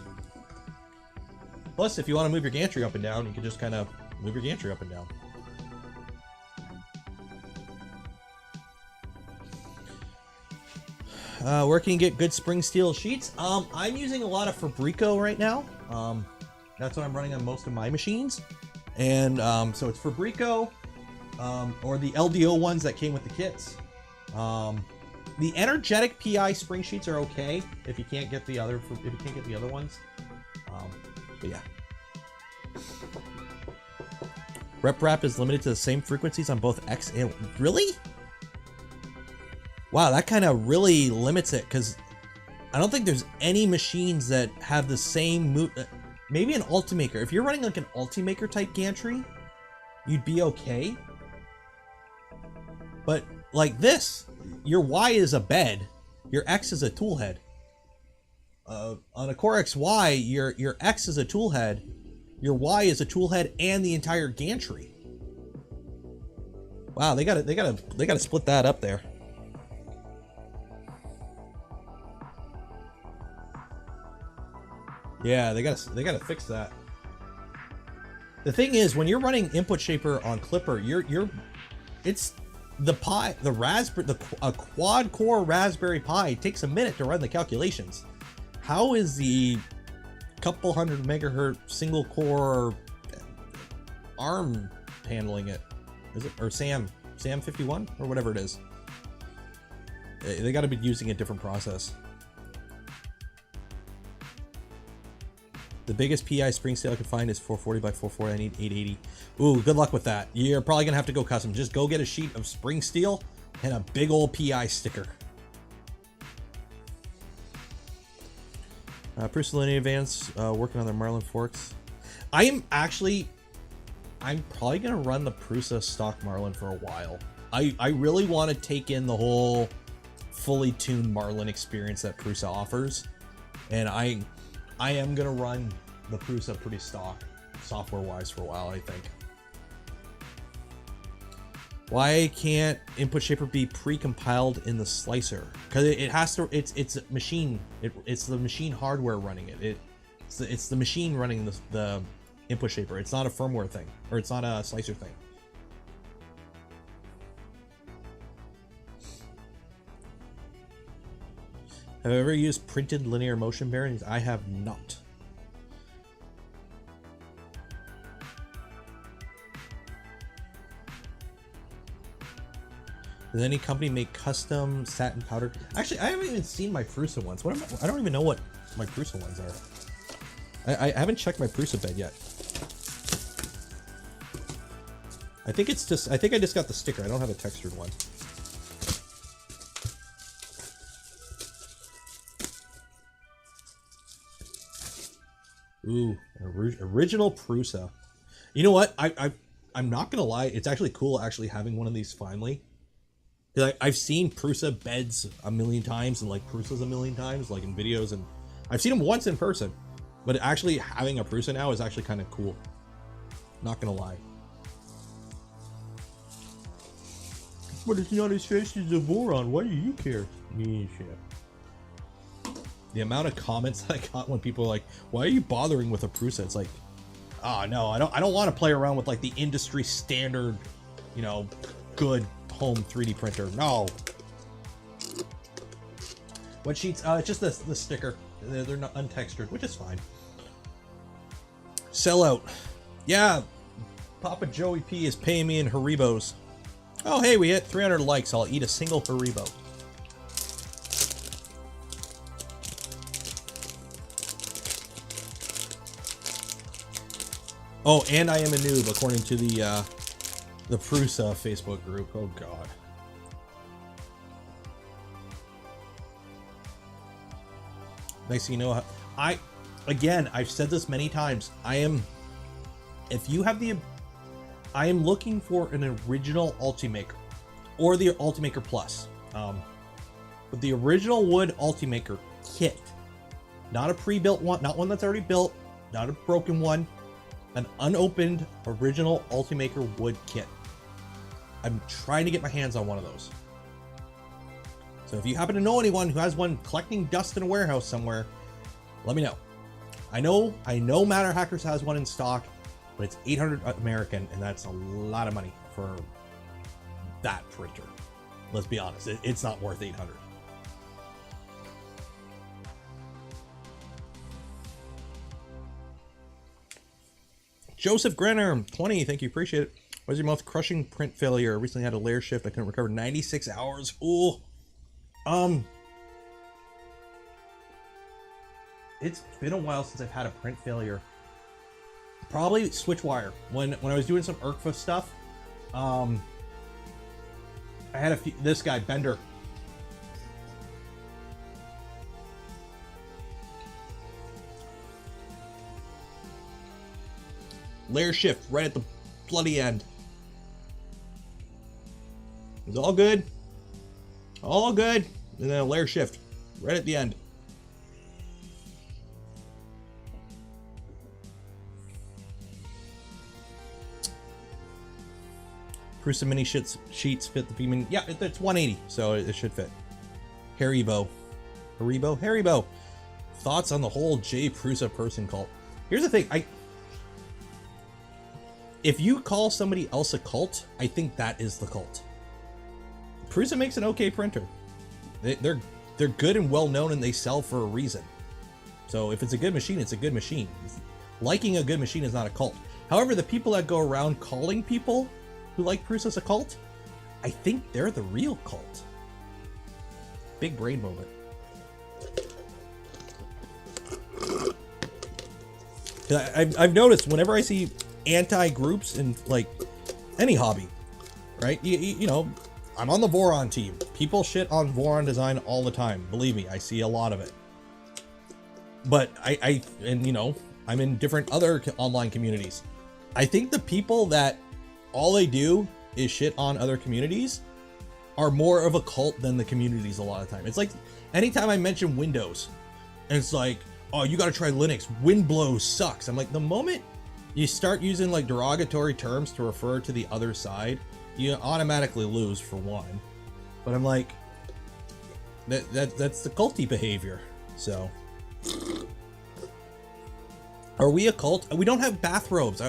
Plus, if you want to move your gantry up and down, you can just kind of move your gantry up and down. Where can you get good spring steel sheets? I'm using a lot of Fabrico right now. That's what I'm running on most of my machines. And so it's Fabrico, or the LDO ones that came with the kits. The energetic PI spring sheets are okay if you can't get the other ones. But yeah. RepRap is limited to the same frequencies on both X and... Really? Wow, that kind of really limits it, because I don't think there's any machines that have the same maybe an Ultimaker. If you're running like an Ultimaker type gantry, you'd be okay. But like this, your Y is a bed, your X is a tool head. On a Core XY, your X is a tool head, your Y is a tool head, and the entire gantry. Wow, they gotta split that up there. Yeah, they gotta fix that. The thing is, when you're running input shaper on Clipper, it's the Pi, a quad core Raspberry Pi takes a minute to run the calculations. How is the couple hundred megahertz single core ARM handling it? Is it, or SAM 51 or whatever it is? They got to be using a different process. The biggest PI spring steel I could find is 440 by 440. I need 880. Ooh, good luck with that. You're probably gonna have to go custom. Just go get a sheet of spring steel and a big old PI sticker. Prusa Linear Advance, working on their Marlin forks. I'm probably gonna run the Prusa stock Marlin for a while. I really want to take in the whole fully tuned Marlin experience that Prusa offers, and I am gonna run the Prusa pretty stock, software-wise, for a while, I think. Why can't input shaper be pre-compiled in the slicer? Because it has to. It's a machine. It's the machine hardware running it. It's the machine running the input shaper. It's not a firmware thing, or it's not a slicer thing. Have I ever used printed linear motion bearings? I have not. Does any company make custom satin powder? Actually, I haven't even seen my Prusa ones. I don't even know what my Prusa ones are. I haven't checked my Prusa bed yet. I think I just got the sticker. I don't have a textured one. Ooh, original Prusa. You know what? I'm not gonna lie. It's actually cool actually having one of these finally. I've seen Prusa beds a million times and like Prusas a million times, like in videos, and I've seen them once in person, but actually having a Prusa now is actually kind of cool. Not gonna lie. But it's not as fast as the Voron. Why do you care? Me shit. The amount of comments I got when people are like, "Why are you bothering with a Prusa?" It's like, oh no, I don't want to play around with like the industry standard, you know, good home 3D printer. No. What sheets? It's just the sticker. They're not untextured, which is fine. Sellout. Yeah, Papa Joey P is paying me in Haribos. Oh hey, we hit 300 likes. I'll eat a single Haribo. Oh, and I am a noob according to the Prusa Facebook group. Oh god. Next thing you know, I've said this many times. I am looking for an original Ultimaker or the Ultimaker Plus. But the original wood Ultimaker kit, not a pre-built one, not one that's already built, not a broken one, an unopened original Ultimaker wood kit. I'm trying to get my hands on one of those. So if you happen to know anyone who has one collecting dust in a warehouse somewhere, let me know. I know Matter Hackers has one in stock, but it's 800 American, and that's a lot of money for that printer. Let's be honest, it's not worth 800. Joseph Grenner, 20, thank you, appreciate it. What is your most crushing print failure? I recently had a layer shift. I couldn't recover 96 hours. Ooh. It's been a while since I've had a print failure. Probably switch wire. When I was doing some ERCFA stuff, I had this guy, Bender. Layer shift right at the bloody end. It's all good. All good. And then a layer shift right at the end. Prusa mini sheets fit the P-Mini. Yeah, it's 180, so it should fit. Haribo. Thoughts on the whole J Prusa person cult? Here's the thing. If you call somebody else a cult, I think that is the cult. Prusa makes an okay printer. They're good and well known, and they sell for a reason. So if it's a good machine, it's a good machine. Liking a good machine is not a cult. However, the people that go around calling people who like Prusa a cult, I think they're the real cult. Big brain moment. I've noticed whenever I see anti-groups in like any hobby, right? You know, I'm on the Voron team. People shit on Voron design all the time. Believe me, I see a lot of it. But and you know, I'm in different other online communities. I think the people that all they do is shit on other communities are more of a cult than the communities a lot of time. It's like anytime I mention Windows, and it's like, oh, you gotta try Linux. Windblow sucks. I'm like, the moment you start using like derogatory terms to refer to the other side, you automatically lose for one. But I'm like, that's the culty behavior. So, are we a cult? We don't have bathrobes.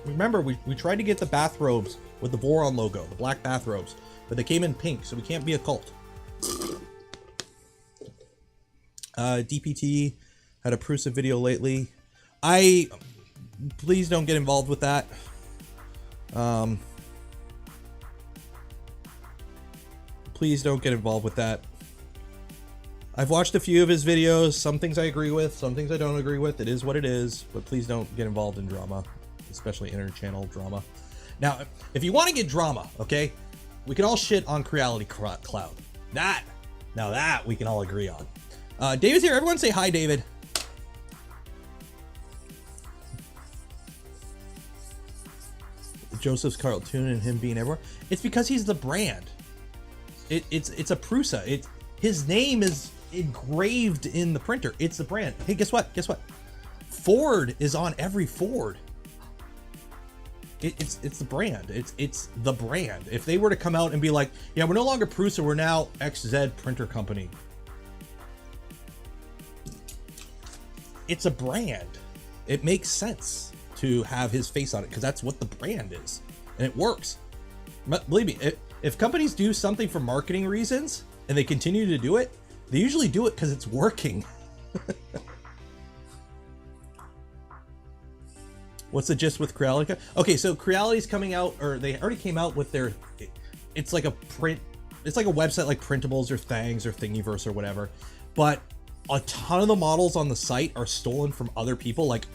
Remember, we tried to get the bathrobes with the Voron logo, the black bathrobes, but they came in pink, so we can't be a cult. DPT had a Prusa video lately. Please don't get involved with that. Please don't get involved with that. I've watched a few of his videos. Some things I agree with, some things I don't agree with. It is what it is, but please don't get involved in drama, especially inter-channel drama. Now, if you want to get drama, okay, we can all shit on Creality Cloud. Now that we can all agree on. David's here. Everyone say hi, David. Joseph's cartoon and him being everywhere. It's because he's the brand. It's a Prusa. His name is engraved in the printer. It's the brand. Hey, guess what? Guess what? Ford is on every Ford. It's the brand. It's the brand. If they were to come out and be like, yeah, we're no longer Prusa, we're now XZ Printer Company. It's a brand. It makes sense to have his face on it because that's what the brand is, and it works. Believe me, if companies do something for marketing reasons and they continue to do it, they usually do it because it's working. What's the gist with Creality? Okay, so Creality's coming out, or they already came out with their, it's like a website like Printables or Thangs or Thingiverse or whatever, but a ton of the models on the site are stolen from other people, like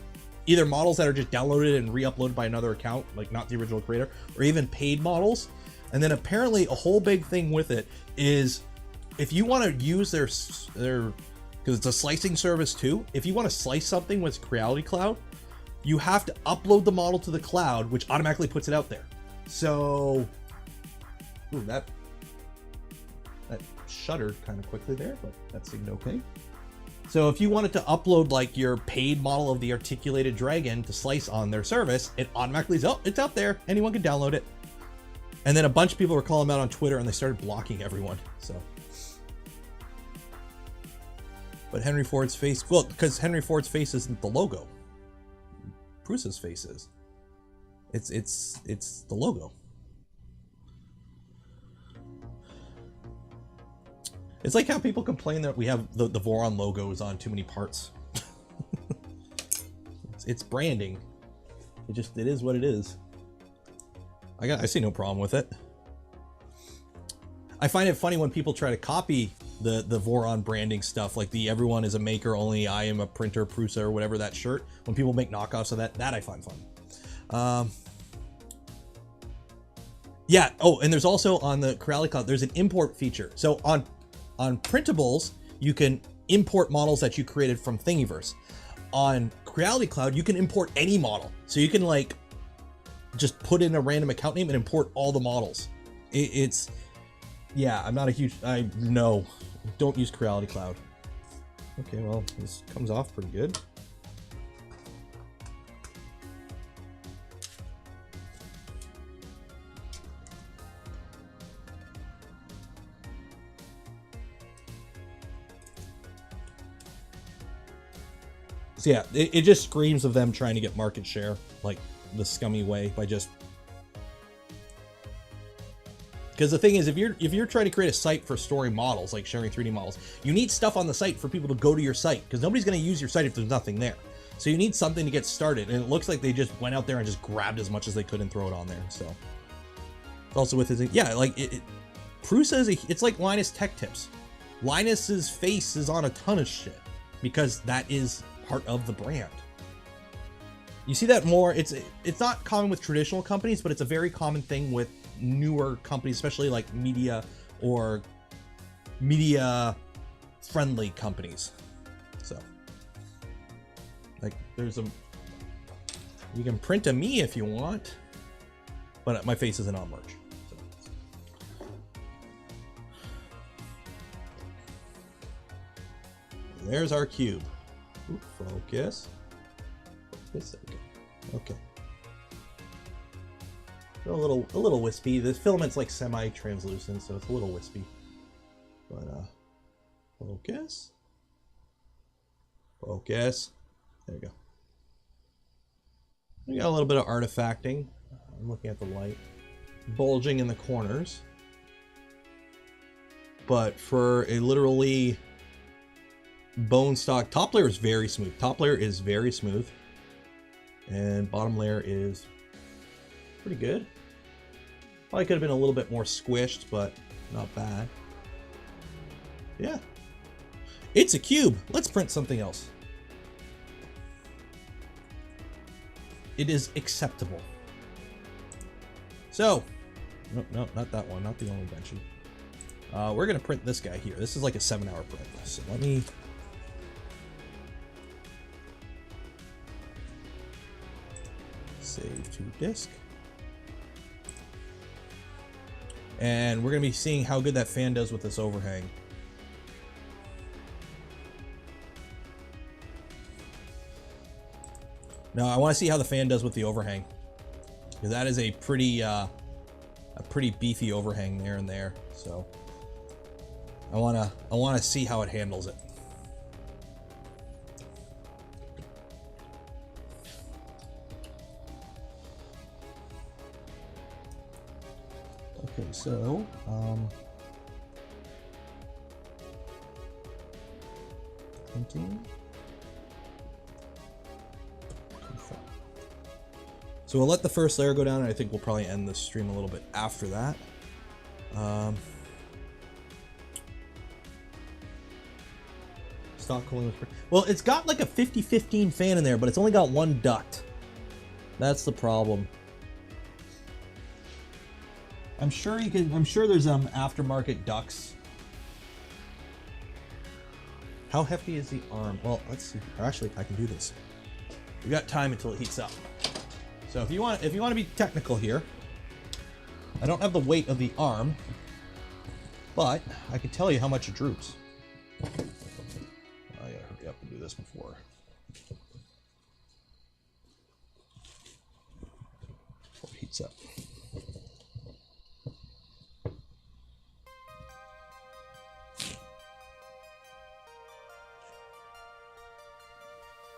either models that are just downloaded and re-uploaded by another account, like not the original creator, or even paid models. And then apparently a whole big thing with it is if you want to use their because it's a slicing service too, if you want to slice something with Creality Cloud, you have to upload the model to the cloud, which automatically puts it out there. So, ooh, that shuttered kind of quickly there, but that seemed okay. So if you wanted to upload like your paid model of the articulated dragon to slice on their service, it automatically is, oh, it's out there. Anyone can download it. And then a bunch of people were calling them out on Twitter and they started blocking everyone. So, but Henry Ford's face, well, because Henry Ford's face isn't the logo. Prusa's face is. It's the logo. It's like how people complain that we have the Voron logos on too many parts. it's branding. It is what it is. I see no problem with it. I find it funny when people try to copy the Voron branding stuff, like the everyone is a maker, only I am a printer, Prusa, or whatever, that shirt. When people make knockoffs of that I find fun. Yeah, oh, and there's also on the Creality Cloud, there's an import feature. So on Printables, you can import models that you created from Thingiverse. On Creality Cloud, you can import any model. So you can like just put in a random account name and import all the models. Yeah, I'm not a huge, no, don't use Creality Cloud. Okay, well, this comes off pretty good. So yeah, it just screams of them trying to get market share, like the scummy way, by just, because the thing is, if you're trying to create a site for storing models, like sharing 3D models, you need stuff on the site for people to go to your site, because nobody's going to use your site if there's nothing there. So you need something to get started, and it looks like they just went out there and just grabbed as much as they could and throw it on there. So also with his, yeah, like Prusa is it's like Linus Tech Tips. Linus's face is on a ton of shit because that is part of the brand. You see that more. It's not common with traditional companies, but it's a very common thing with newer companies, especially like media or media friendly companies. So like you can print a me if you want, but my face isn't on merch. So. There's our cube. Ooh, focus. There we go. Okay. a little wispy. This filament's like semi-translucent, so it's a little wispy. But focus. Focus. There you go. We got a little bit of artifacting. I'm looking at the light. Bulging in the corners. But for a literally bone stock, top layer is very smooth. Top layer is very smooth. And bottom layer is pretty good. Probably could have been a little bit more squished, but not bad. Yeah. It's a cube. Let's print something else. It is acceptable. So, no, not that one, not the only Benchy. We're gonna print this guy here. This is like a 7-hour print. So let me. Save to disk. And we're gonna be seeing how good that fan does with this overhang. Now I want to see how the fan does with the overhang, because that is a pretty beefy overhang there and there. So I wanna see how it handles it. Okay, so printing. So we'll let the first layer go down, and I think we'll probably end the stream a little bit after that. Stock cooling. Well, it's got like a 50-15 fan in there, but it's only got one duct. That's the problem. I'm sure you can. I'm sure there's aftermarket ducts. How hefty is the arm? Well, let's see. Actually, I can do this. We got time until it heats up. So if you want to be technical here, I don't have the weight of the arm, but I can tell you how much it droops. I gotta hurry up and do this before it heats up.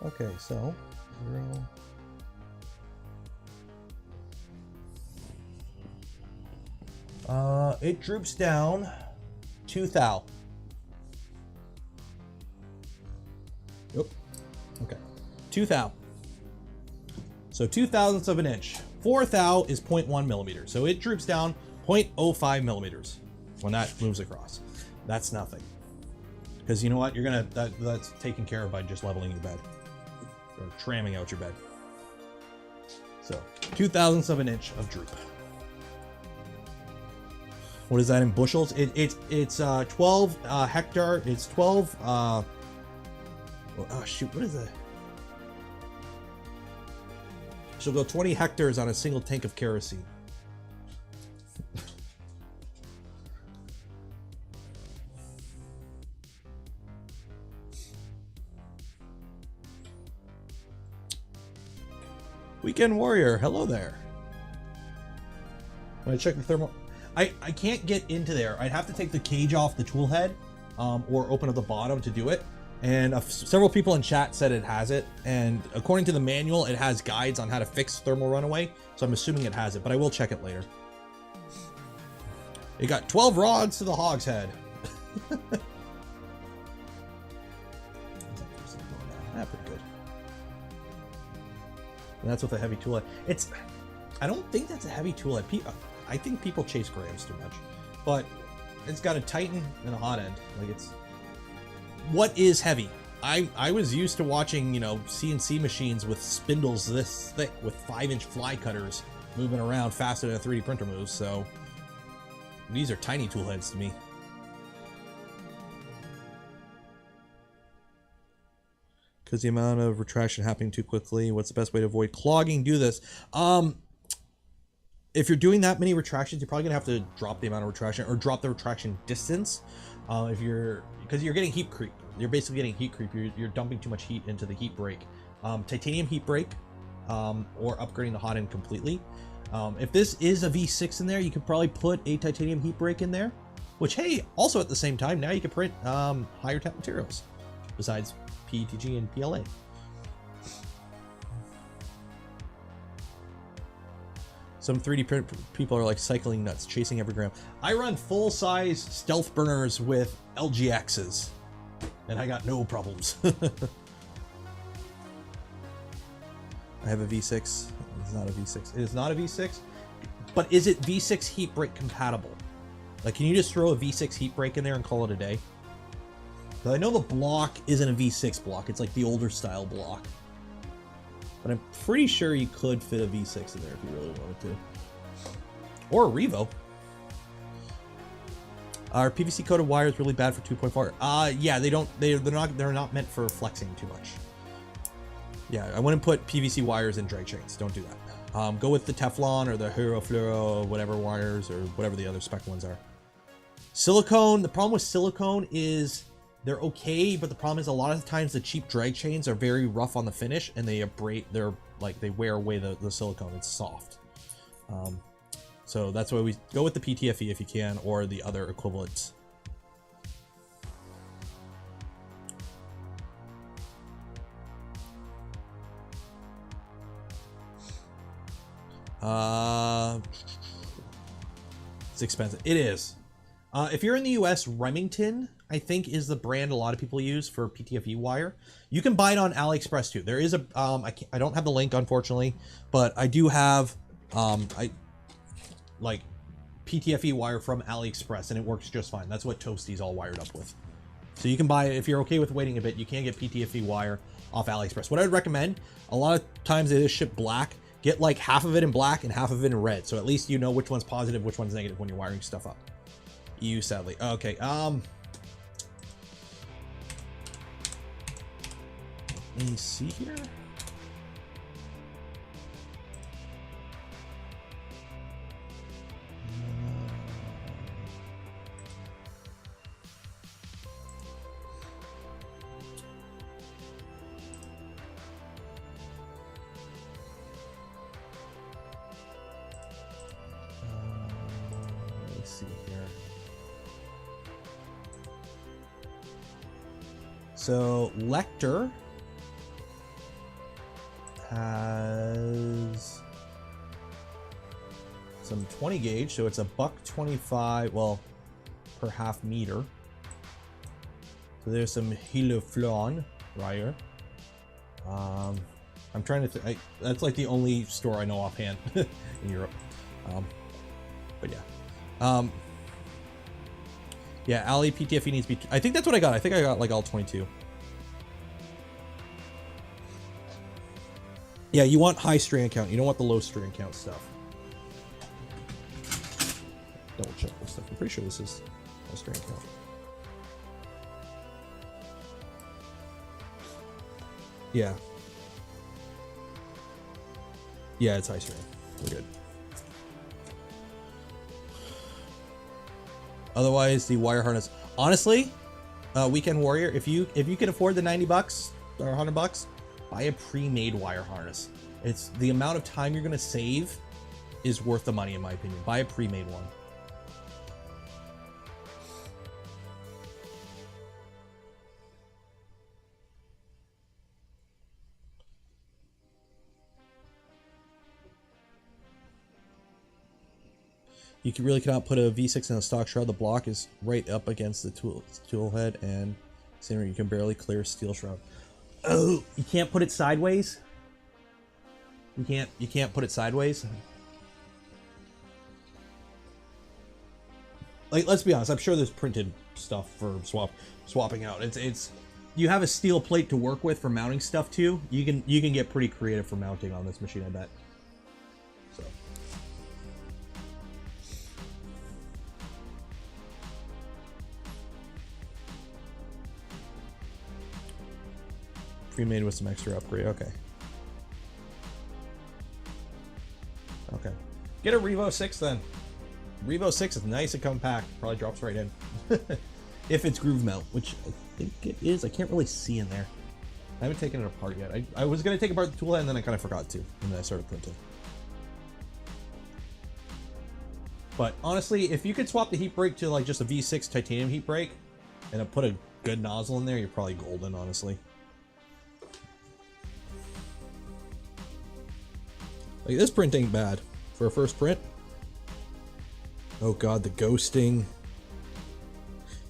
Okay, so 0. It droops down 2 thou. Yep. Okay. 2 thou. So 2/1000ths of an inch. 4 thou is 0.1 millimeters. So it droops down 0.05 millimeters when that moves across. That's nothing. Because you know what? You're gonna that's taken care of by just leveling your bed. Or tramming out your bed. So 2/1000ths of an inch of droop. What is that in bushels? It's 12 hectare. It's 12. Oh shoot! What is that? She'll go 20 hectares on a single tank of kerosene. Weekend Warrior, hello there. Want to check the thermal? I can't get into there. I'd have to take the cage off the tool head, or open up the bottom to do it. And several people in chat said it has it. And according to the manual, it has guides on how to fix thermal runaway. So I'm assuming it has it, but I will check it later. It got 12 rods to the hog's head. Pretty good. And that's with a heavy tool head. I don't think that's a heavy tool head. I think people chase grams too much, but it's got a Titan and a hot end. Like what is heavy? I was used to watching, you know, CNC machines with spindles this thick with 5-inch fly cutters moving around faster than a 3D printer moves. So these are tiny tool heads to me. Because the amount of retraction happening too quickly. What's the best way to avoid clogging? Do this. If you're doing that many retractions, you're probably gonna have to drop the amount of retraction or drop the retraction distance. Because you're getting heat creep. You're basically getting heat creep. You're dumping too much heat into the heat break. Titanium heat break or upgrading the hot end completely. If this is a V6 in there, you could probably put a titanium heat break in there, which, hey, also at the same time, now you can print higher temp materials besides PETG and PLA. Some 3D print people are like cycling nuts, chasing every gram. I run full-size stealth burners with LGXs, and I got no problems. I have a V6. It's not a V6. It is not a V6, but is it V6 heat break compatible? Like, can you just throw a V6 heat break in there and call it a day? But I know the block isn't a V6 block. It's like the older style block. But I'm pretty sure you could fit a V6 in there if you really wanted to. Or a Revo. Are PVC coated wires really bad for 2.4? Yeah, they're not meant for flexing too much. Yeah, I wouldn't put PVC wires in drag chains. Don't do that. Go with the Teflon or the Hero Fluoro, whatever wires, or whatever the other spec ones are. Silicone, the problem with silicone is they're okay, but the problem is a lot of the times the cheap drag chains are very rough on the finish and they abrade, they wear away the silicone. It's soft. So that's why we go with the PTFE if you can, or the other equivalents. It's expensive. It is. If you're in the US, Remington, I think, is the brand a lot of people use for PTFE wire. You can buy it on AliExpress too. There is a, I don't have the link, unfortunately, but I do have, like PTFE wire from AliExpress, and it works just fine. That's what Toasty's all wired up with. So you can buy it. If you're okay with waiting a bit, you can get PTFE wire off AliExpress. What I would recommend, a lot of times it is shipped black. Get like half of it in black and half of it in red, so at least you know which one's positive, which one's negative when you're wiring stuff up. EU, sadly. Okay, let me see here. Let's see here. So Lecter has some 20 gauge, so it's a $1.25, well, per half meter. So there's some Hiloflon wire. I'm trying to that's like the only store I know offhand in Europe. But yeah. Yeah, Ali PTFE needs to be, I think that's what I got. I think I got like all 22. Yeah, you want high strand count. You don't want the low strand count stuff. Double check this stuff. I'm pretty sure this is high strand count. Yeah. Yeah, it's high strand. We're good. Otherwise, the wire harness. Honestly, Weekend Warrior, if you can afford the $90 or $100, buy a pre-made wire harness. It's the amount of time you're gonna save is worth the money, in my opinion. Buy a pre-made one. You really cannot put a V6 in a stock shroud. The block is right up against the tool head, and you can barely clear steel shroud. Oh, you can't put it sideways? You can't put it sideways? Like, let's be honest, I'm sure there's printed stuff for swapping out. It's you have a steel plate to work with for mounting stuff too. You can get pretty creative for mounting on this machine, I bet. So pre-made with some extra upgrade. Okay. Okay. Get a Revo 6 then. Revo 6 is nice and compact. Probably drops right in. If it's groove mount, which I think it is. I can't really see in there. I haven't taken it apart yet. I was going to take apart the tool head and then I kind of forgot to, and then I started printing. But honestly, if you could swap the heat break to like just a V6 titanium heat break and put a good nozzle in there, you're probably golden, honestly. Like, this print ain't bad for a first print. Oh god, the ghosting.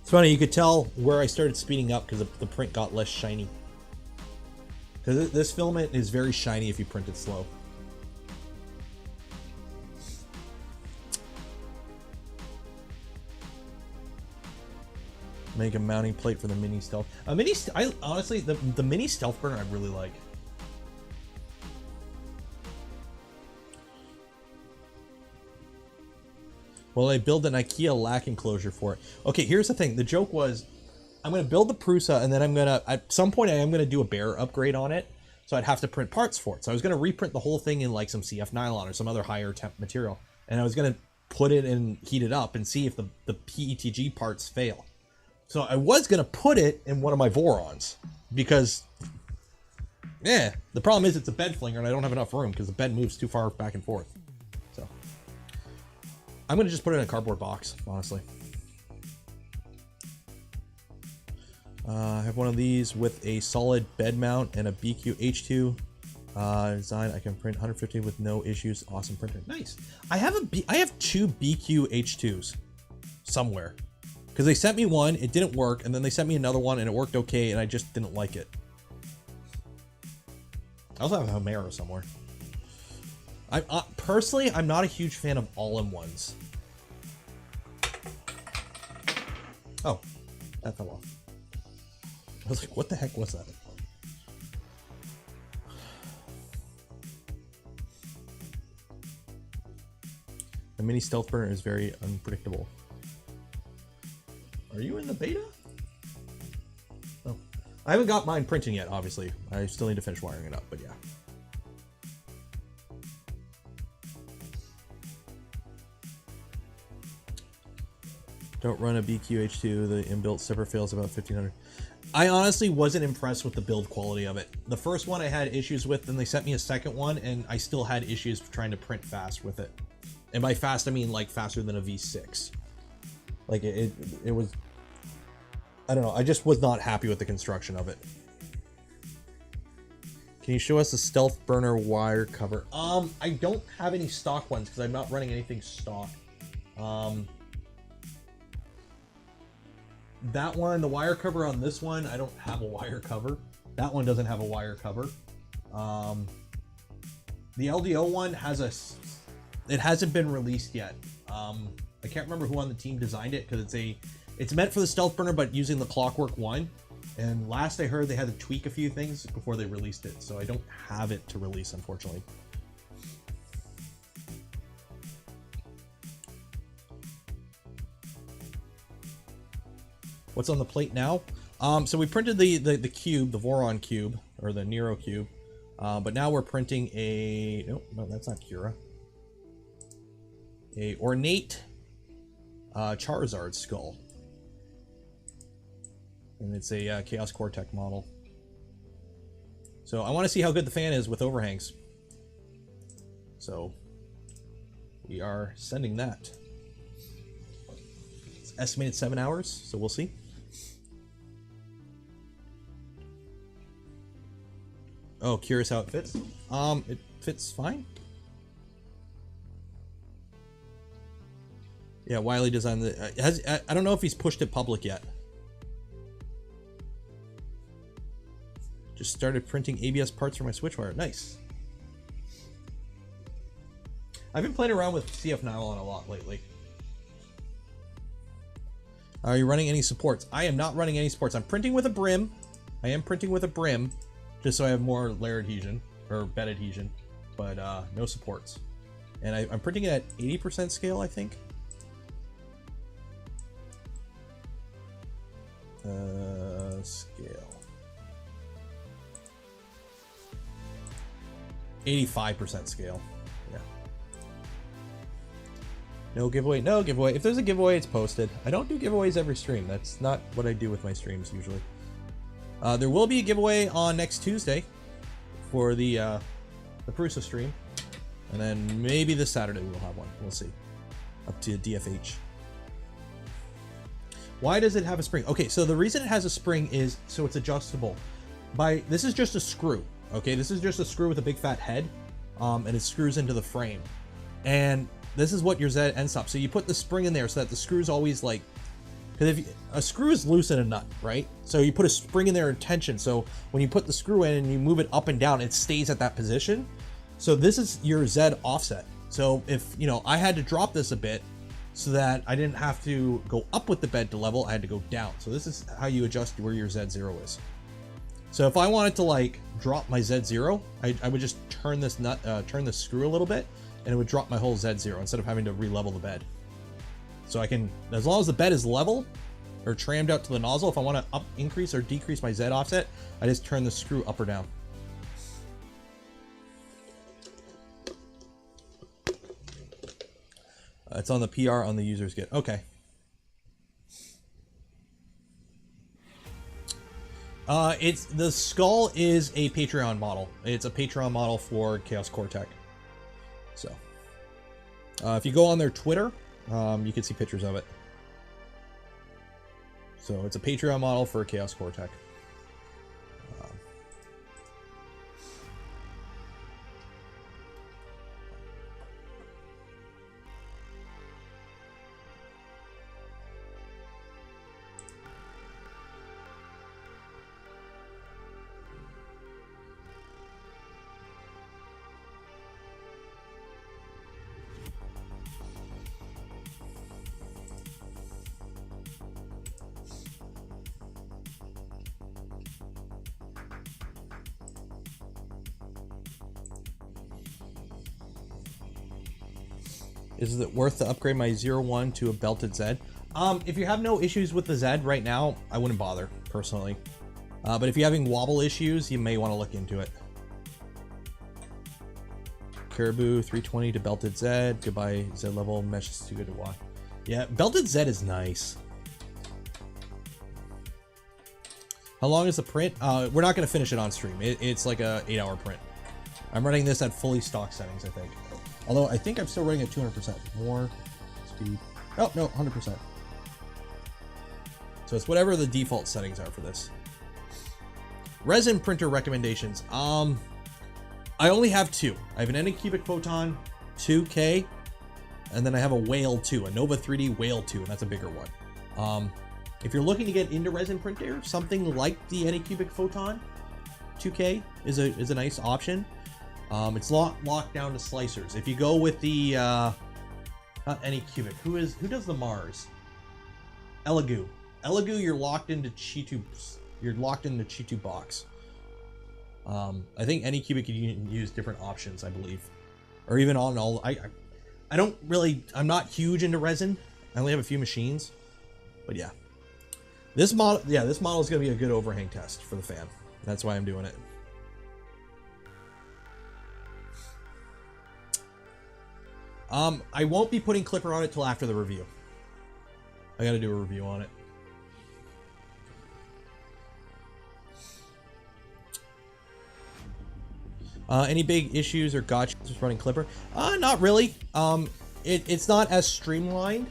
It's funny, you could tell where I started speeding up because the print got less shiny. Because this filament is very shiny if you print it slow. Make a mounting plate for the mini stealth. Honestly, the mini stealth burner I really like. Well, I build an IKEA lack enclosure for it. Okay, here's the thing. The joke was, I'm going to build the Prusa, and then I'm going to, at some point, I am going to do a bare upgrade on it. So I'd have to print parts for it. So I was going to reprint the whole thing in like some CF nylon or some other higher temp material. And I was going to put it and heat it up and see if the PETG parts fail. So I was going to put it in one of my Vorons because, yeah, the problem is it's a bed flinger and I don't have enough room because the bed moves too far back and forth. So I'm going to just put it in a cardboard box, honestly. I have one of these with a solid bed mount and a BQ H2 design. I can print 150 with no issues. Awesome printer. Nice. I have two BQ H2s somewhere because they sent me one, it didn't work, and then they sent me another one and it worked okay, and I just didn't like it. I also have a Homera somewhere. Personally, I'm not a huge fan of all-in-ones. Oh, that fell off. I was like, what the heck was that? The mini stealth burner is very unpredictable. Are you in the beta? Oh, I haven't got mine printing yet, obviously. I still need to finish wiring it up, but yeah. Don't run a BQH2. The inbuilt zipper fails about 1500. I honestly wasn't impressed with the build quality of it. The first one I had issues with, then they sent me a second one, and I still had issues trying to print fast with it. And by fast, I mean like faster than a V6. Like it was, I don't know, I just was not happy with the construction of it. Can you show us the stealth burner wire cover? I don't have any stock ones because I'm not running anything stock. That one, the wire cover on this one, I don't have a wire cover. That one doesn't have a wire cover. The LDO one has it hasn't been released yet. I can't remember who on the team designed it because it's meant for the stealth burner, but using the Clockwork one. And last I heard, they had to tweak a few things before they released it, so I don't have it to release, unfortunately. What's on the plate now? So we printed the cube, the Voron cube, or the Nero cube, but now we're printing a, no, that's not Cura. A ornate Charizard skull. And it's a Chaos Core Tech model. So I want to see how good the fan is with overhangs. So we are sending that. It's estimated 7 hours, so we'll see. Oh, curious how it fits. It fits fine. Yeah, Wiley designed the. I don't know if he's pushed it public yet. Just started printing ABS parts for my switch wire. Nice. I've been playing around with CF nylon a lot lately. Are you running any supports? I am not running any supports. I'm printing with a brim. I am printing with a brim, just so I have more layer adhesion or bed adhesion, but no supports. And I'm printing it at 80% scale, I think. Scale. 85% scale. Yeah. No giveaway. No giveaway. If there's a giveaway, it's posted. I don't do giveaways every stream. That's not what I do with my streams usually. There will be a giveaway on next Tuesday for the Prusa stream, and then maybe this Saturday we'll have one. We'll see. Up to DFH. Why does it have a spring? Okay, so the reason it has a spring is so it's adjustable. This is just a screw. Okay, this is just a screw with a big fat head, and it screws into the frame. And this is what your Z end stop. So you put the spring in there so that the screw's always like, because if a screw is loose in a nut, right? So you put a spring in there in tension. So when you put the screw in and you move it up and down, it stays at that position. So this is your Z offset. So if, you know, I had to drop this a bit so that I didn't have to go up with the bed to level, I had to go down. So this is how you adjust where your Z0 is. So if I wanted to like drop my Z0, I would just turn this nut, turn the screw a little bit, and it would drop my whole Z0 instead of having to re-level the bed. So I can, as long as the bed is level or trammed out to the nozzle, if I want to increase or decrease my Z offset, I just turn the screw up or down. It's on the PR on the user's Git. Okay. It's the skull is a Patreon model. It's a Patreon model for Chaos Core Tech. So, if you go on their Twitter, you can see pictures of it. So it's a Patreon model for Chaos Core Tech. Is it worth to upgrade my 01 to a belted Z? If you have no issues with the Z right now, I wouldn't bother, personally. But if you're having wobble issues, you may want to look into it. Caribou 320 to belted Z. Goodbye Z level. Mesh is too good to watch. Yeah, belted Z is nice. How long is the print? We're not going to finish it on stream. It's like a 8-hour print. I'm running this at fully stock settings, I think. Although I think I'm still running at 200%. More speed. Oh, no, 100%. So it's whatever the default settings are for this. Resin printer recommendations. I only have two. I have an Anycubic Photon 2K, and then I have a Whale 2, a Nova 3D Whale 2, and that's a bigger one. If you're looking to get into resin printer, something like the Anycubic Photon 2K is a nice option. It's locked down to slicers. If you go with the not Anycubic, who does the Mars? Elegoo. Elegoo, you're locked into Chitu. You're locked in the Chitu box. I think Anycubic you can use different options, I believe, or even on all. I don't really. I'm not huge into resin. I only have a few machines, but yeah, this model. Yeah, this model is going to be a good overhang test for the fan. That's why I'm doing it. I won't be putting Clipper on it till after the review. I got to do a review on it. Any big issues or gotchas with running Clipper? Not really. It's not as streamlined.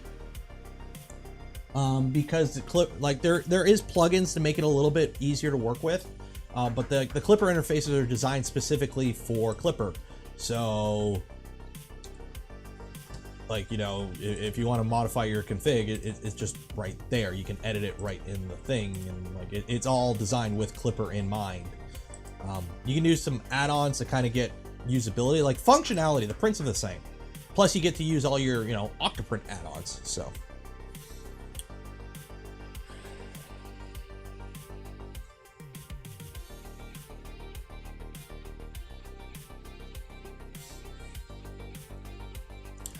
Because there is plugins to make it a little bit easier to work with. But the Clipper interfaces are designed specifically for Clipper. So, like, you know, if you want to modify your config, it's just right there. You can edit it right in the thing, and like it's all designed with Clipper in mind. You can use some add-ons to kind of get usability, like functionality. The prints are the same. Plus, you get to use all your, you know, Octoprint add-ons. So.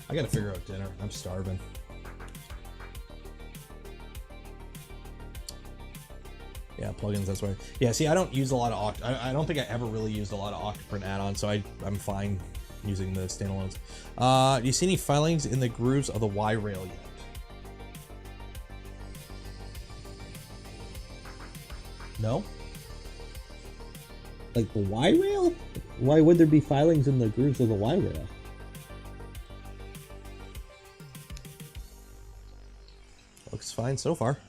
I gotta figure out dinner. I'm starving. Yeah, plugins, that's why. Yeah, see, I don't use a lot of I don't think I ever really used a lot of Octoprint add-ons, so I'm fine using the standalones. Do you see any filings in the grooves of the Y rail yet? No? Like the Y rail? Why would there be filings in the grooves of the Y rail? Looks fine so far.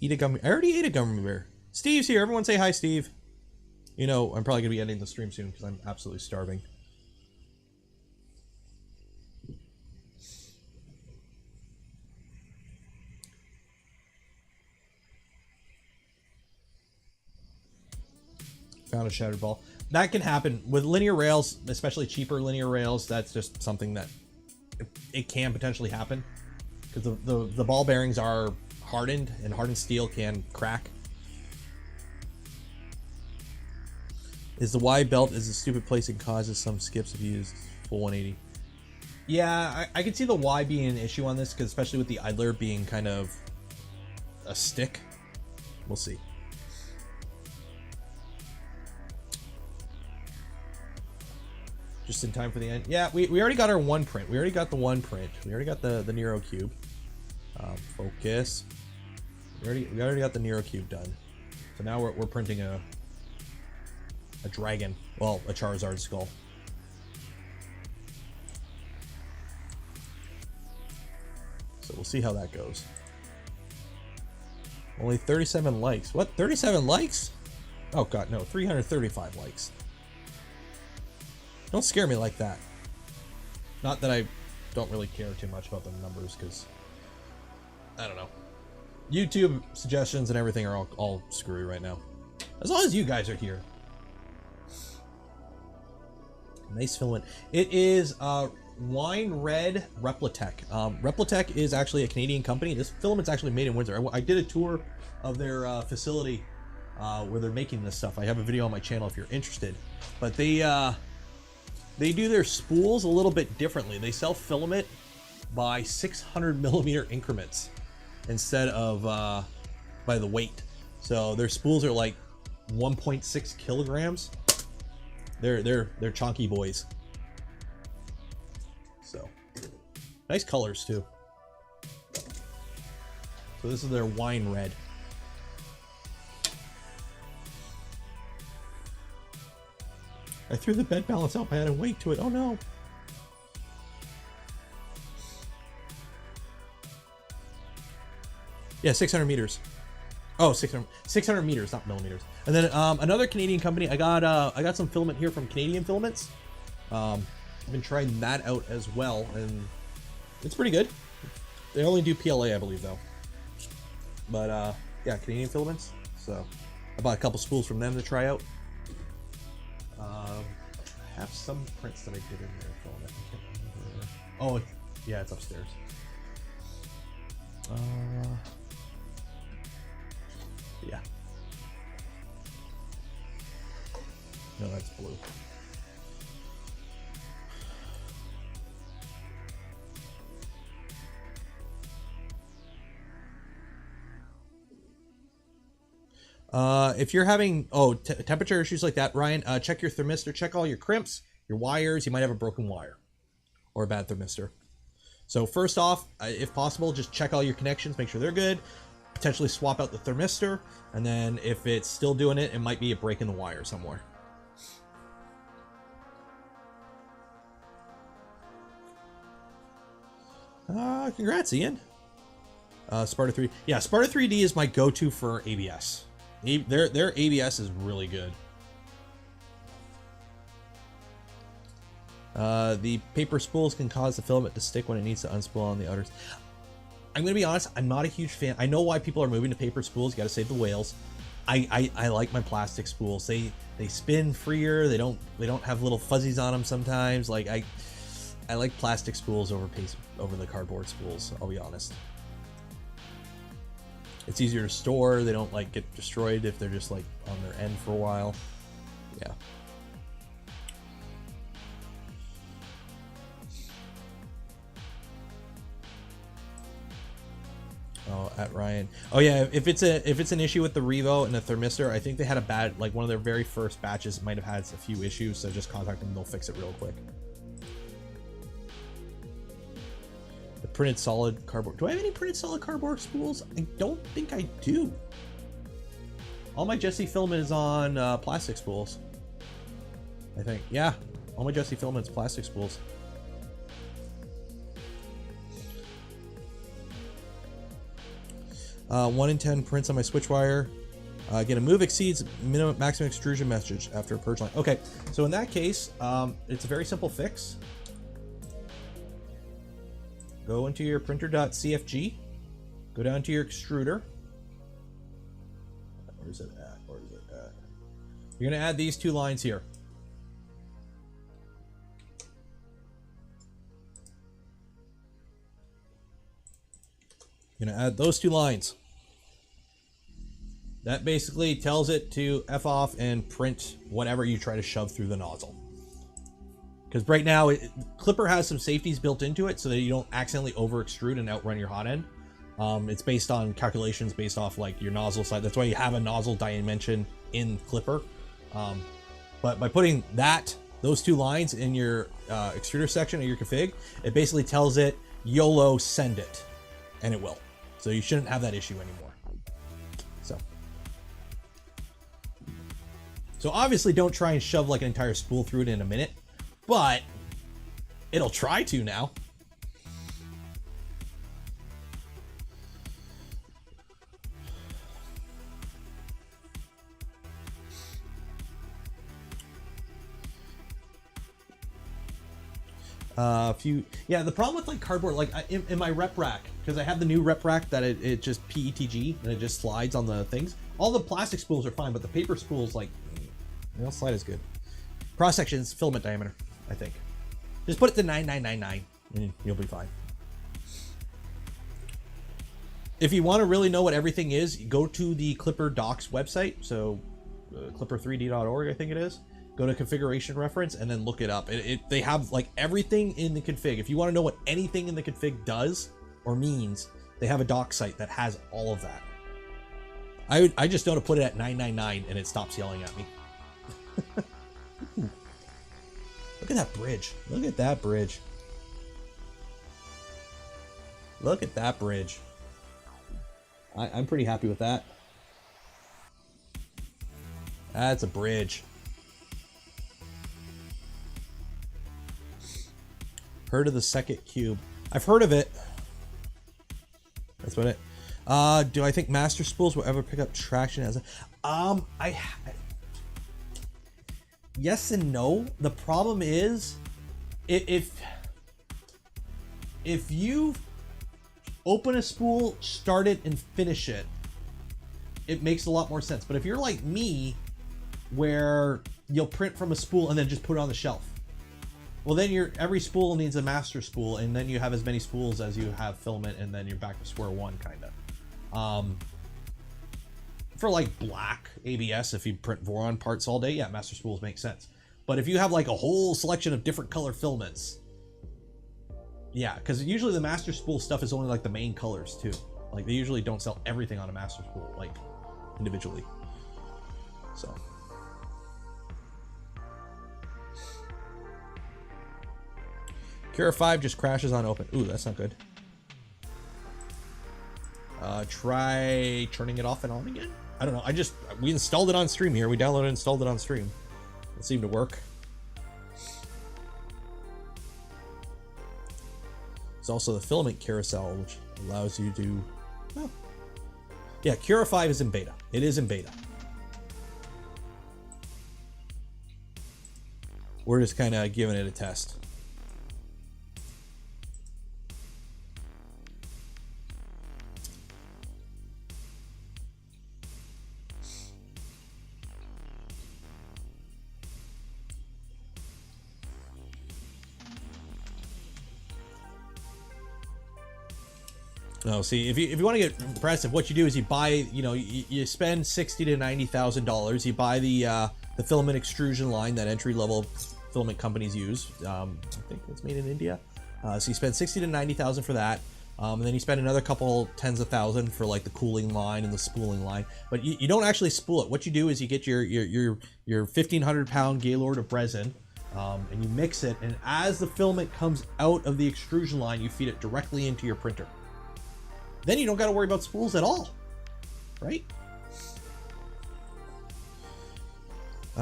Eat a gummy. I already ate a gummy bear. Steve's here. Everyone say hi, Steve. You know, I'm probably going to be ending the stream soon because I'm absolutely starving. Found a shattered ball. That can happen with linear rails, especially cheaper linear rails. That's just something that it can potentially happen because the ball bearings are hardened, and hardened steel can crack. Is the Y belt is a stupid place and causes some skips if you use full 180. Yeah, I can see the Y being an issue on this, because especially with the idler being kind of a stick. We'll see. Just in time for the end. Yeah, we already got our one print. We already got the one print. We already got the Nero cube. Focus. We already got the Nero cube done. So now we're printing a dragon. Well, a Charizard skull. So we'll see how that goes. Only 37 likes. What? 37 likes? Oh god, no. 335 likes. Don't scare me like that. Not that I don't really care too much about the numbers, because I don't know. YouTube suggestions and everything are all screwy right now. As long as you guys are here. Nice filament. It is wine red Replatech. Replatech is actually a Canadian company. This filament's actually made in Windsor. I did a tour of their facility where they're making this stuff. I have a video on my channel if you're interested. But they do their spools a little bit differently. They sell filament by 600mm increments instead of by the weight. So their spools are like 1.6 kilograms. They're chunky boys. So nice colors too. So this is their wine red. I threw the bed balance out by adding weight to it. Oh no. Yeah, 600 meters. Oh, 600 meters, not millimeters. And then another Canadian company. I got some filament here from Canadian Filaments. I've been trying that out as well, and it's pretty good. They only do PLA, I believe, though. But yeah, Canadian Filaments. So I bought a couple spools from them to try out. I have some prints that I did in there. Filament. I can't remember. Oh, yeah, it's upstairs. Yeah. No, that's blue. If you're having temperature issues like that, Ryan, check your thermistor, check all your crimps, your wires. You might have a broken wire or a bad thermistor. So first off, if possible, just check all your connections, make sure they're good. Potentially swap out the thermistor, and then if it's still doing it, it might be a break in the wire somewhere. Congrats, Ian. Sparta 3. Yeah, Sparta 3D is my go-to for ABS. Their ABS is really good. The paper spools can cause the filament to stick when it needs to unspool on the others. I'm gonna be honest, I'm not a huge fan. I know why people are moving to paper spools. You gotta save the whales. I like my plastic spools. They spin freer. They don't have little fuzzies on them sometimes. Like I like plastic spools over the cardboard spools. I'll be honest. It's easier to store. They don't like get destroyed if they're just like on their end for a while. Yeah. Oh, at Ryan. Oh yeah, if it's an issue with the Revo and the thermistor, I think they had a bad, like one of their very first batches might have had a few issues, so just contact them, they'll fix it real quick. The printed solid cardboard. Do I have any printed solid cardboard spools? I don't think I do. All my Jesse filament is on plastic spools. I think. Yeah. All my Jesse filament's plastic spools. One in 10 prints on my switch wire. Get a move exceeds minimum maximum extrusion message after a purge line. Okay, so in that case, it's a very simple fix. Go into your printer.cfg. Go down to your extruder. Where is it at? Where is it at? You're gonna add these 2 lines here. You're gonna add those 2 lines. That basically tells it to F off and print whatever you try to shove through the nozzle. Because right now, Clipper has some safeties built into it so that you don't accidentally over extrude and outrun your hot end. It's based on calculations based off like your nozzle side. That's why you have a nozzle dimension in Clipper. But by putting those 2 lines in your extruder section of your config, it basically tells it YOLO send it, and it will. So you shouldn't have that issue anymore. So obviously don't try and shove like an entire spool through it in a minute, but it'll try to now. Yeah, the problem with like cardboard, like in my rep rack, because I have the new rep rack that it just PETG and it just slides on the things. All the plastic spools are fine, but the paper spools, like, they don't slide as good. Cross sections, filament diameter, I think. Just put it to 9999 and you'll be fine. If you want to really know what everything is, go to the Clipper docs website. So clipper3d.org, I think it is. Go to configuration reference and then look it up. They have like everything in the config. If you want to know what anything in the config does or means, they have a doc site that has all of that. I just know to put it at 999 and it stops yelling at me. Look at that bridge. Look at that bridge. Look at that bridge. I'm pretty happy with that. That's a bridge. Heard of the second cube? I've heard of it. That's about it. Do I think master spools will ever pick up traction as a... Yes and no. The problem is, if you open a spool, start it, and finish it, it makes a lot more sense. But if you're like me, where you'll print from a spool and then just put it on the shelf, well then every spool needs a master spool, and then you have as many spools as you have filament, and then you're back to square one, kind of. For like black ABS, if you print Voron parts all day, yeah, master spools make sense. But if you have like a whole selection of different color filaments, yeah, because usually the master spool stuff is only like the main colors too. Like they usually don't sell everything on a master spool, like individually. So. Cura 5 just crashes on open. Ooh, that's not good. Try turning it off and on again. I don't know. We installed it on stream here. We downloaded and installed it on stream. It seemed to work. There's also the filament carousel, which allows you to, well, yeah, Cura 5 is in beta. It is in beta. We're just kind of giving it a test. No, see, if you want to get impressive, what you do is you buy, you spend $60,000 to $90,000. You buy the filament extrusion line that entry-level filament companies use. I think it's made in India. So you spend $60,000 to $90,000 for that, and then you spend another couple tens of thousands for like the cooling line and the spooling line. But you don't actually spool it. What you do is you get your 1,500-pound Gaylord of resin, and you mix it. And as the filament comes out of the extrusion line, you feed it directly into your printer. Then you don't got to worry about spools at all, right?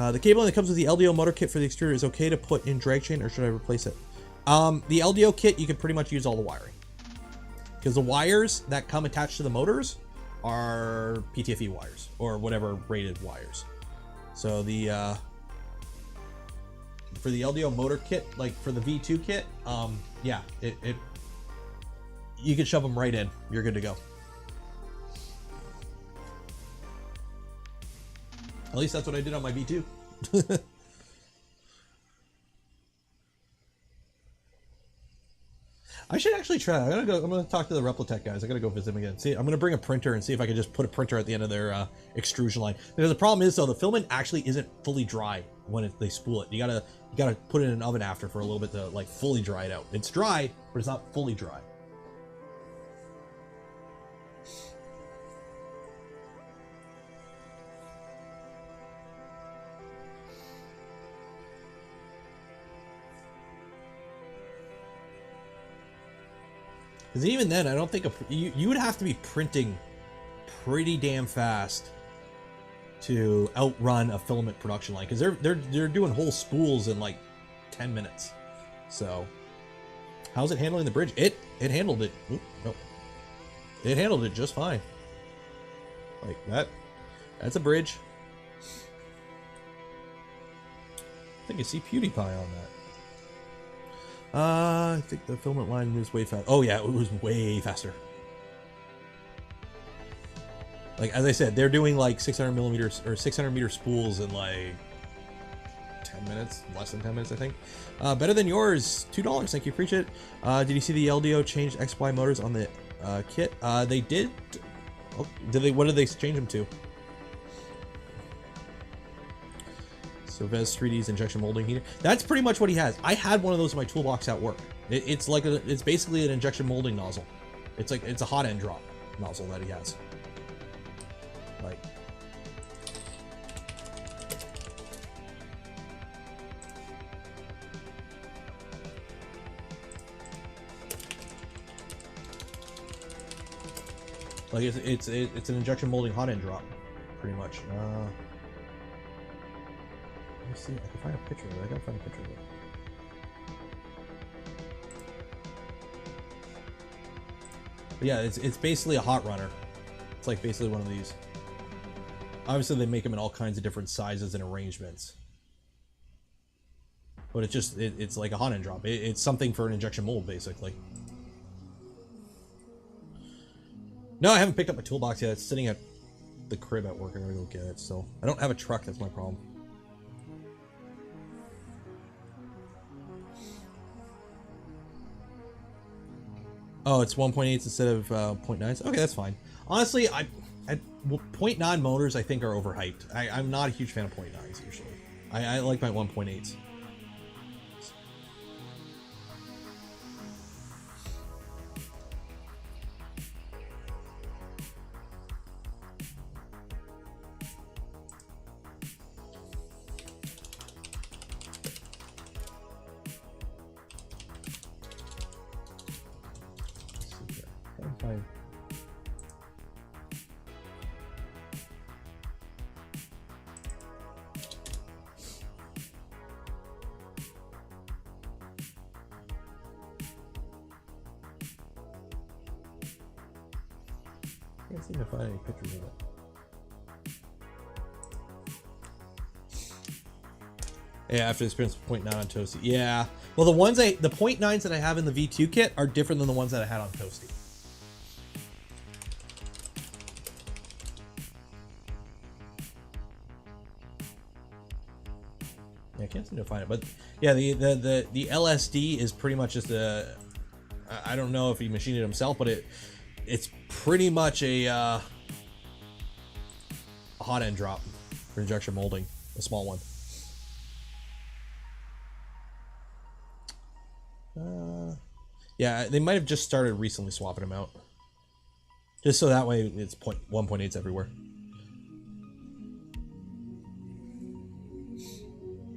The cabling that comes with the LDO motor kit for the extruder is okay to put in drag chain, or should I replace it? The LDO kit, you can pretty much use all the wiring. Because the wires that come attached to the motors are PTFE wires, or whatever rated wires. So the for the LDO motor kit, like for the V2 kit, yeah, you can shove them right in. You're good to go. At least that's what I did on my V2. I should actually try. I'm gonna talk to the Replitech guys. I gotta go visit them again. See, I'm gonna bring a printer and see if I can just put a printer at the end of their extrusion line. Because the problem is, though, the filament actually isn't fully dry when they spool it. You gotta put it in an oven after for a little bit to like fully dry it out. It's dry, but it's not fully dry. Because even then, I don't think you would have to be printing pretty damn fast to outrun a filament production line. Because they're doing whole spools in like 10 minutes. So, how's it handling the bridge? It handled it. Oop, no, it handled it just fine. Like that. That's a bridge. I think I see PewDiePie on that. I think the filament line moves way fast. Oh yeah, it was way faster. Like, as I said, they're doing like 600 millimeters or 600 meter spools in like 10 minutes, less than 10 minutes, I think. Better than yours. $2. Thank you. Appreciate it. Did you see the LDO changed XY motors on the kit? They did. Oh, did they? What did they change them to? So Vez 3D's injection molding heater. That's pretty much what he has. I had one of those in my toolbox at work. It's like it's basically an injection molding nozzle. It's a hot end drop nozzle that he has. Like, it's an injection molding hot end drop, pretty much. Let me see. I can find a picture of it. I gotta find a picture of it. But yeah, it's basically a hot runner. It's like basically one of these. Obviously, they make them in all kinds of different sizes and arrangements. But it's like a hot end drop. It's something for an injection mold, basically. No, I haven't picked up my toolbox yet. It's sitting at the crib at work. I'm gonna go get it. So I don't have a truck. That's my problem. Oh, it's 1.8 instead of 0.9. Okay, that's fine. Honestly, 0.9 motors I think are overhyped. I'm not a huge fan of 0.9s usually. I like my 1.8s. Fine. Can't seem to find any pictures of it. Yeah, after the experience with 0.9 on Toasty. Yeah. Well, the 0.9s that I have in the V2 kit are different than the ones that I had on Toasty. I can't seem to find it, but yeah, the LSD is pretty much just a. I don't know if he machined it himself, but it's pretty much a hot end drop for injection molding, a small one. Yeah, they might have just started recently swapping them out, just so that way it's 1.8s everywhere.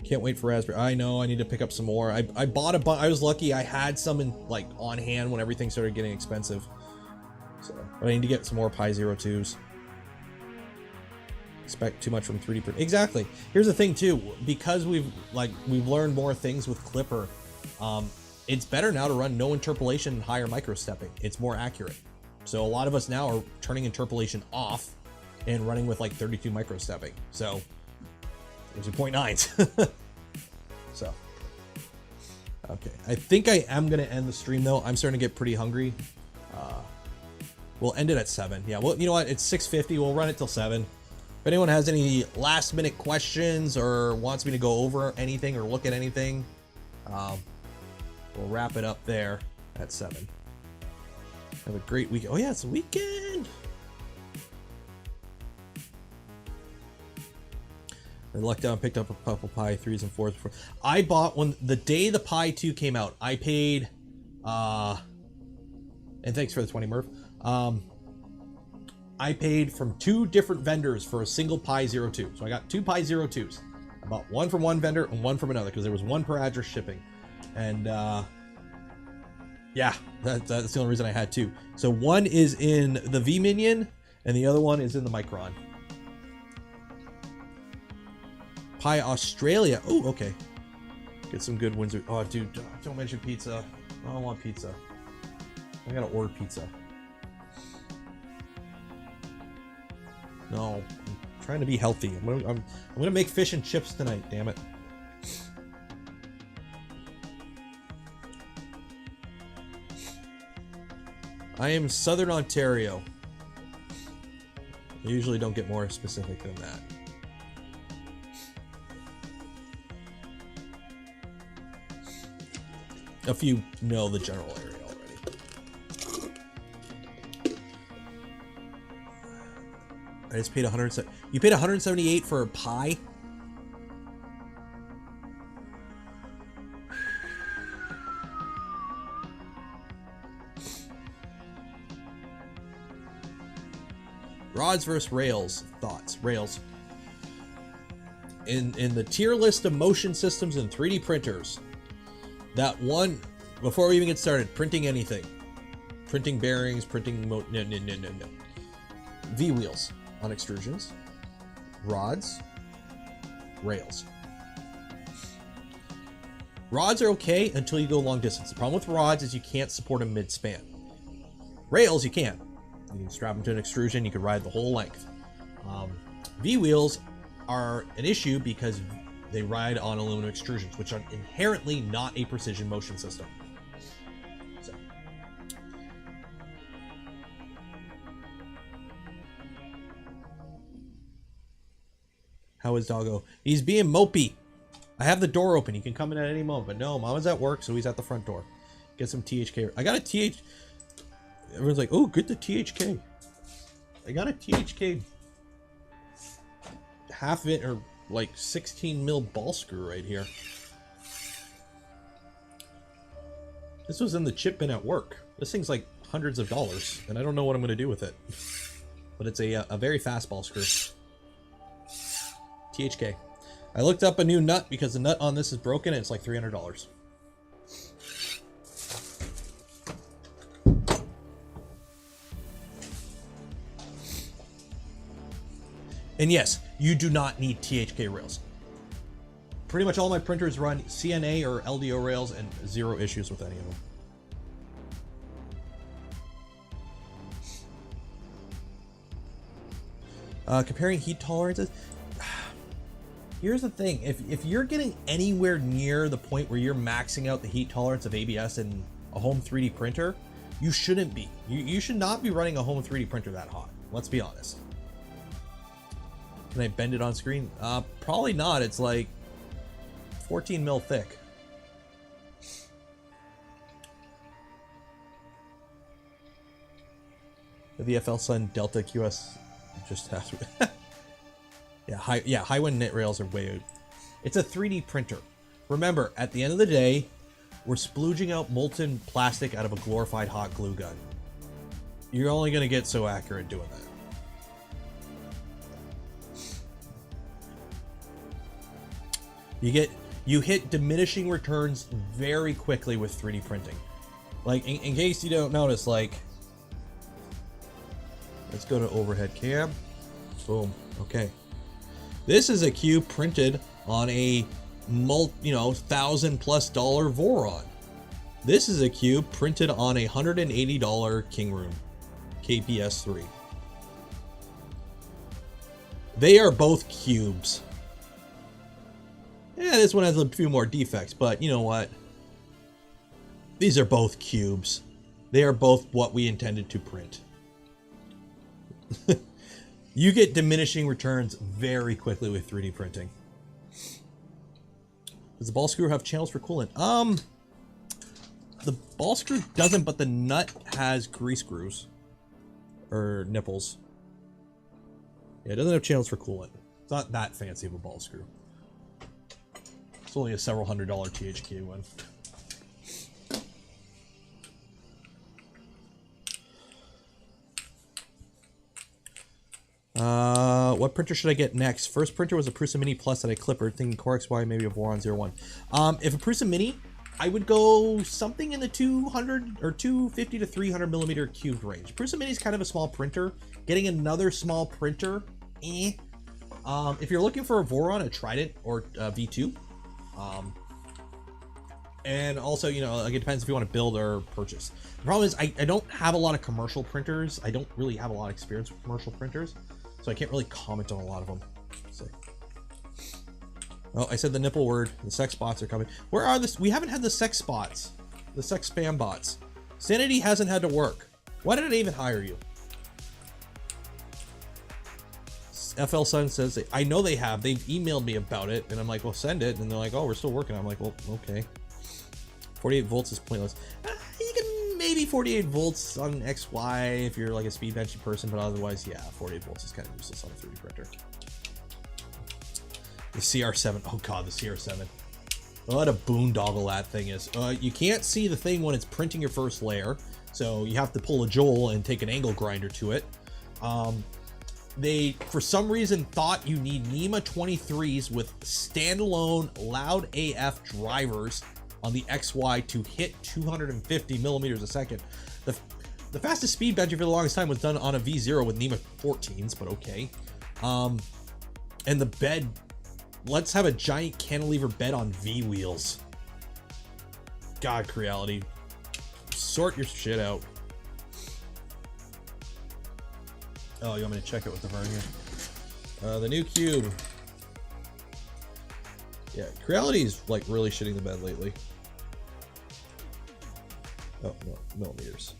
Can't wait for raspberry. I know, I need to pick up some more. I bought a bunch. I was lucky. I had some in like on hand when everything started getting expensive. So, but I need to get some more Pi 02s. expect too much from 3D print. Exactly. Here's the thing too, because we've learned more things with Clipper, it's better now to run no interpolation and higher microstepping. It's more accurate. So a lot of us now are turning interpolation off and running with like 32 microstepping. So there's your 0.9s. So okay, I think I am gonna end the stream though. I'm starting to get pretty hungry. We'll end it at 7. Yeah, well, you know what? It's 6:50. We'll run it till 7. If anyone has any last minute questions or wants me to go over anything or look at anything, we'll wrap it up there at 7. Have a great weekend. Oh yeah, it's a weekend. I lucked out and picked up a couple Pi 3s and 4s. I bought one the day the Pi 2 came out. I paid, and thanks for the 20, Murph. I paid from 2 different vendors for a single Pi 02. So I got 2 Pi 02s. I bought one from one vendor and one from another because there was one per address shipping. And yeah, that's the only reason I had 2. So one is in the V Minion and the other one is in the Micron. Pi Australia. Oh, okay. Get some good Windsor. Oh, dude, don't mention pizza. I don't want pizza. I gotta order pizza. No, I'm trying to be healthy. I'm gonna make fish and chips tonight. Damn it. I am Southern Ontario. I usually don't get more specific than that. If you know the general area already. I just paid 100. You paid 178 for a Pi? Rods versus rails. Thoughts. Rails. In the tier list of motion systems and 3D printers, that one, before we even get started, printing anything. Printing bearings, printing no. V-wheels on extrusions. Rods. Rails. Rods are okay until you go long distance. The problem with rods is you can't support them mid-span. Rails, you can. You can strap them to an extrusion, you can ride the whole length. V-wheels are an issue because they ride on aluminum extrusions, which are inherently not a precision motion system. So. How is Doggo? He's being mopey. I have the door open. He can come in at any moment, but no, Mama's at work, so he's at the front door. Get some THK. I got a TH. Everyone's like, oh, get the THK. I got a THK half inch or like 16 mil ball screw right here. This was in the chip bin at work. This thing's like hundreds of dollars, and I don't know what I'm going to do with it. But it's a very fast ball screw. THK. I looked up a new nut because the nut on this is broken and it's like $300. And yes, you do not need THK rails. Pretty much all my printers run CNA or LDO rails and zero issues with any of them. Comparing heat tolerances. Here's the thing, if you're getting anywhere near the point where you're maxing out the heat tolerance of ABS in a home 3D printer, you shouldn't be. You should not be running a home 3D printer that hot. Let's be honest. Can I bend it on screen? Probably not. It's like 14 mil thick. The VFL Sun Delta QS just has. High wind knit rails are way out. It's a 3D printer. Remember, at the end of the day, we're splooging out molten plastic out of a glorified hot glue gun. You're only going to get so accurate doing that. You hit diminishing returns very quickly with 3D printing. Like, in case you don't notice, like, let's go to overhead cam. Boom. Okay. This is a cube printed on a $1,000+ Voron. This is a cube printed on a $180 Kingroom KP3S. They are both cubes. Yeah, this one has a few more defects, but you know what? These are both cubes. They are both what we intended to print. You get diminishing returns very quickly with 3D printing. Does the ball screw have channels for coolant? The ball screw doesn't, but the nut has grease screws. Or nipples. Yeah, it doesn't have channels for coolant. It's not that fancy of a ball screw. It's only a several $100 THQ one. What printer should I get next? First printer was a Prusa Mini Plus that I clippered, thinking Core XY, maybe a Voron 01. If a Prusa Mini, I would go something in the 200 or 250 to 300 millimeter cubed range. Prusa Mini is kind of a small printer. Getting another small printer, if you're looking for a Voron, a Trident or a V2, and also, you know, like it depends if you want to build or purchase. The problem is I don't have a lot of commercial printers. I don't really have a lot of experience with commercial printers, so I can't really comment on a lot of them. Let's see. Oh, I said the nipple word. The sex bots are coming. Where are this? We haven't had the sex bots. The sex spam bots. Sanity hasn't had to work. Why did I even hire you? FL Sun says, I know they have. They've emailed me about it, and I'm like, well, send it. And they're like, oh, we're still working. I'm like, well, okay. 48 volts is pointless. You can maybe 48 volts on XY if you're like a speed benchy person, but otherwise, yeah, 48 volts is kind of useless on a 3D printer. The CR7. Oh god, the CR7. What a boondoggle that thing is. You can't see the thing when it's printing your first layer, so you have to pull a Joel and take an angle grinder to it. They, for some reason, thought you need NEMA 23s with standalone loud AF drivers on the XY to hit 250 millimeters a second. The fastest speed benching for the longest time was done on a V0 with NEMA 14s, but okay. And the bed, let's have a giant cantilever bed on V wheels. God, Creality, sort your shit out. Oh, you want me to check it with the vernier? The new cube. Yeah, Creality is like really shitting the bed lately. Oh, no, millimeters.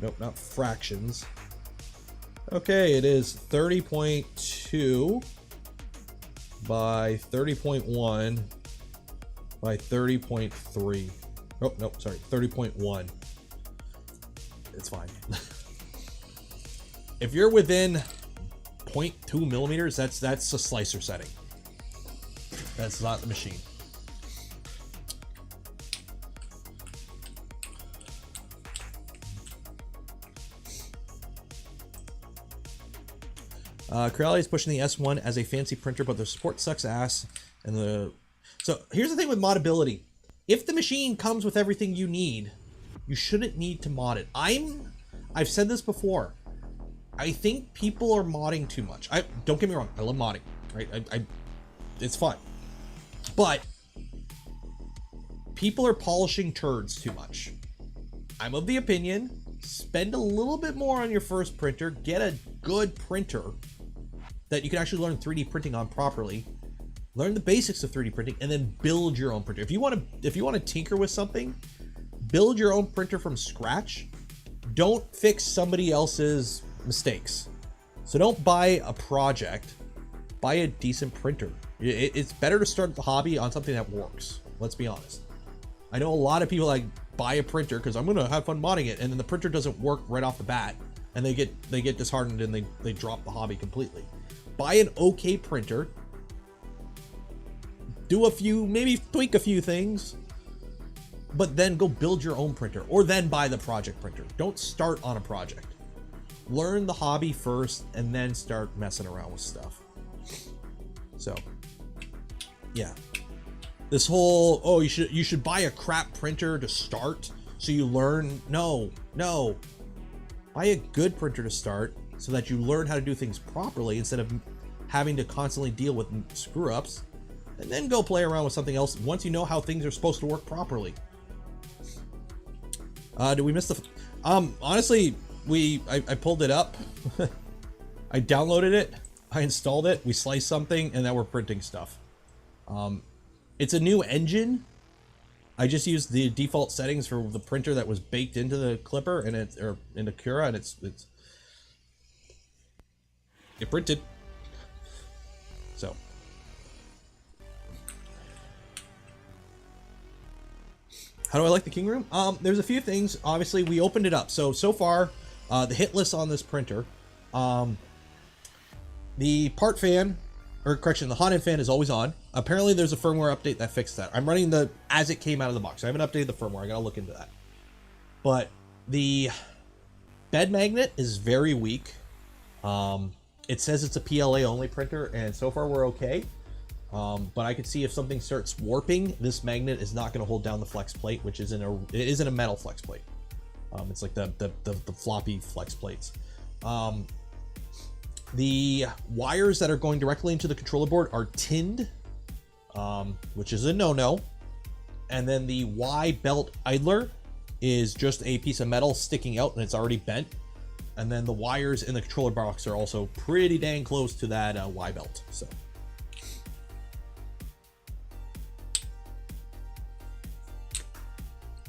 Nope, not fractions. Okay, it is 30.2 by 30.1 by 30.3. Oh, no, sorry, 30.1. It's fine. If you're within 0.2 millimeters, that's a slicer setting. That's not the machine. Creality is pushing the S1 as a fancy printer, but the support sucks ass. So here's the thing with modability. If the machine comes with everything you need, you shouldn't need to mod it. I've said this before. I think people are modding too much. Don't get me wrong. I love modding, right? It's fun. But people are polishing turds too much. I'm of the opinion, spend a little bit more on your first printer, get a good printer that you can actually learn 3D printing on properly, learn the basics of 3D printing, and then build your own printer. If you want to tinker with something, build your own printer from scratch. Don't fix somebody else's mistakes. So don't buy a project, buy a decent printer. It's better to start the hobby on something that works. Let's be honest. I know a lot of people like buy a printer because I'm gonna have fun modding it, and then the printer doesn't work right off the bat, and they get disheartened and they drop the hobby completely. Buy an okay printer, do a few, maybe tweak a few things, but then go build your own printer, or then buy the project printer. Don't start on a project. Learn the hobby first and then start messing around with stuff. So yeah, this whole, oh, you should buy a crap printer to start so you learn. No, buy a good printer to start so that you learn how to do things properly instead of having to constantly deal with screw ups, and then go play around with something else once you know how things are supposed to work properly. Did we miss the? Honestly, I pulled it up. I downloaded it. I installed it. We sliced something, and now we're printing stuff. It's a new engine. I just used the default settings for the printer that was baked into the clipper, and or into Cura, and it printed. So. How do I like the Kingroom? There's a few things. Obviously, we opened it up. So far, the hit list on this printer, the part fan, or correction, the hotend fan is always on. Apparently, there's a firmware update that fixed that. I'm running the as it came out of the box. I haven't updated the firmware. I gotta look into that. But the bed magnet is very weak. It says it's a PLA only printer, and so far we're okay. But I could see if something starts warping, this magnet is not going to hold down the flex plate, which isn't a metal flex plate. It's like the floppy flex plates. The wires that are going directly into the controller board are tinned, which is a no-no. And then the Y belt idler is just a piece of metal sticking out, and it's already bent. And then the wires in the controller box are also pretty dang close to that Y belt. So.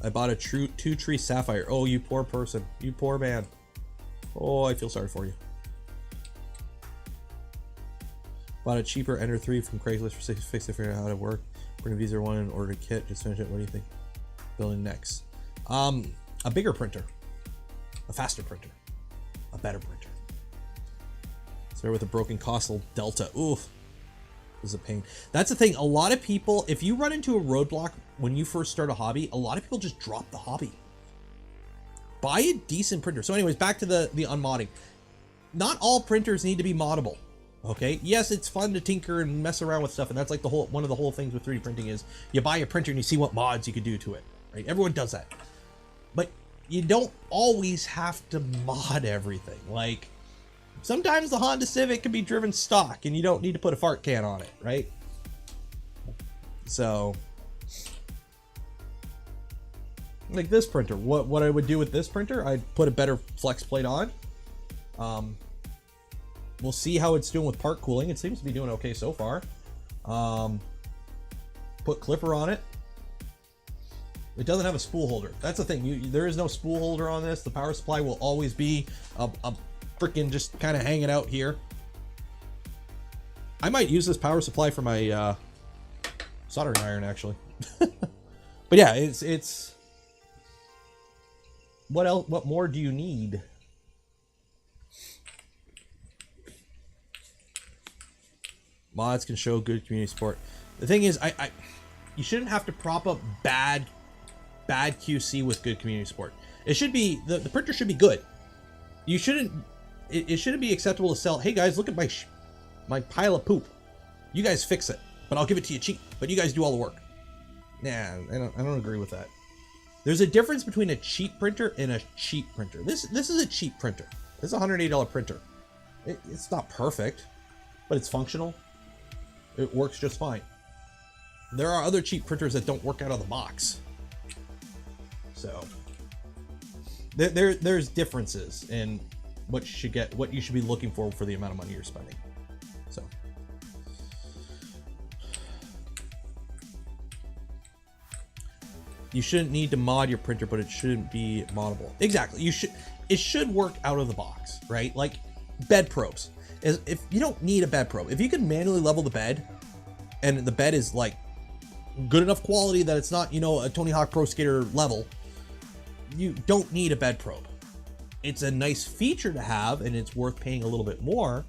I bought a two-tree sapphire. Oh, you poor person. You poor man. Oh, I feel sorry for you. Bought a cheaper Ender 3 from Craigslist for $6.50 to figure out how to work. Bring a Visa 1 and order a kit. Just finish it. What do you think? Building next. A bigger printer. A faster printer. A better printer. Start with a broken Costal Delta. Oof. This is a pain. That's the thing. A lot of people, if you run into a roadblock when you first start a hobby, a lot of people just drop the hobby. Buy a decent printer. So anyways, back to the unmodding. Not all printers need to be moddable. Okay. Yes, it's fun to tinker and mess around with stuff, and that's like one of the whole things with 3D printing is you buy a printer and you see what mods you could do to it. Right? Everyone does that. But you don't always have to mod everything. Like, sometimes the Honda Civic can be driven stock and you don't need to put a fart can on it, right? So, like this printer, what I would do with this printer, I'd put a better flex plate on. We'll see how it's doing with part cooling. It seems to be doing okay so far. Put clipper on it. It doesn't have a spool holder. That's the thing. There is no spool holder on this. The power supply will always be a freaking just kind of hanging out here. I might use this power supply for my soldering iron, actually. But yeah, it's what else? What more do you need? Mods can show good community support. The thing is, you shouldn't have to prop up bad QC with good community support. It should be the printer should be good. You shouldn't. It shouldn't be acceptable to sell. Hey guys, look at my pile of poop. You guys fix it, but I'll give it to you cheap. But you guys do all the work. Nah, I don't agree with that. There's a difference between a cheap printer and a cheap printer. This is a cheap printer. This is a $180 printer. It's not perfect, but it's functional. It works just fine. There are other cheap printers that don't work out of the box. So there's differences in what you should get, what you should be looking for the amount of money you're spending. So you shouldn't need to mod your printer, but it shouldn't be moddable. Exactly. It should work out of the box, right? Like bed probes. If you don't need a bed probe, if you can manually level the bed and the bed is like good enough quality that it's not, a Tony Hawk Pro Skater level, you don't need a bed probe. It's a nice feature to have and it's worth paying a little bit more,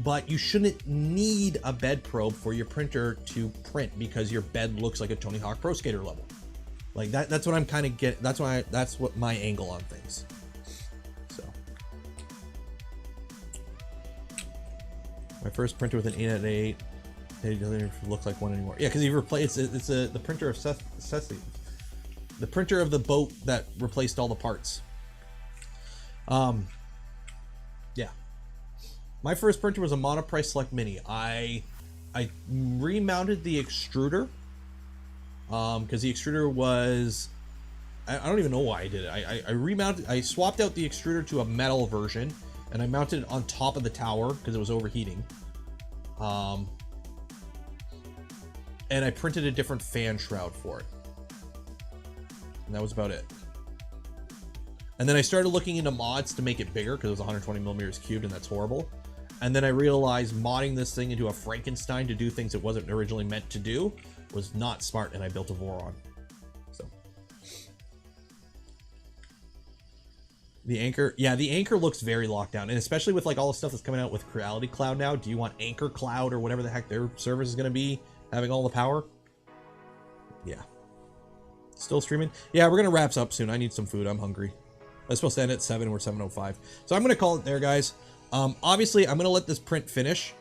but you shouldn't need a bed probe for your printer to print because your bed looks like a Tony Hawk Pro Skater level. Like that's what I'm kind of getting. That's what my angle on things. So my first printer with an 8x8, it doesn't look like one anymore. Yeah, because you replaced it's the printer of Ceci, the printer of the boat that replaced all the parts. Yeah. My first printer was a Monoprice Select Mini. I remounted the extruder because the extruder was, I don't even know why I did it. I remounted, I swapped out the extruder to a metal version, and I mounted it on top of the tower because it was overheating. And I printed a different fan shroud for it. And that was about it. And then I started looking into mods to make it bigger because it was 120 millimeters cubed, and that's horrible. And then I realized modding this thing into a Frankenstein to do things it wasn't originally meant to do was not smart, and I built a Voron. So the anchor, yeah, the anchor looks very locked down, and especially with like all the stuff that's coming out with Creality Cloud now. Do you want Anchor Cloud or whatever the heck their service is going to be having all the power? Yeah. Still streaming? Yeah, we're going to wrap up soon. I need some food. I'm hungry. I was supposed to end at 7. We're 7:05. So I'm going to call it there, guys. Obviously, I'm going to let this print finish.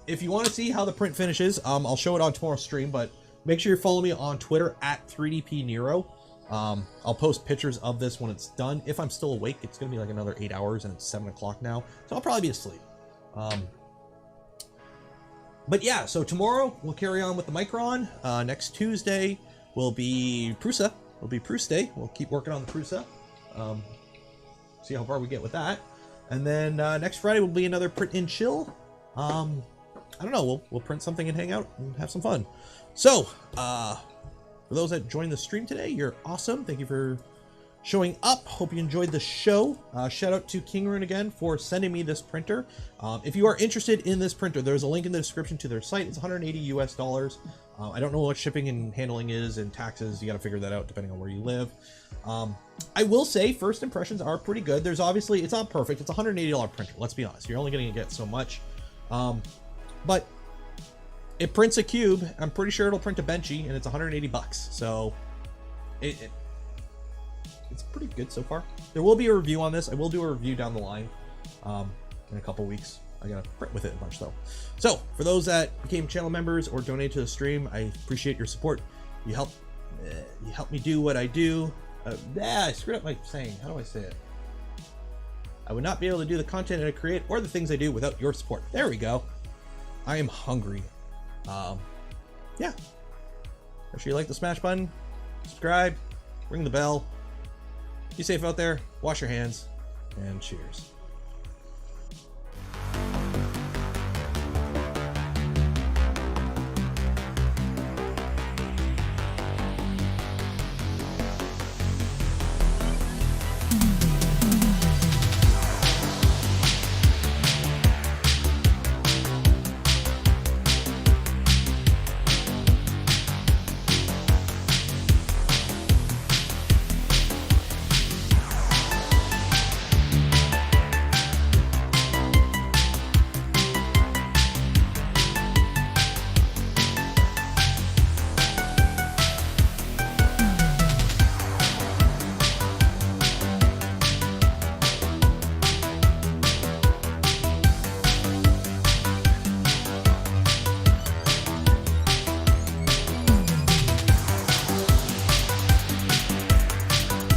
If you want to see how the print finishes, I'll show it on tomorrow's stream, but make sure you follow me on Twitter at 3DPNero. I'll post pictures of this when it's done. If I'm still awake, it's going to be like another 8 hours, and it's 7 o'clock now. So I'll probably be asleep. But yeah, so tomorrow we'll carry on with the Micron. Next Tuesday will be Prusa. It'll be Prusa Day. We'll keep working on the Prusa. See how far we get with that. And then next Friday will be another print and chill. I don't know. We'll print something and hang out and have some fun. So, for those that joined the stream today, you're awesome. Thank you for showing up. Hope you enjoyed the show. Shout out to Kingroom again for sending me this printer. If you are interested in this printer, there's a link in the description to their site. It's $180 US. I don't know what shipping and handling is and taxes. You got to figure that out depending on where you live. I will say first impressions are pretty good. There's obviously, it's not perfect. It's a $180 printer. Let's be honest. You're only going to get so much. But it prints a cube. I'm pretty sure it'll print a benchy, and it's 180 bucks. So it's pretty good so far. There will be a review on this. I will do a review down the line in a couple weeks. I gotta print with it a bunch though. So for those that became channel members or donate to the stream, I appreciate your support. You help me do what I do. I screwed up my saying. How do I say it? I would not be able to do the content that I create or the things I do without your support. There we go. I am hungry. Yeah. Make sure you like the smash button, subscribe, ring the bell. Be safe out there. Wash your hands, and cheers.